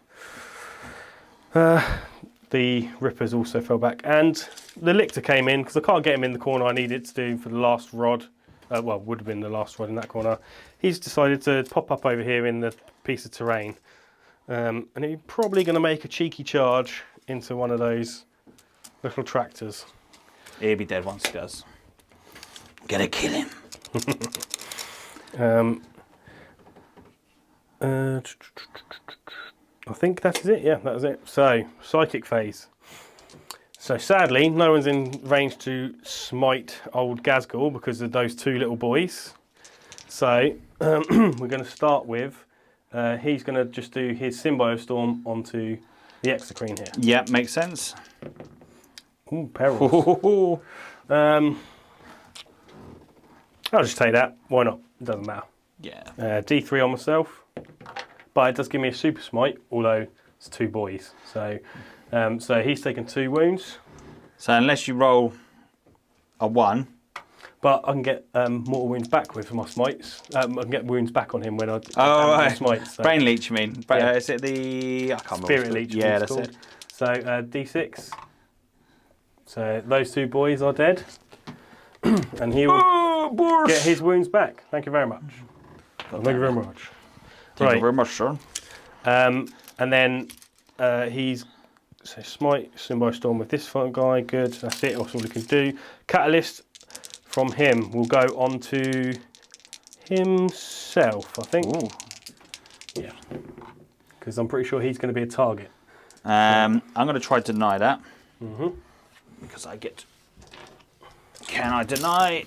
The Rippers also fell back. And the Lictor came in, because I can't get him in the corner I needed to do for the last rod. Well, would have been the last rod in that corner. He's decided to pop up over here in the piece of terrain. And he's probably going to make a cheeky charge into one of those little tractors. He'll be dead once he does. Gonna kill him. I think that is it. Yeah, that is it. So, psychic phase. So sadly, no one's in range to smite old Ghazghkull because of those 2 little boys. So we're going to start with, he's going to just do his Symbio Storm onto the Exocrine here. Yeah, makes sense. Ooh, perils. I'll just take that. Why not? It doesn't matter. Yeah. D3 on myself. But it does give me a super smite, although it's 2 boys. So so he's taken 2 wounds. So unless you roll a 1. But I can get mortal wounds back with my smites. I can get wounds back on him when I right. smites. So. Brain leech, you mean? Yeah. Is it the... I can't remember. Spirit leech. Yeah, that's called. it. So D6. So those 2 boys are dead. And he will get his wounds back. Thank you very much. Thank you very much. Thank you very much, sir. And then he's smite Symbio Storm with this guy. Good. That's it. That's all he can do. Catalyst from him will go on to himself, I think. Ooh. Yeah. Because I'm pretty sure he's going to be a target. I'm going to try to deny that. Because I get... Can I deny?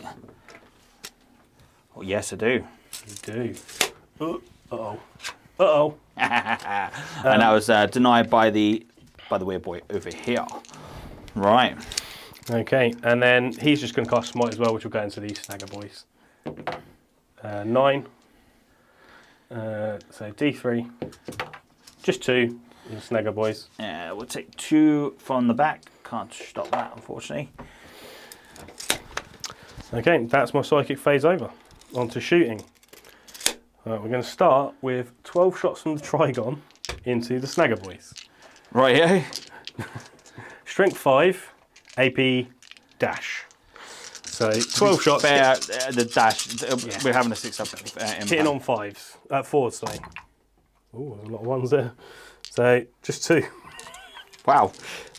Oh, yes, I do. You do. Uh-oh. Uh-oh. And that was denied by the weird boy over here. Right. Okay, and then he's just going to cast Smite as well, which will go into these Snagger boys. 9. So D3. Just 2 the Snagger boys. Yeah, we'll take 2 from the back. Can't stop that, unfortunately. Okay, that's my psychic phase over. On to shooting. We're going to start with 12 shots from the Trigon into the Snagger boys. Right, yeah. Strength 5, AP dash. So 12 shots. Fair, the dash. Yeah. We're having a 6 up. Hitting on 5s. 4s, sorry. Ooh, there's a lot of 1s there. So just 2. Wow.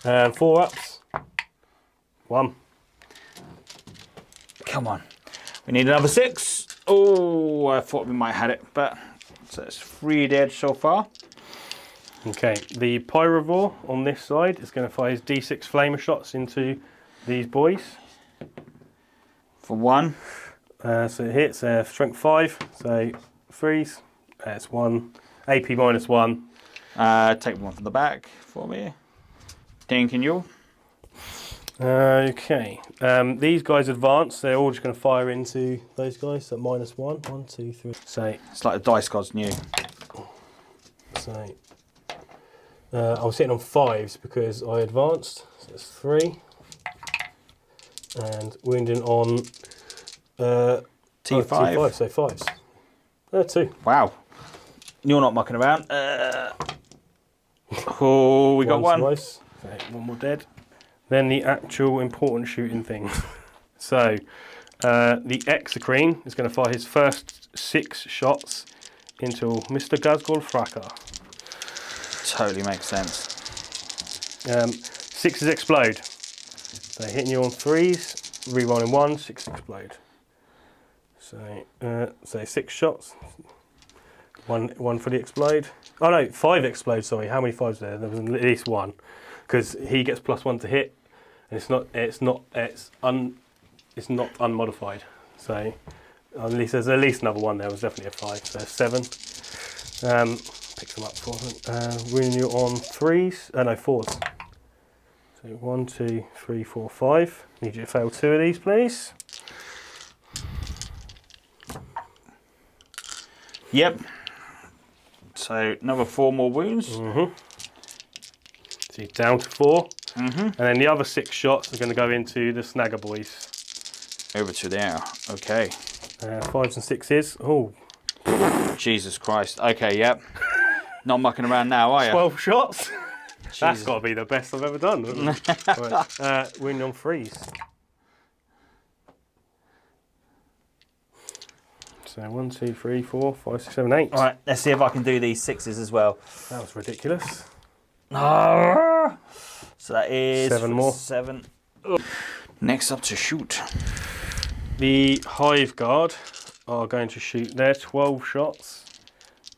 4 ups. 1. Come on. We need another 6. Oh, I thought we might have had it, but so it's 3 dead so far. Okay, the Pyrovore on this side is going to fire his D6 flamer shots into these boys. For 1. So it hits strength 5, so 3s. It's 1. AP -1. Take 1 from the back for me. Thanking you. Okay, these guys advance. They're all just going to fire into those guys. So -1. 1, 2, 3. So it's like the dice god's new. So I was hitting on 5s because I advanced. So it's 3, and wounding on T5. T5. So 5s. 2. Wow, you're not mucking around. Oh, we got 1. Twice. Okay, 1 more dead. Then the actual important shooting thing. So the Exocrine is going to fire his first 6 shots into Mr. Ghazghkull Fracker. Totally makes sense. 6s explode. So hitting you on 3s, rerolling 1, 6 explode. So 6 shots. One for the explode. Oh no, 5 explode. Sorry, how many 5s there? There was at least one, because he gets +1 to hit, and it's not unmodified. So at least there's at least another one there. Was definitely a 5. So 7. Picks them up for wounding you on 3s. No, 4s. So 1, 2, 3, 4, 5. Need you to fail 2 of these, please. Yep. So another 4 more wounds. So you're down to 4. And then the other 6 shots are going to go into the Snagger boys. Over to there. Okay. 5s and 6s. Oh. Jesus Christ. Okay, yep. Not mucking around now, are you? 12 shots. Jesus. That's got to be the best I've ever done. Right. Wounding on 3s. So 1, 2, 3, 4, 5, 6, 7, 8. All right, let's see if I can do these 6s as well. That was ridiculous. So that is 7 more. 7. Next up to shoot. The Hive Guard are going to shoot their 12 shots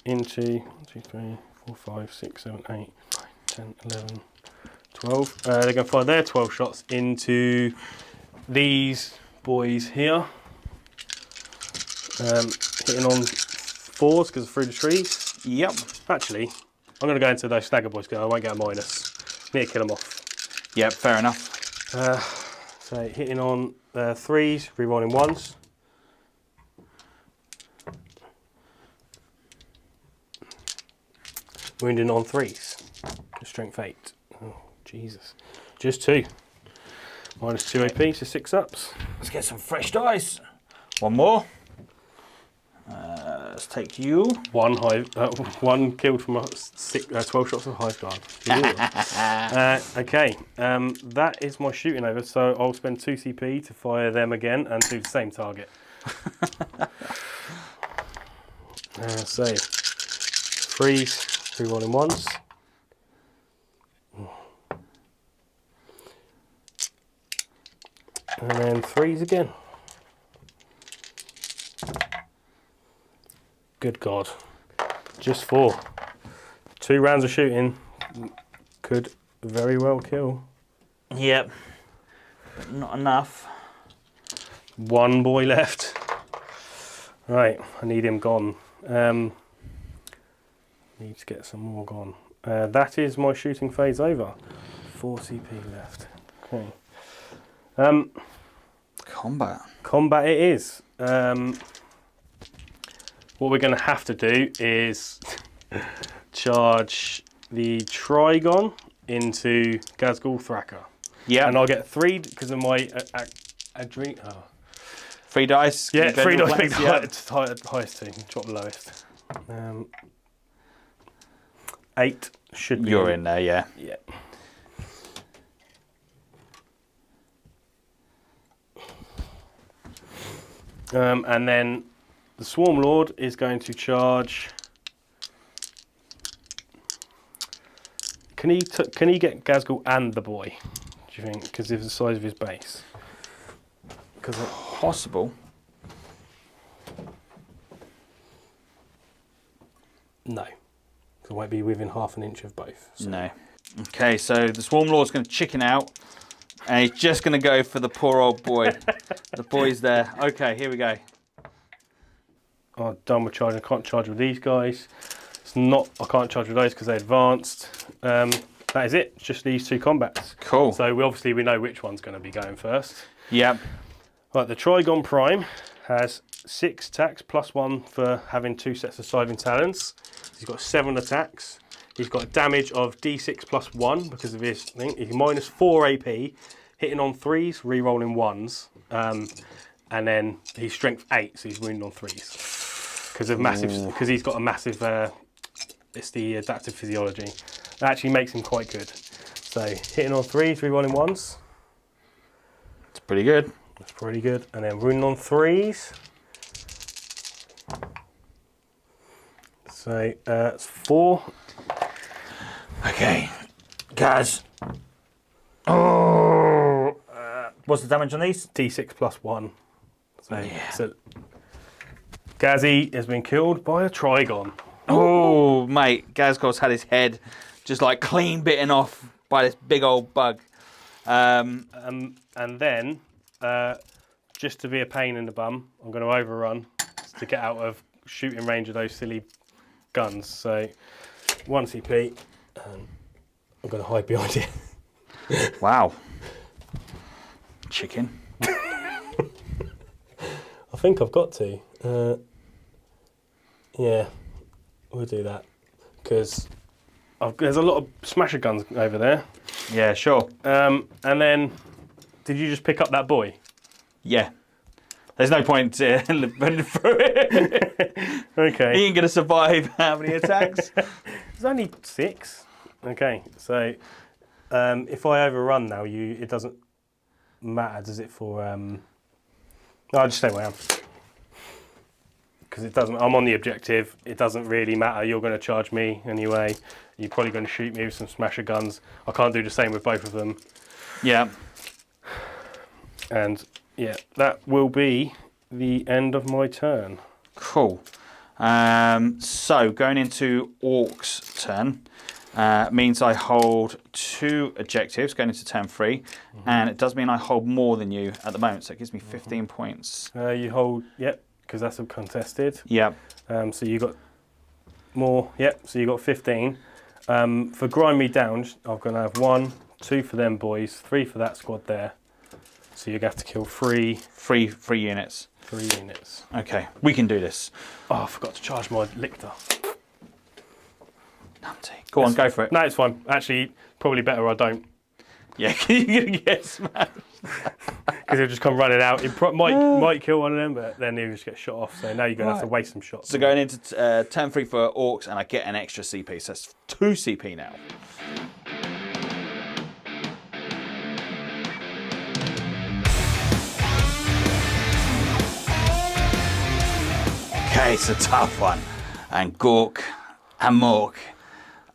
into 1, 2, 3, 4, 5, 6, 7, 8, 9, 10, 11, 12. They're going to fire their 12 shots into these boys here. Hitting on 4s because through the trees. Yep. Actually, I'm going to go into those Snagger boys because I won't get a minus. Need to kill them off. Yep, fair enough. So hitting on 3s, rerolling 1s. Wounding on 3s. Strength 8. Oh, Jesus. Just 2. Minus 2 AP, so 6 ups. Let's get some fresh dice. 1 more. Let's take you. 1 killed from 12 shots of Hive Guard. Okay, that is my shooting over, so I'll spend 2 CP to fire them again and do the same target. So, 3s, rerolling 1s. And then 3s again. Good God. Just 4. 2 rounds of shooting could very well kill. Yep. But not enough. 1 boy left. Right, I need him gone. Need to get some more gone. That is my shooting phase over. 4 CP left. Okay. Combat. Combat it is. What we're going to have to do is charge the Trigon into Gazgul Thraka. Yeah. And I'll get 3 because of my 3 dice. Yeah, 3 dice. Pick Yeah. the highest 2. Drop the lowest. 8 should be. You're in there, yeah. Yeah. And then the Swarm Lord is going to charge. Can he get Gazgul and the boy? Do you think? Because of the size of his base. Because Possible. no, because it won't be within half an inch of both. So. No. Okay, so the Swarm Lord's going to chicken out, and he's just going to go for the poor old boy. The boy's there. Okay, here we go. I'm done with charging. I can't charge with these guys. It's not. I can't charge with those because they're advanced. That is it. It's just these 2 combats. Cool. So we know which one's going to be going first. Yep. Right, the Trigon Prime has 6 attacks plus 1 for having 2 sets of Scything Talons. He's got 7 attacks. He's got a damage of D6 plus 1 because of his thing. He's minus 4 AP, hitting on 3s, re-rolling 1s, and then he's strength 8, so he's wounding on 3s because he's got a massive. It's the adaptive physiology. That actually makes him quite good. So hitting on 3s, re-rolling 1s. It's pretty good. That's pretty good. And then wounding on 3s. So it's 4. Okay, Gaz. Oh. What's the damage on these? D6 plus 1. So, Yeah. so Gazzy has been killed by a Trigon. Oh, mate, Gazgol's had his head just like clean bitten off by this big old bug. And then, just to be a pain in the bum, I'm going to overrun to get out of shooting range of those silly guns. So, 1 CP, and I'm going to hide behind it. Wow. Chicken. I think I've got to. Yeah, we'll do that. Because there's a lot of smasher guns over there. Yeah, sure. And then, did you just pick up that boy? Yeah. There's no point running through it. Okay. He ain't going to survive how many attacks? There's only 6. Okay, so if I overrun now, it doesn't matter, does it, for... No, I'll just stay where I am. Because it doesn't... I'm on the objective. It doesn't really matter. You're going to charge me anyway. You're probably going to shoot me with some smasher guns. I can't do the same with both of them. Yeah. And, yeah, that will be the end of my turn. Cool. So, going into Orcs' turn means I hold 2 objectives going into turn 3. And it does mean I hold more than you at the moment. So, it gives me 15 points. You hold... Yep, because that's uncontested. Yep. So you got more. Yep. So you got 15. For grind me down, I'm going to have 1, 2 for them boys, 3 for that squad there. So you're going to have to kill 3 units. 3 units. Okay, we can do this. Oh, I forgot to charge my lictor. Numpty. Go on, go for it. No, it's fine. Actually, probably better I don't. Yeah, you're going to get smashed. Because he'll just come running out. He might kill one of them, but then he'll just get shot off. So now you're going to have to waste some shots. So going into turn 3 for Orcs, and I get an extra CP. So that's 2 CP now. Okay, it's a tough one. And Gork and Mork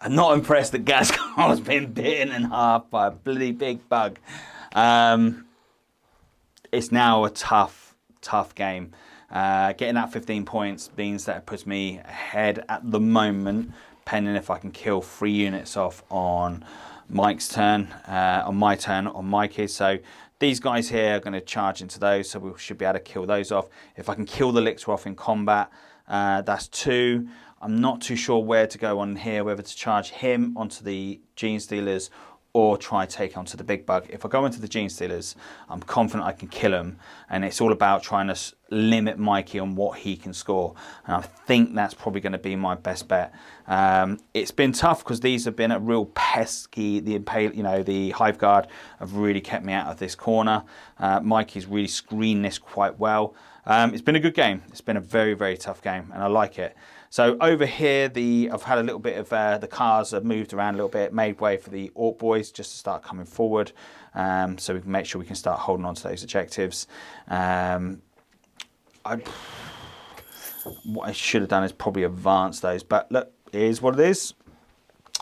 are not impressed that Gascon been bitten in half by a bloody big bug. It's now a tough game. Getting that 15 points means that it puts me ahead at the moment, depending if I can kill 3 units off on Mike's turn, on my turn, on Mikey's. So these guys here are going to charge into those, so we should be able to kill those off. If I can kill the Lictor off in combat, that's 2. I'm not too sure where to go on here, whether to charge him onto the Gene Stealers or try take onto the big bug. If I go into the Gene Stealers, I'm confident I can kill him, and it's all about trying to limit Mikey on what he can score, and I think that's probably going to be my best bet. It's been tough because these have been a real pesky, the Hive Guard have really kept me out of this corner. Mikey's really screened this quite well. It's been a good game. It's been a very, very tough game, and I like it. So over here, I've had a little bit of the cars have moved around a little bit, made way for the Orc boys just to start coming forward, so we can make sure we can start holding on to those objectives. What I should have done is probably advance those, but look, it is what it is.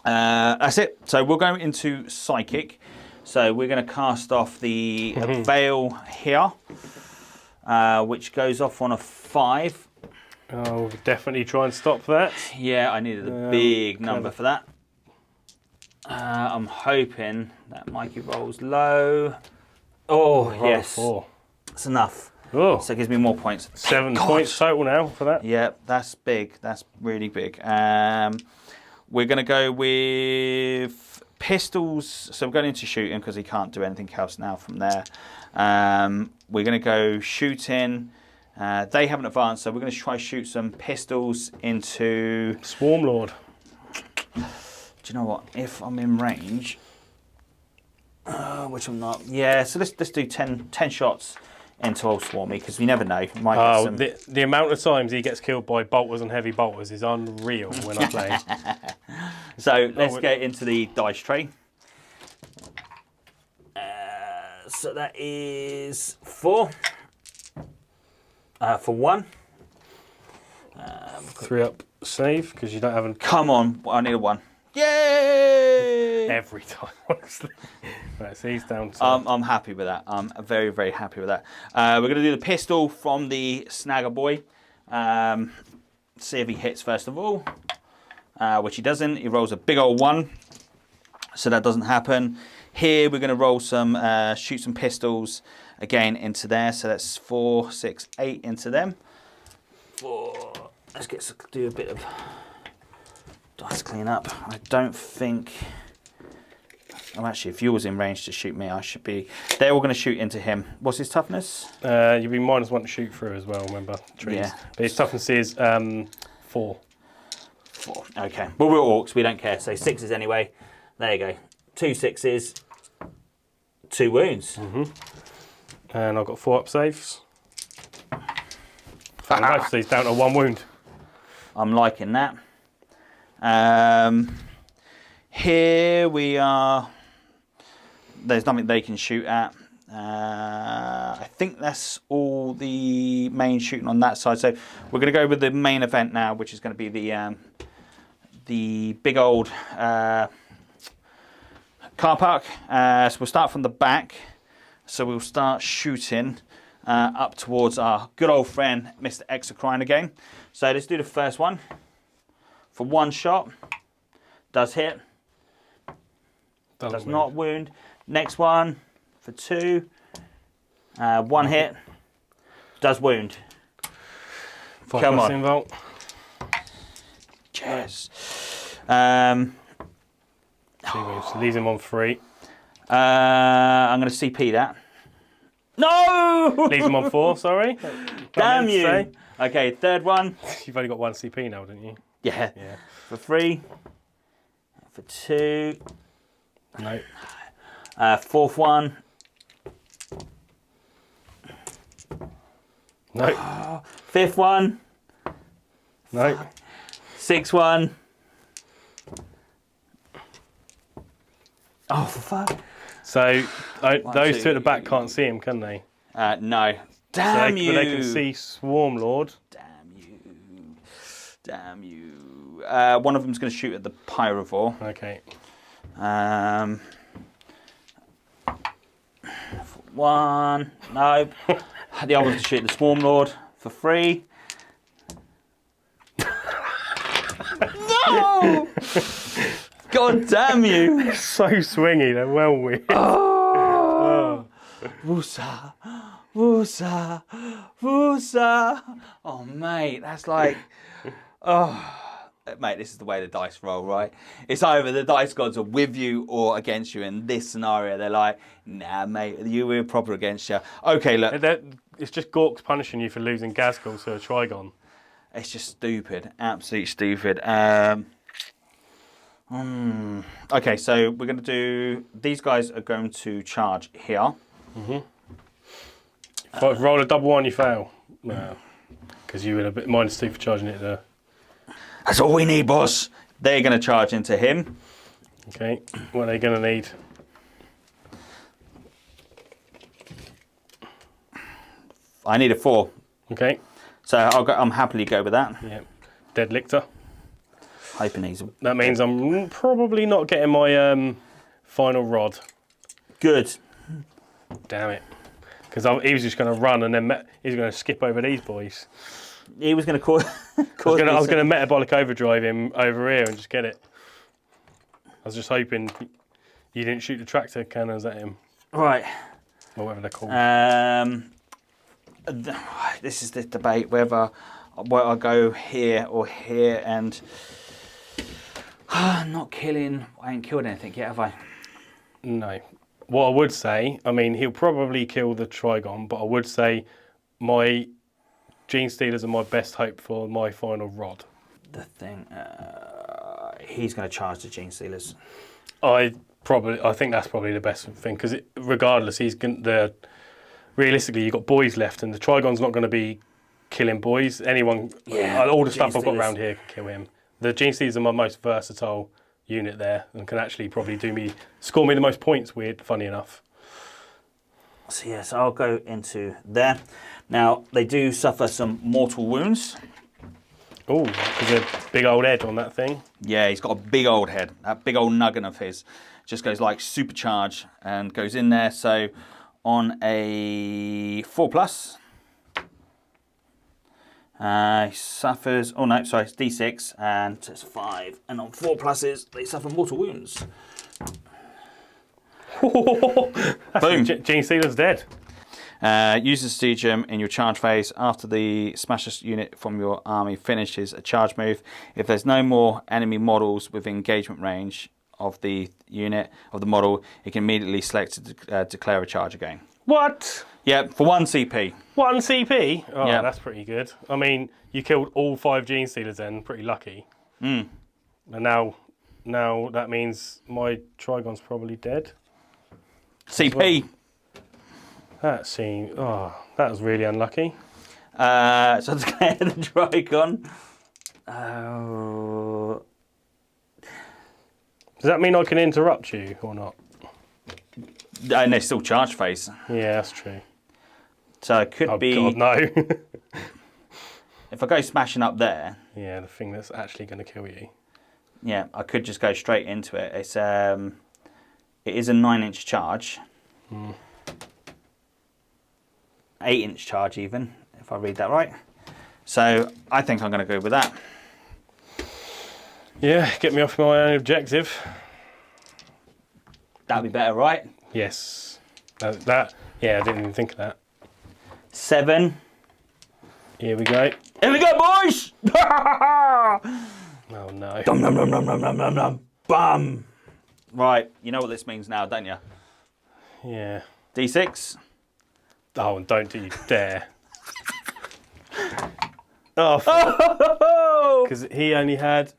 That's it. So we'll go into Psychic. So we're going to cast off the Veil here, which goes off on a 5. Oh, we'll definitely try and stop that. Yeah, I needed a big number for that. I'm hoping that Mikey rolls low. Oh, yes. 4. That's enough. Oh. So it gives me more points. 7 points total now for that. Yeah, that's big. That's really big. We're going to go with pistols. So we're going into shooting because he can't do anything else now from there. We're going to go shooting. They haven't advanced, so we're going to try shoot some pistols into... Swarmlord. Do you know what? If I'm in range... which I'm not... Yeah, so let's do 10 shots into old Swarmy, because we never know. Might get some... the amount of times he gets killed by bolters and heavy bolters is unreal when I play. So let's get into the dice tray. So that is 4. For 1. 3 up save, because you don't have a... Come on, I need a 1. Yay! Every time, honestly. Right, so he's down to... I'm happy with that. I'm very, very happy with that. We're going to do the pistol from the Snagger boy, See if he hits first of all, which he doesn't. He rolls a big old 1, so that doesn't happen. Here we're going to roll some, shoot some pistols again into there. So that's 4, 6, 8 into them. 4. Let's do a bit of dice clean up. I don't think. Oh, actually, if you was in range to shoot me, I should be. They're all going to shoot into him. What's his toughness? You'd be -1 to shoot through as well. Remember, trees. Yeah. But his toughness is 4. 4. Okay. Well, we're orcs. We don't care. So 6s anyway. There you go. 2 6s. 2 wounds. And I've got 4 up saves. So he's down to 1 wound. I'm liking that. Here we are. There's nothing they can shoot at. I think that's all the main shooting on that side. So we're going to go with the main event now, which is going to be the big old car park. So we'll start from the back. So we'll start shooting up towards our good old friend, Mr. Exocrine again. So let's do the first one. For 1 shot, does hit. Does not wound. Next one for 2, 1 hit, does wound. 5 Come on. Involt. Cheers. So leaves him on 3. I'm going to CP that. No! Leaves him on 4, sorry. Damn you. Okay, third one. You've only got 1 CP now, didn't you? Yeah. For 3. For 2. No. 4th one. No. 5th one. No. 6th one. Oh, for fuck. So those 2, two at the back can't see him, can they? No. Damn you. But they can see Swarm Lord. Damn you. Damn you. One of them's going to shoot at the Pyrovore. Okay. 1. No. The other one's to shoot at the Swarm Lord for 3. No! God damn you. So swingy, they're well weird. Oh. Woosa. Woosa. Woosa. Oh, mate, that's like... Oh... Mate, this is the way the dice roll, right? It's either the dice gods are with you or against you. In this scenario, they're like, nah, mate, you were proper against you. Okay, look. It's just Gorks punishing you for losing Gazgul to a Trigon. It's just stupid. Absolutely stupid. Okay, so we're going to do... These guys are going to charge here. If I roll a double 1, you fail. No. Because you were a bit -2 for charging it there. That's all we need, boss. They're going to charge into him. Okay, what are they going to need? I need a 4. Okay. So I'm happily go with that. Yeah. Dead Lictor. Hypernasal. That means I'm probably not getting my final rod. Good. Damn it. Because he was just going to run and then he's going to skip over these boys. He was going to call. I was going to metabolic overdrive him over here and just get it. I was just hoping you didn't shoot the tractor cannons at him. Right. Or whatever they're called. This is the debate whether I go here or here, and not killing. I ain't killed anything yet, have I? No. What I would say, I mean, he'll probably kill the Trigon, but I would say my Gene Stealers are my best hope for my final rod. The thing, he's going to charge the Gene Stealers. I think that's probably the best thing because regardless, realistically you've got Boyz left, and the Trigon's not going to be killing Boyz. Anyone, all the stuff I've got around here can kill him. The Gene Stealers are my most versatile unit there, and can actually probably score me the most points. Funny enough. So yes, I'll go into there. Now, they do suffer some mortal wounds. Oh, there's a big old head on that thing. Yeah, he's got a big old head. That big old noggin of his just goes like supercharge and goes in there. So on a 4+, He suffers, oh no, sorry, it's D6, and it's 5. And on 4 pluses, they suffer mortal wounds. Boom. Gene Stealer's dead. Use the stratagem in your charge phase after the smashes unit from your army finishes a charge move. If there's no more enemy models within engagement range of the unit, of the model, it can immediately select to declare a charge again. What? Yeah, for 1 CP. 1 CP? Oh, Yeah. that's pretty good. I mean, you killed all 5 Gene Stealers then, pretty lucky. And now that means my Trigon's probably dead. CP. That seemed... Oh, that was really unlucky. So declare the Trigon. Does that mean I can interrupt you or not? And they're still charge phase. Yeah, that's true. So it could be... God, no. If I go smashing up there... Yeah, the thing that's actually going to kill you. Yeah, I could just go straight into it. It's it is a 9-inch charge. 8-inch charge even, if I read that right. So I think I'm going to go with that. Yeah, get me off my own objective. That'd be better, right? Yes. Yeah, I didn't even think of that. 7. Here we go. Here we go, boys! Oh no. Dum dum dum dum dum dum dum dum. Bum. Right, you know what this means now, don't you? Yeah. D6. Oh, and don't you dare. Oh, because he only had...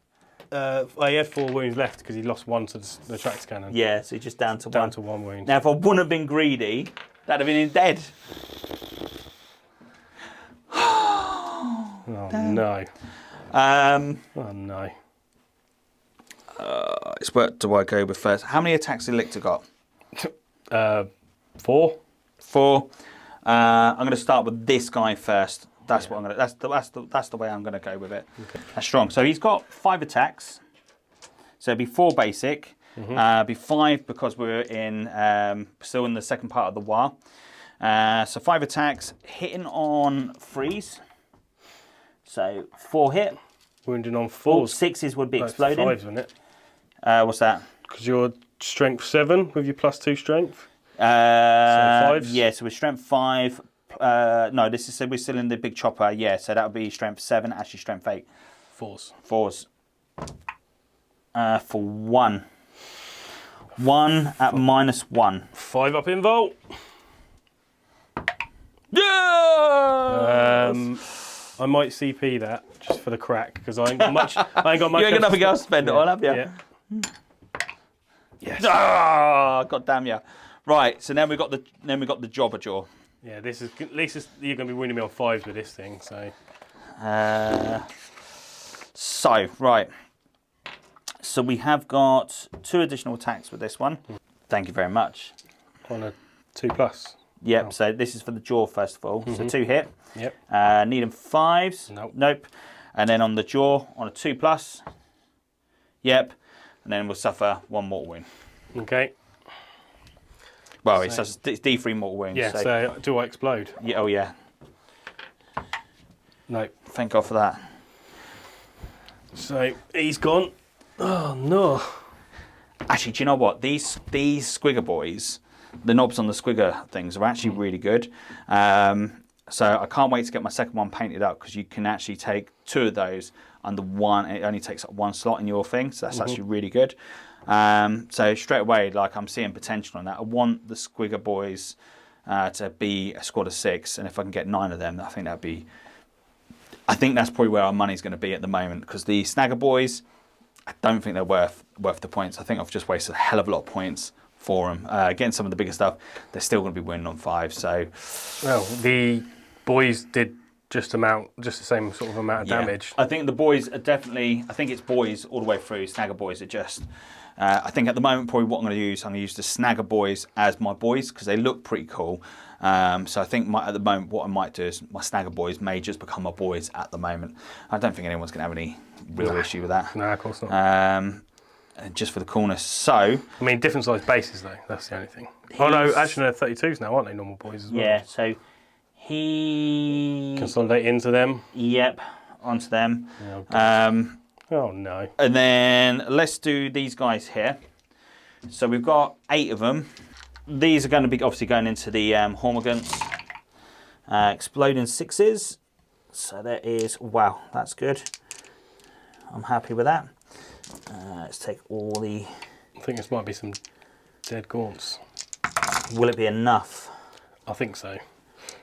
he had 4 wounds left because he lost 1 to the tractor cannon. Yeah, so just down to 1. Down to 1 wound. Now, if I wouldn't have been greedy, that'd have been dead. Oh no. Oh no. It's what do I go with first? How many attacks has Lictor got? 4. 4. I'm going to start with this guy first. That's what I'm going to. That's the way I'm going to go with it. Okay. That's strong. So he's got 5 attacks. So it'd be 4 basic. Be 5 because we're in still in the second part of the war. So 5 attacks, hitting on 3s. So 4 hit. Wounding on 4s. 4 6s would be exploding. 5s, wouldn't it? What's that? Because you're strength 7 with your +2 strength. So 5s? Yeah, so we're strength 5. No, this is we're still in the big chopper. Yeah, so that would be strength 7, actually strength 8. 4s. 4s. For 1. 1 at -1. 5 up in Volt. Yeah! I might CP that just for the crack because I ain't got much. I ain't got much. You ain't got nothing else to spend it on, have you? Yeah. Yes. Ah, God damn you! Right, so then we got the jobber jaw. Yeah, this is at least you're going to be winning me on 5s with this thing. So. Right. So we have got 2 additional attacks with this one. Thank you very much. On a 2+. Yep. Oh. So this is for the jaw first of all. So 2 hit. Yep. Need them 5s. Nope. Nope. And then on the jaw on a 2+. Yep. And then we'll suffer 1 mortal wound. Okay. Well, it's D3 mortal wounds. Yeah. So do I explode? Yeah. Oh yeah. No. Thank God for that. So he's gone. Oh no. Actually, do you know what? These Squigger boys, the knobs on the Squigger things are actually really good. So I can't wait to get my second one painted up because you can actually take 2 of those under one. It only takes up 1 slot in your thing, so that's actually really good. So straight away, like I'm seeing potential on that. I want the Squigger boys to be a squad of 6, and if I can get 9 of them, I think that'd be. I think that's probably where our money's going to be at the moment because the Snagger boys, I don't think they're worth the points. I think I've just wasted a hell of a lot of points for them. Getting some of the bigger stuff, they're still going to be winning on 5. So, well, the boys did just the same sort of amount of damage. I think the boys are definitely. I think it's boys all the way through. Snagger boys are just. I think at the moment probably what I'm going to use the Snagger boys as my boys because they look pretty cool. So I think at the moment what I might do is my Snagger boys may just become my boys at the moment. I don't think anyone's going to have any real issue with that. No, of course not. Just for the coolness. So I mean, different size bases though. That's the only thing. Oh no, actually they're 32s now, aren't they? Normal boys as well. Yeah. So He... Consolidate into them. Yep, onto them. Oh no. And then let's do these guys here. So we've got 8 of them. These are going to be obviously going into the Hormagaunts. Exploding 6s. So there is, wow, that's good. I'm happy with that. Let's take all the... I think this might be some dead gaunts. Will it be enough? I think so.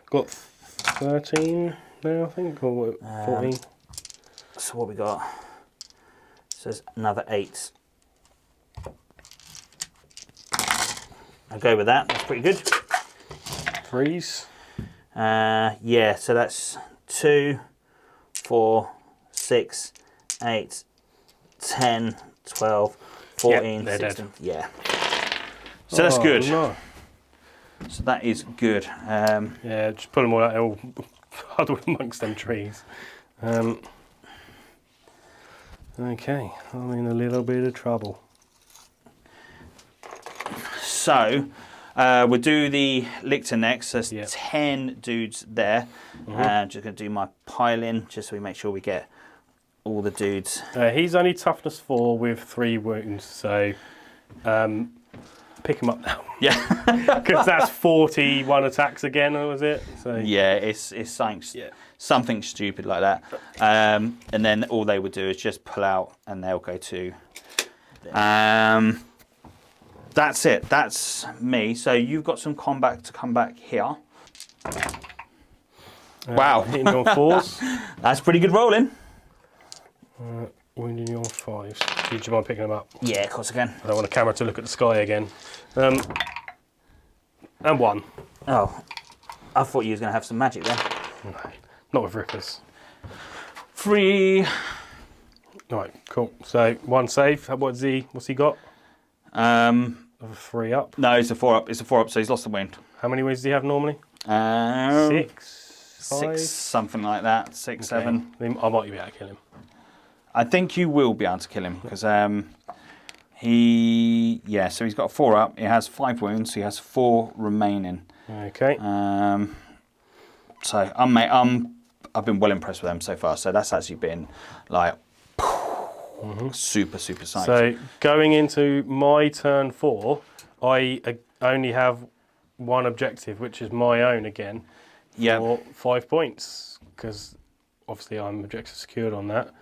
Got 13 now, I think, or 14. So what we got? So there's another 8. I'll go with that. That's pretty good. 3s. Yeah, so that's 2, 4, 6, 8, 10, 12, 14, they're 16. dead. Yeah. So that's good. No. So that is good. Yeah, just pull them all out. They're all huddled amongst them trees. Okay, I'm in a little bit of trouble. So we'll do the Lictor next. There's 10 dudes there. Just going to do my piling just so we make sure we get all the dudes. He's only toughness 4 with 3 wounds, so pick him up now. Yeah. Because that's 41 attacks again, or was it? So yeah, it's something stupid like that. And then all they would do is just pull out and they'll go to... that's it. That's me. So you've got some combat to come back here. Wow. Hitting you on 4s. That's pretty good rolling. Wounding you on 5s. Do you mind picking them up? Yeah, of course I can. I don't want the camera to look at the sky again. And 1. Oh, I thought you was going to have some magic there. No, not with rippers. 3. Right, cool. So 1 save. What's he got? A 3 up. No, it's a 4 up. It's a 4 up, so he's lost the wound. How many wounds does he have normally? 6, 5? 6, something like that. 6, Okay. 7. I might be able to kill him. I think you will be able to kill him because so he's got a 4 up. He has 5 wounds. So he has 4 remaining. Okay. So I've been well impressed with them so far. So that's actually been like super psyched. So going into my turn 4, I only have 1 objective, which is my own again, for 5 points, because obviously I'm objective secured on that.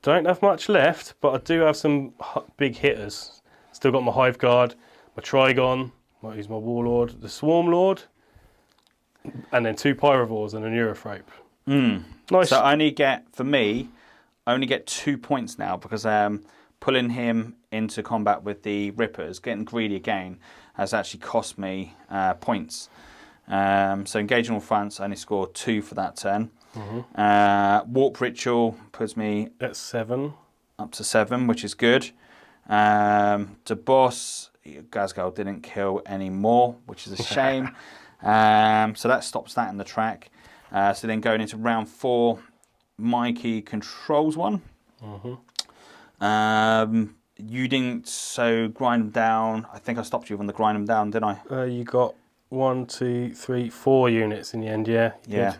Don't have much left, but I do have some big hitters. Still got my Hive Guard, my Trigon, might use my Warlord, the Swarm Lord, and then 2 Pyrovores and a Neurothrope. Nice. So I only get 2 points now because pulling him into combat with the Rippers, getting greedy again, has actually cost me points. So engaging all fronts, I only score 2 for that turn. Warp Ritual puts me at 7. Up to 7, which is good. To boss, Gazgal didn't kill any more, which is a shame. So that stops that in the track. So then going into round 4, Mikey controls 1. You didn't, so grind them down. I think I stopped you on the grind them down, didn't I? You got 1, 2, 3, 4 units in the end, yeah. Yeah.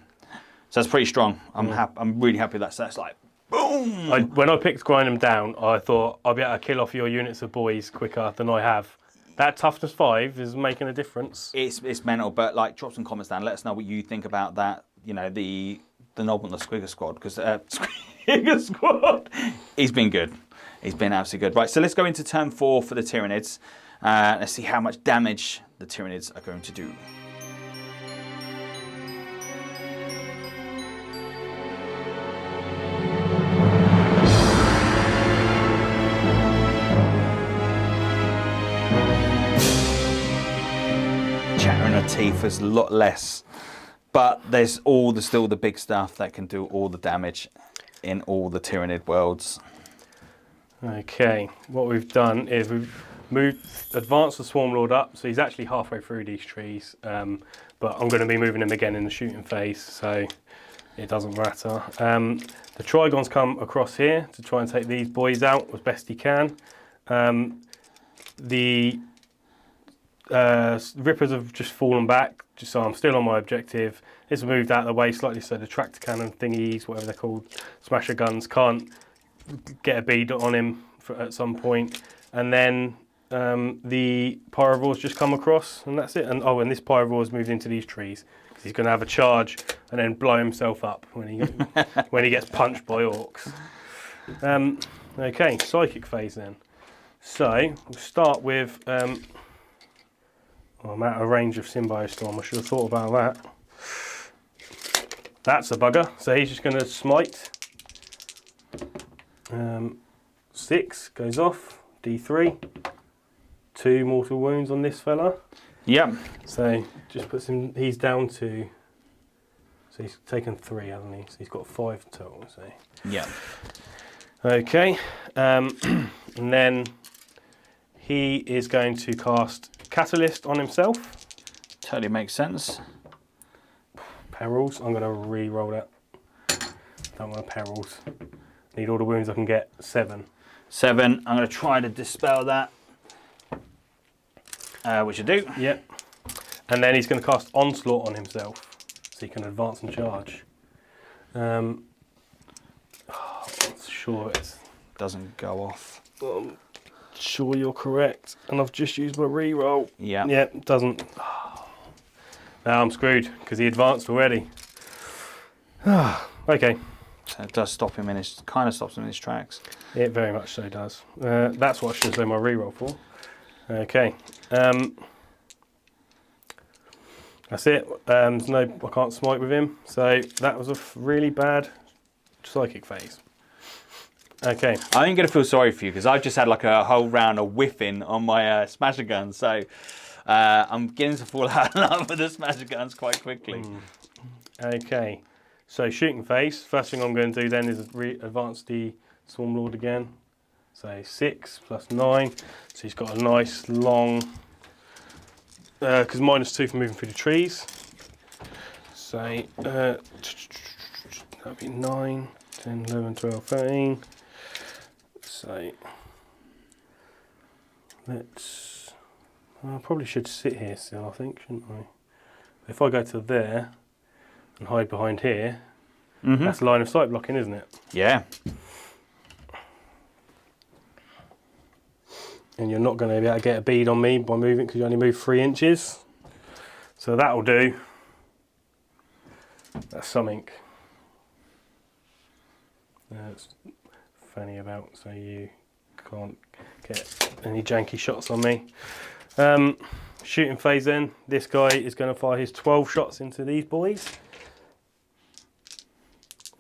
So that's pretty strong. I'm really happy with that. So that's like, boom! When I picked grind them down, I thought I'll be able to kill off your units of Boyz quicker than I have. That toughness 5 is making a difference. It's mental, but like drop some comments down. Let us know what you think about that. You know, the Noble and the Squigger Squad, because Squigger Squad, he's been good. He's been absolutely good. Right, so let's go into turn 4 for the Tyranids. Let's see how much damage the Tyranids are going to do. Chattering her teeth is a lot less, but there's still the big stuff that can do all the damage in all the Tyranid worlds. Okay, what we've done is we've advanced the Swarm Lord up, so he's actually halfway through these trees, but I'm going to be moving him again in the shooting phase, so it doesn't matter. The Trigon's come across here to try and take these boys out as best he can. The Rippers have just fallen back, just so I'm still on my objective. It's moved out of the way slightly so the tractor cannon thingies, whatever they're called, smasher guns, can't get a bead on him at some point. And then the pyrovore's just come across, and that's it. And and this pyrovore's moved into these trees. He's going to have a charge and then blow himself up when he gets punched by orcs. Okay, psychic phase then. So we'll start with. I'm out of range of Symbiostorm. I should have thought about that. That's a bugger. So he's just going to smite. 6 goes off. D3. 2 mortal wounds on this fella. Yep. So just puts him. He's down to. So he's taken 3, hasn't he? So he's got 5 total. So. Yeah. Okay. And then he is going to cast Catalyst on himself. Totally makes sense. Perils. I'm going to re-roll that. Don't want perils. Need all the wounds I can get. 7. 7. I'm going to try to dispel that. Which I do. Yep. And then he's going to cast Onslaught on himself. So he can advance and charge. I'm sure it doesn't go off. Sure you're correct. And I've just used my re-roll. Yeah. Yep, doesn't. Now I'm screwed because he advanced already. Okay. So it does stop him in his, kind of stops him in his tracks. It very much so does. That's what I should have done my re-roll for. Okay. That's it. I can't smite with him. So that was a really bad psychic phase. Okay. I ain't going to feel sorry for you because I've just had like a whole round of whiffing on my smasher gun. So I'm getting to fall out of love with the smasher guns quite quickly. Okay. So shooting phase. First thing I'm going to do then is advance the Swarm Lord again. So 6 plus 9. So he's got a nice long... Because -2 for moving through the trees. So that'd be 9, 10, 11, 12, 13. So let's. I probably should sit here still, I think, shouldn't I? If I go to there and hide behind here, that's line of sight blocking, isn't it? Yeah. And you're not going to be able to get a bead on me by moving because you only move 3 inches. So that'll do. That's something. That's funny about, so you can't get any janky shots on me. Shooting phase then. This guy is going to fire his 12 shots into these boys.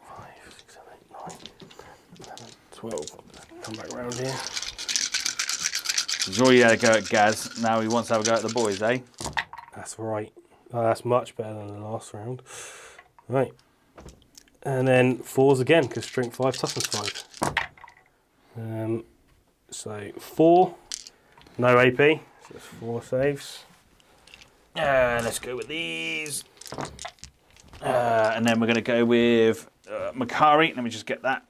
5, 6, 7, 8, 9, 11, 12. Come back around here. He's already had a go at Gaz, now he wants to have a go at the boys, eh? That's right. Oh, that's much better than the last round. Right. And then 4s again, because strength 5, toughness 5. So 4, no AP, so that's 4 saves. Let's go with these. And then we're going to go with Makari. Let me just get that.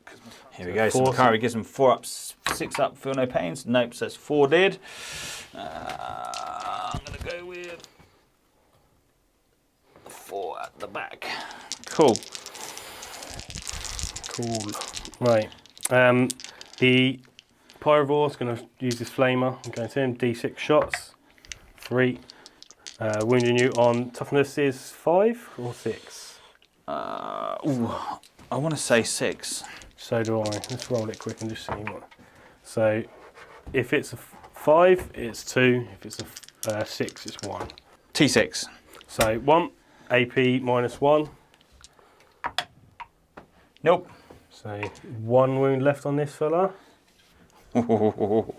Here we go. So Makari gives him 4 up, 6 up, feel no pains. Nope, says 4 did. I'm going to go with 4 at the back. Cool. Cool. Right. The Pyrovore is going to use his flamer. I'm going to him. D6 shots. 3. Wounding you on toughness is 5 or 6? I want to say 6. So do I. Let's roll it quick and just see what. So if it's a 5, it's 2. If it's a 6, it's 1. T6. So 1. AP -1. Nope. So 1 wound left on this fella. Well,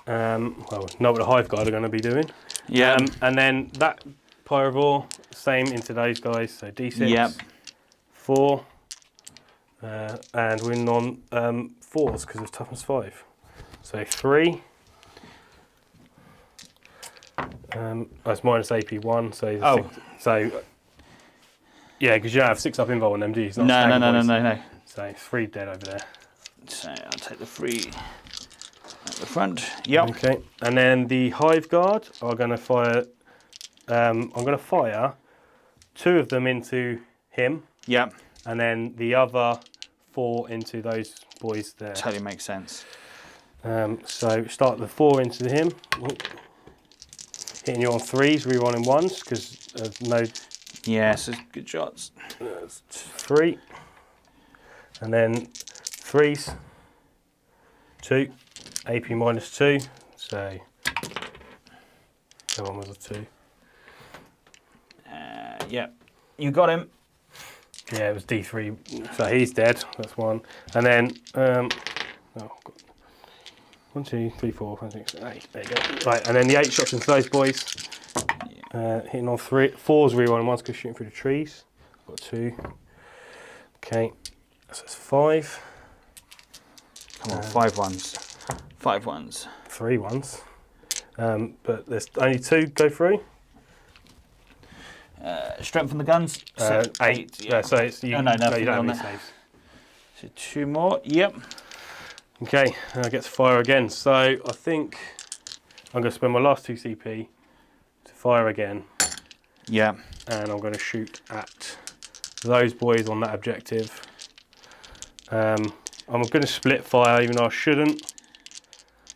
know what the Hive Guard are going to be doing. Yeah. And then that Pyrovore, same into those guys. So D6. Yep. 4. And win on 4s because of toughness 5. So 3. That's minus AP 1. So yeah, because you don't have 6 up involved in them, do you? It's not No. So 3 dead over there. So I'll take the 3. at the front. Yep. Okay, and then the Hive Guard are going to fire. I'm going to fire 2 of them into him. Yep. And then the other 4 into those boys there. Totally makes sense. So start the 4 into him. Hitting you on 3s, rerolling 1s because no. Yes, good shots. 3, and then 3s, 2, AP -2. So that one was a 2. Yep. You got him. Yeah, it was D3, so he's dead. That's 1, and then 1, 2, 3, 4, 5, 6, 8. There you go. Right, and then the 8 shots into those boys. Hitting on 3, 4s, rerolling 1s because shooting through the trees. Got 2. Okay, so that's 5. Come on, 5 ones. 5 ones. 3 ones. But there's only 2 go through. Strength from the guns. So 8. Yeah. So it's you. No, you don't have on any that. saves. So 2 more. Yep. Okay, and I get to fire again. So I think I'm going to spend my last 2 CP to fire again. Yeah. And I'm going to shoot at those boys on that objective. I'm going to split fire, even though I shouldn't.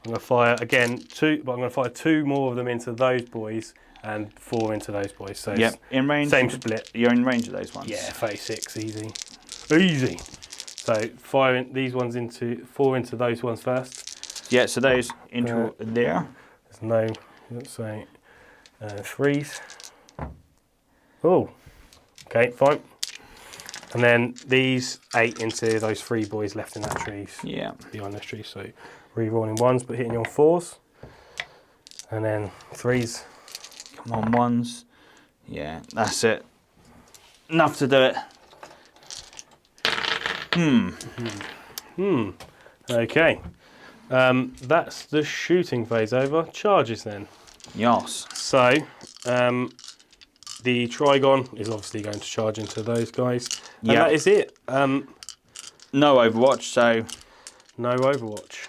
I'm going to fire again 2, but I'm going to fire 2 more of them into those boys and 4 into those boys. So yep. In range. same split. You're in range of those ones. Yeah, 36, easy. Easy. So firing these ones into 4 into those ones first. Yeah. So those into there. There's no. Let's say 3s. Oh. Okay, fine. And then these 8 into those 3 boys left in that trees. Yeah. Behind those trees. So re-rolling 1s, but hitting you on 4s. And then 3s. Come on, 1s. Yeah, that's it. Enough to do it. Okay. That's the shooting phase over. Charges then. Yes. So, the Trigon is obviously going to charge into those guys. And that is it. No Overwatch, so... No Overwatch.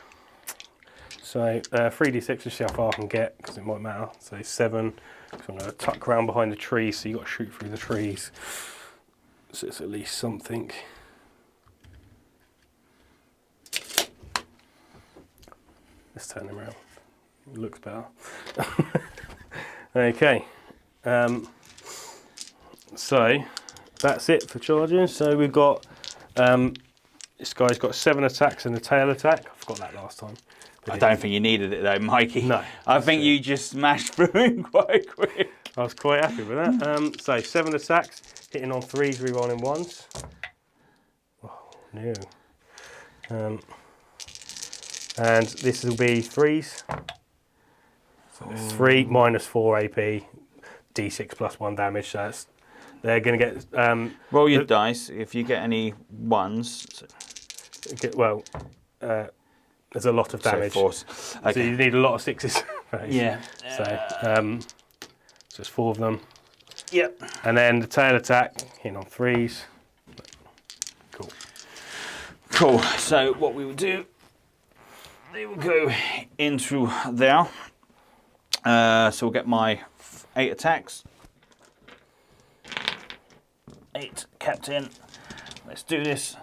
So, 3d6 to see how far I can get, because it might matter. So 7, so I'm going to tuck around behind the trees, so you've got to shoot through the trees. So it's at least something. Let's turn him around. It looks better. Okay. So that's it for charging. So we've got this guy's got 7 attacks and a tail attack. I forgot that last time. I don't think you needed it though, Mikey. No. I think you just smashed through him quite quick. I was quite happy with that. So 7 attacks, hitting on 3s, rerolling 1s. Oh no. And this will be 3s. So 3 minus 4 AP, D6 plus 1 damage. So that's, they're going to get. Roll your dice. If you get any 1s. Well, there's a lot of damage. So you need a lot of 6s. Yeah. So it's 4 of them. Yep. And then the tail attack, hitting on 3s. Cool. Cool. So what we will do, they will go into there. So we'll get my 8 attacks. 8 captain. Let's do this.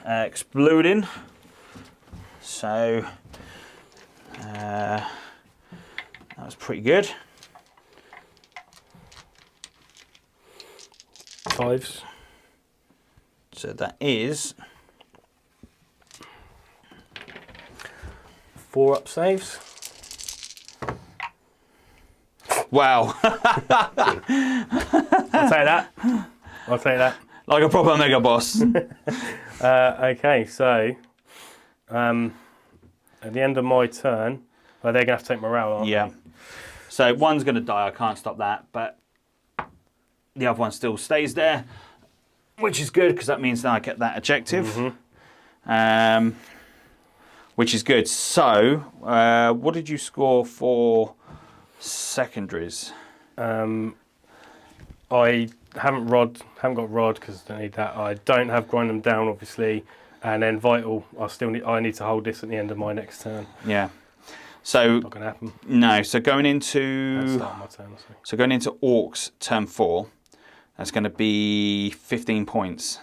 Exploding. So that was pretty good. 5s. So that is 4 up saves. wow. I'll take that. I'll take that. Like a proper mega boss. Okay, so at the end of my turn, well, they're going to have to take morale, aren't Yeah. So one's going to die, I can't stop that, but the other one still stays there, which is good because that means that I get that objective, which is good. So, what did you score for secondaries? I haven't got rod because I don't need that. I don't have grind them down, obviously, And then vital, I need to hold this at the end of my next turn. Yeah. So Not gonna happen. no. So going into That's starting my turn. so going into Orks turn 4, that's going to be 15 points.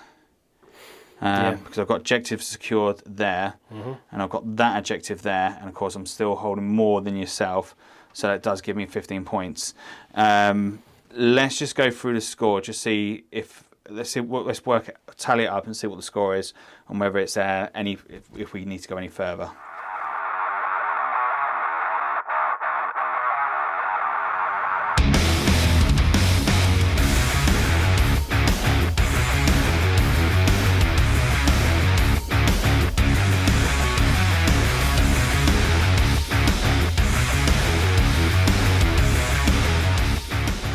Because I've got objectives secured there, and I've got that objective there, and of course I'm still holding more than yourself, so that does give me 15 points. Let's just go through the score, just see if let's tally it up and see what the score is, and whether it's if we need to go any further.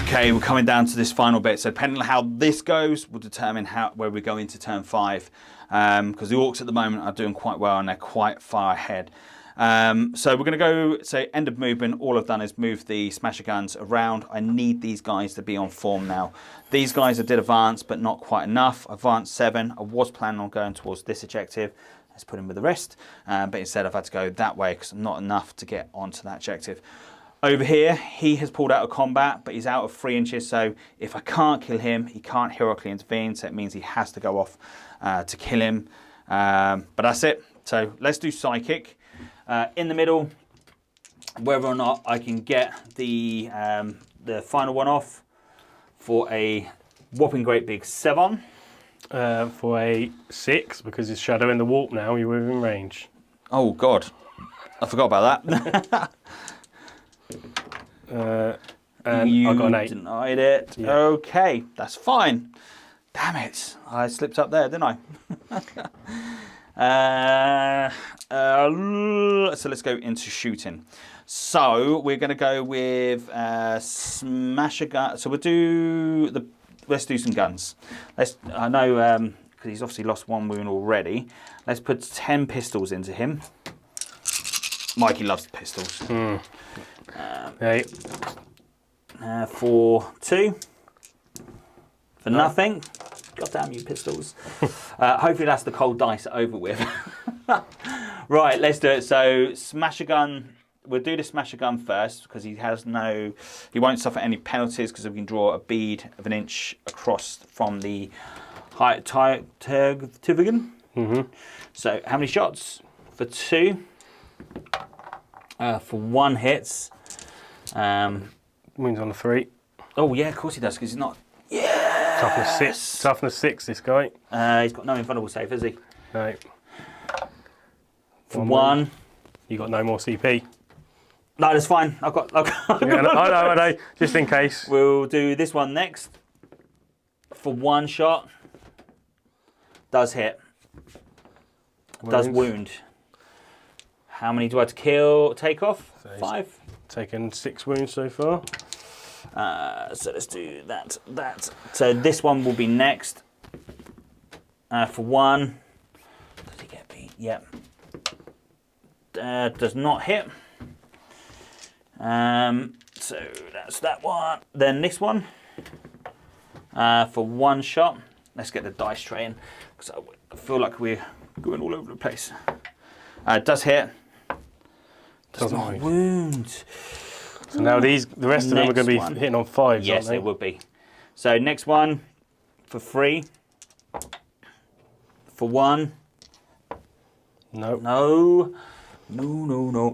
Okay, we're coming down to this final bit. So depending on how this goes will determine where we go into turn 5. Because the Orks at the moment are doing quite well and they're quite far ahead. So we're going to go, so end of movement. All I've done is move the Smasher Guns around. I need these guys to be on form now. These guys I did advance, but not quite enough. Advanced 7. I was planning on going towards this objective. Let's put in with the rest. But instead I've had to go that way because I'm not enough to get onto that objective. Over here, he has pulled out of combat, but he's out of 3 inches, so if I can't kill him, he can't heroically intervene, so it means he has to go off to kill him. But that's it. So let's do Psychic. In the middle, whether or not I can get the final one off for a whopping great big 7. For a 6, because it's Shadow in the Warp now, you're within range. Oh, God. I forgot about that. And you I got an 8. denied it. Yeah. Okay, that's fine. Damn it. I slipped up there, didn't I? So let's go into shooting. So we're going to go with Smasher Gun. So let's do some guns. I know because he's obviously lost 1 wound already. Let's put 10 pistols into him. Mikey loves the pistols. 8. For 2. For nothing. God damn you, pistols. Hopefully that's the cold dice over with. Right, let's do it. So Smasher Gun. We'll do the Smasher Gun first because he won't suffer any penalties because we can draw a bead of 1 inch across from the height Tivigan. So how many shots? For 2. For 1 hits. Wounds on a 3. Oh yeah, of course he does because he's not. Yeah. Toughness 6. Toughness 6. This guy. He's got no invulnerable save, has he? No. For 1. You got no more CP. No, that's fine. I've got I know. Just in case. We'll do this one next. For 1 shot. Does hit. Does wound. How many do I have to take off? So 5. Taken 6 wounds so far. So let's do that. So this one will be next. For 1. Does he get beat? Yep. Does not hit. So that's that one. Then this one. For 1 shot. Let's get the dice tray in because I feel like we're going all over the place. Does hit. Does not wound. So now the rest of them are going to be hitting on 5s, yes, aren't they? They would be. So next one for 3. For 1. Nope. No.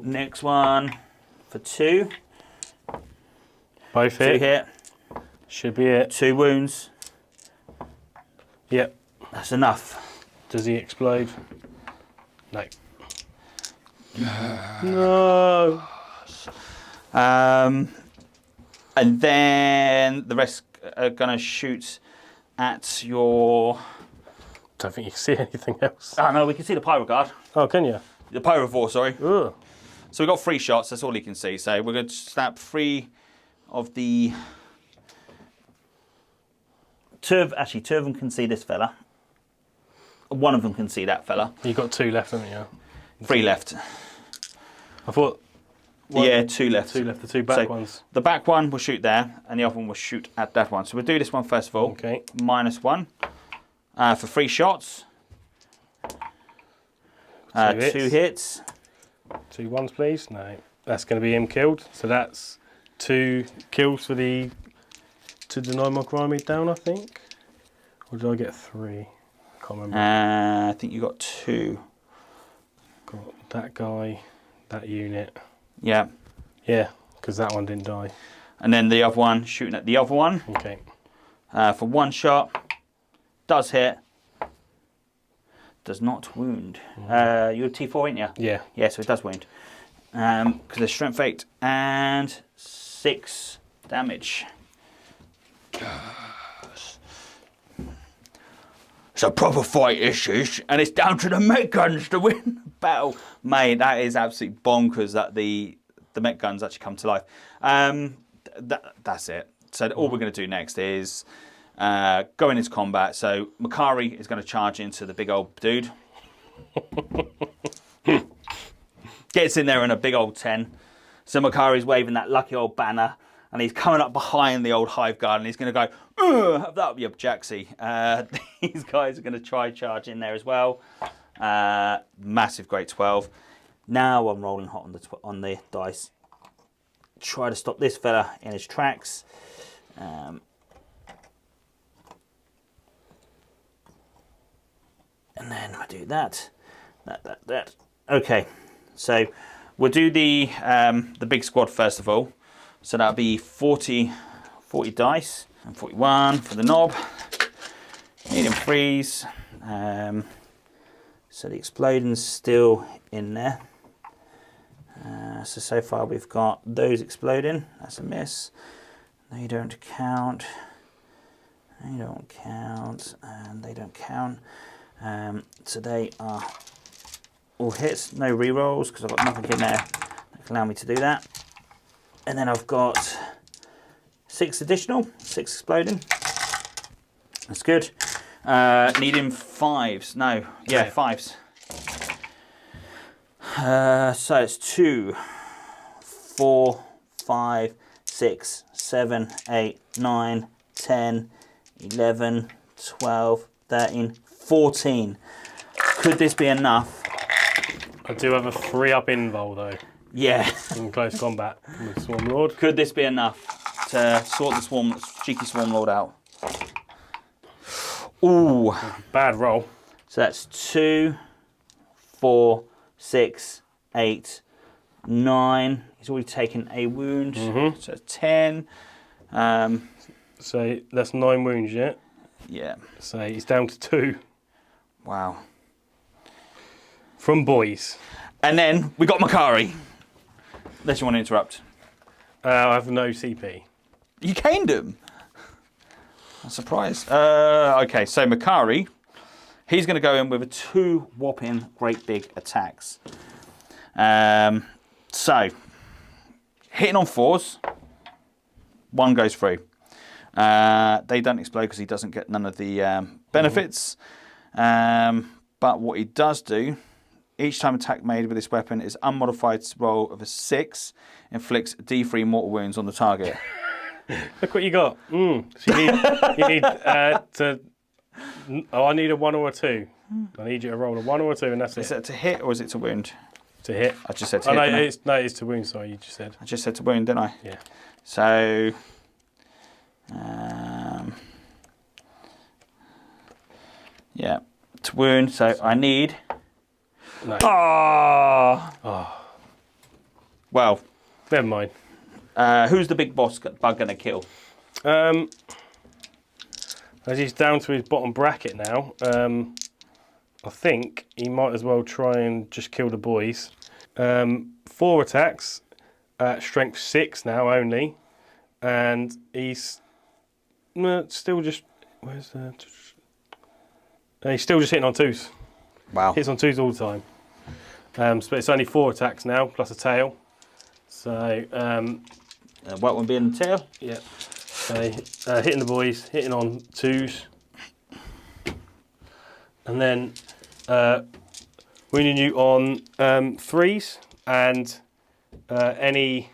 Next one for 2. Both 2 hit. hit. Should be it. 2 wounds. Yep. That's enough. Does he explode? No. No. And then the rest are going to shoot at your... Don't think you can see anything else. Oh no, we can see the Pyro Guard. Oh, can you? The Pyrovore, sorry. Ugh. So we've got 3 shots, that's all you can see. So we're going to snap 3 of the... Two of them can see this fella. 1 of them can see that fella. You've got 2 left, haven't you? 3 left. I thought... Yeah, 2 left. 2 left, the 2 back ones. The back one will shoot there, and the other one will shoot at that one. So we'll do this one first of all. Okay. -1 for 3 shots. Two hits. 2 ones, please. No, that's going to be him killed. So that's 2 kills for to deny my Crimey down, I think. Or did I get 3? I can't remember. I think you got 2. Got that guy, that unit. Yeah. Yeah, because that one didn't die. And then the other one, shooting at the other one. Okay. For 1 shot. Does hit. Does not wound. You're T4, ain't you? Yeah. Yeah, so it does wound. Because there's strength 8 and 6 damage. It's a proper fight, issues, and it's down to the mech guns to win the battle. Mate, that is absolutely bonkers that the mech guns actually come to life. That's it. So all we're going to do next is go into combat. So Makari is going to charge into the big old dude. Gets in there in a big old 10. So Makari's waving that lucky old banner, and he's coming up behind the old hive guard, and he's going to go, have that be up, Jaxie. These guys are going to try charge in there as well. Massive great 12. Now I'm rolling hot on the dice. Try to stop this fella in his tracks. And then I do that. Okay, so we'll do the big squad first of all. So that'll be 40 dice and 41 for the knob. Medium freeze. So the exploding's still in there. So far we've got those exploding. That's a miss. They don't count. They don't count. And they don't count. So they are all hits. No rerolls because I've got nothing in there that can allow me to do that. And then I've got 6 additional. 6 exploding. That's good. Needing 5s. No. Yeah, 5s. So it's 2, 4, 5, 6, 7, 8, 9, 10, 11, 12, 13, 14. Could this be enough? I do have a 3-up invul though. Yeah. In close combat with Swarm Lord. Could this be enough to sort the cheeky Swarm Lord out? Ooh. Bad roll. So that's 2, 4, 6, 8, 9. He's already taken a wound. So 10. So that's 9 wounds, yeah? Yeah. So he's down to 2. Wow. From Boyz. And then we got Makari. Unless you want to interrupt. I have no CP. You caned him. I'm surprised. Okay, so Makari, he's going to go in with 2 whopping great big attacks. So, hitting on 4s, 1 goes through. They don't explode because he doesn't get none of the benefits. But what he does do, each time attack made with this weapon is unmodified roll of a 6, inflicts D3 mortal wounds on the target. Look what you got. So you need to. Oh, I need a 1 or a 2. I need you to roll a 1 or a 2, and that's it. Is it to hit or is it to wound? To hit. I just said to hit. hit. No, it's to wound. Sorry, you just said. I just said to wound, didn't I? Yeah. So. Yeah, to wound. So I need. No. Oh. Well. Never mind. Who's the big boss bug going to kill? As he's down to his bottom bracket now, I think he might as well try and just kill the Boyz. 4 attacks, strength 6 now only, and he's still just. Where's the? He's still just hitting on 2s. Wow. Hits on 2s all the time. But it's only 4 attacks now plus a tail. So. What one being the tail? Yeah. So hitting the Boyz, hitting on 2s, and then wounding you on 3s, and any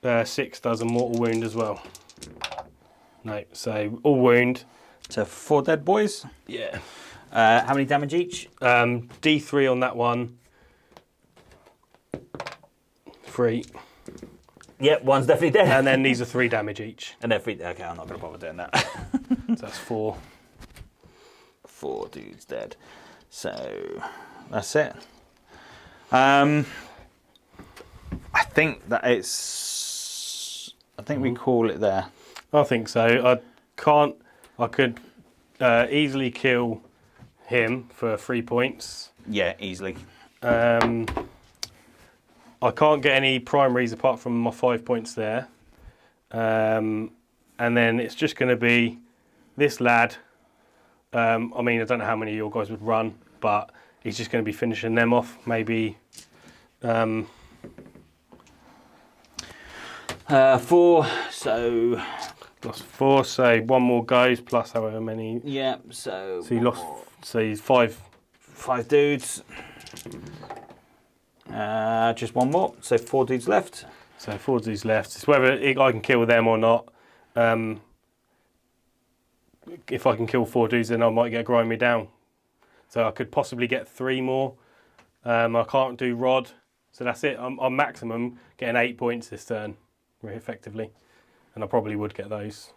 6 does a mortal wound as well. No, so all wound. So 4 dead boys? Yeah. How many damage each? D3 on that one. 3. Yep, one's definitely dead. And then these are 3 damage each. And they're 3. Okay, I'm not going to bother doing that. So that's 4. 4 dudes dead. So that's it. I think that it's. I think we call it there. I think so. I could easily kill him for 3 points. Yeah, easily. I can't get any primaries apart from my 5 points there. And then it's just going to be this lad. I mean, I don't know how many of your guys would run, but he's just going to be finishing them off. Maybe 4, so... Lost 4, so 1 more goes, plus however many... Yeah, so... So you lost... So he's 5... 5 dudes. Just 1 more, so 4 dudes left. So 4 dudes left. It's whether I can kill them or not. If I can kill 4 dudes, then I might get grind me down. So I could possibly get 3 more. I can't do Rod, so that's it. I'm maximum getting 8 points this turn, effectively. And I probably would get those.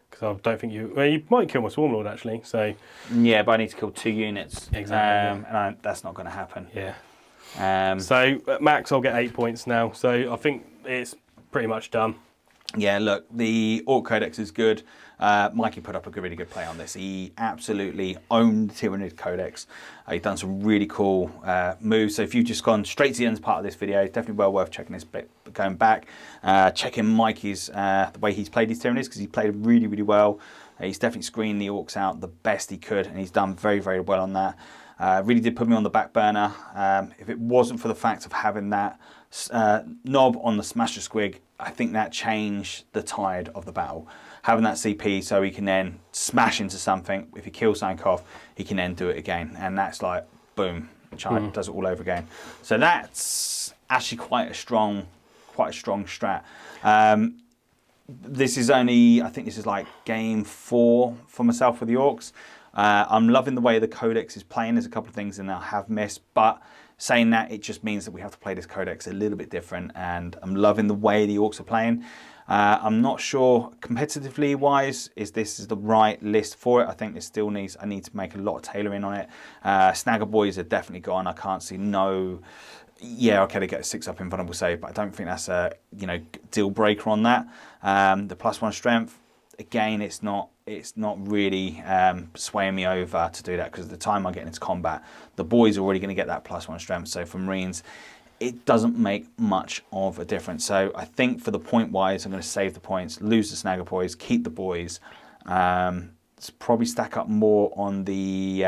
Because I don't think you... Well, you might kill my Swarmlord, actually, so... Yeah, but I need to kill 2 units. Exactly. And that's not going to happen. Yeah. So at max, I'll get 8 points now. So I think it's pretty much done. Yeah, look, the Ork Codex is good. Mikey put up a really good play on this. He absolutely owned the Tyranid Codex. He's done some really cool moves. So if you've just gone straight to the end part of this video, definitely well worth checking this bit, going back, checking Mikey's, the way he's played his Tyranids, because he played really, really well. He's definitely screened the Orks out the best he could, and he's done very, very well on that. Really did put me on the back burner. If it wasn't for the fact of having that knob on the Smasher Squig, I think that changed the tide of the battle. Having that CP so he can then smash into something. If he kills something off, he can then do it again. And that's like, boom, Chide does it all over again. So that's actually quite a strong strat. This is only, I think this is like game 4 for myself with the Orks. I'm loving the way the Codex is playing. There's a couple of things in there I have missed, but saying that, it just means that we have to play this Codex a little bit different, and I'm loving the way the Orks are playing. I'm not sure competitively wise is this the right list for it. I think this still needs, I need to make a lot of tailoring on it. Snagger Boys are definitely gone. I can't see no, yeah, okay, they get a 6-up invulnerable save, but I don't think that's a, you know, deal breaker on that. The +1 strength, again, it's not really swaying me over to do that, because at the time I get into combat, the boys are already going to get that +1 strength. So for Marines, it doesn't make much of a difference. So I think for the point wise, I'm going to save the points, lose the Snagger Boys, keep the boys. Probably stack up more on the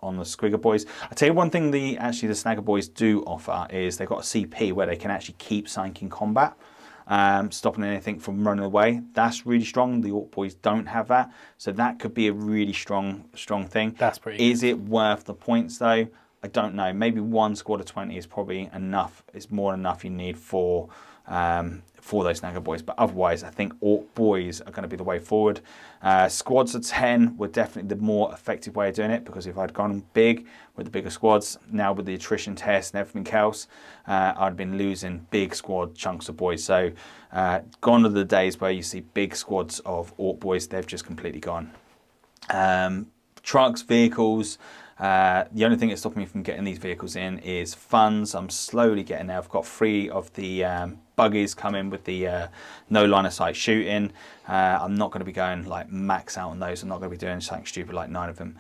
Squigger Boys. I tell you one thing, the Snagger Boys do offer is they've got a CP where they can actually keep something in combat. Stopping anything from running away. That's really strong. The Ork Boys don't have that, so that could be a really strong thing. That's pretty Is it worth the points though? I don't know. Maybe 1 squad of 20 is probably enough. It's more than enough you need for those Snagger Boys. But otherwise, I think Ork Boys are going to be the way forward. Squads of 10 were definitely the more effective way of doing it, because if I'd gone big with the bigger squads, now with the attrition test and everything else, I'd have been losing big squad chunks of boys. So gone are the days where you see big squads of Ork Boys. They've just completely gone. Trucks, vehicles. The only thing that's stopping me from getting these vehicles in is funds. I'm slowly getting there. I've got 3 of the buggies coming with the no line of sight shooting. I'm not going to be going like max out on those. I'm not going to be doing something stupid like 9 of them,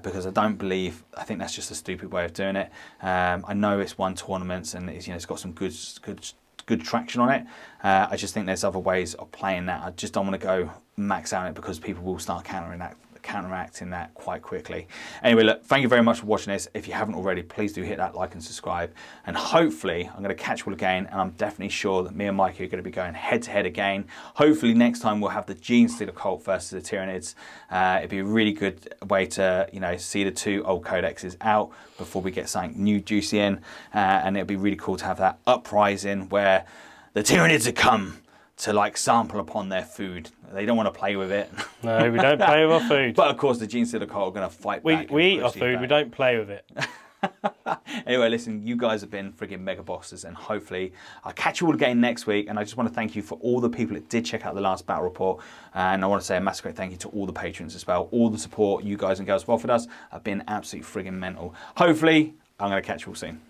because I think that's just a stupid way of doing it. I know it's won tournaments and it's, you know, it's got some good traction on it. I just think there's other ways of playing that. I just don't want to go max out on it, because people will start counteracting that quite quickly. Anyway, look, thank you very much for watching this. If you haven't already, please do hit that like and subscribe, and hopefully I'm going to catch you all again, and I'm definitely sure that me and Mikey are going to be going head to head again. Hopefully next time we'll have the Gene Stealer Cult versus the Tyranids. It'd be a really good way to, you know, see the 2 old codexes out before we get something new juicy in, and it'd be really cool to have that uprising where the Tyranids have come to like sample upon their food. They don't want to play with it. No, we don't play with our food. But of course, the Gene Stealer cult are going to fight back. We eat our food, we don't play with it. Anyway, listen, you guys have been friggin' mega bosses, and hopefully I'll catch you all again next week. And I just want to thank you for all the people that did check out the last battle report. And I want to say a massive great thank you to all the patrons as well. All the support you guys and girls have offered us have been absolutely friggin' mental. Hopefully, I'm going to catch you all soon.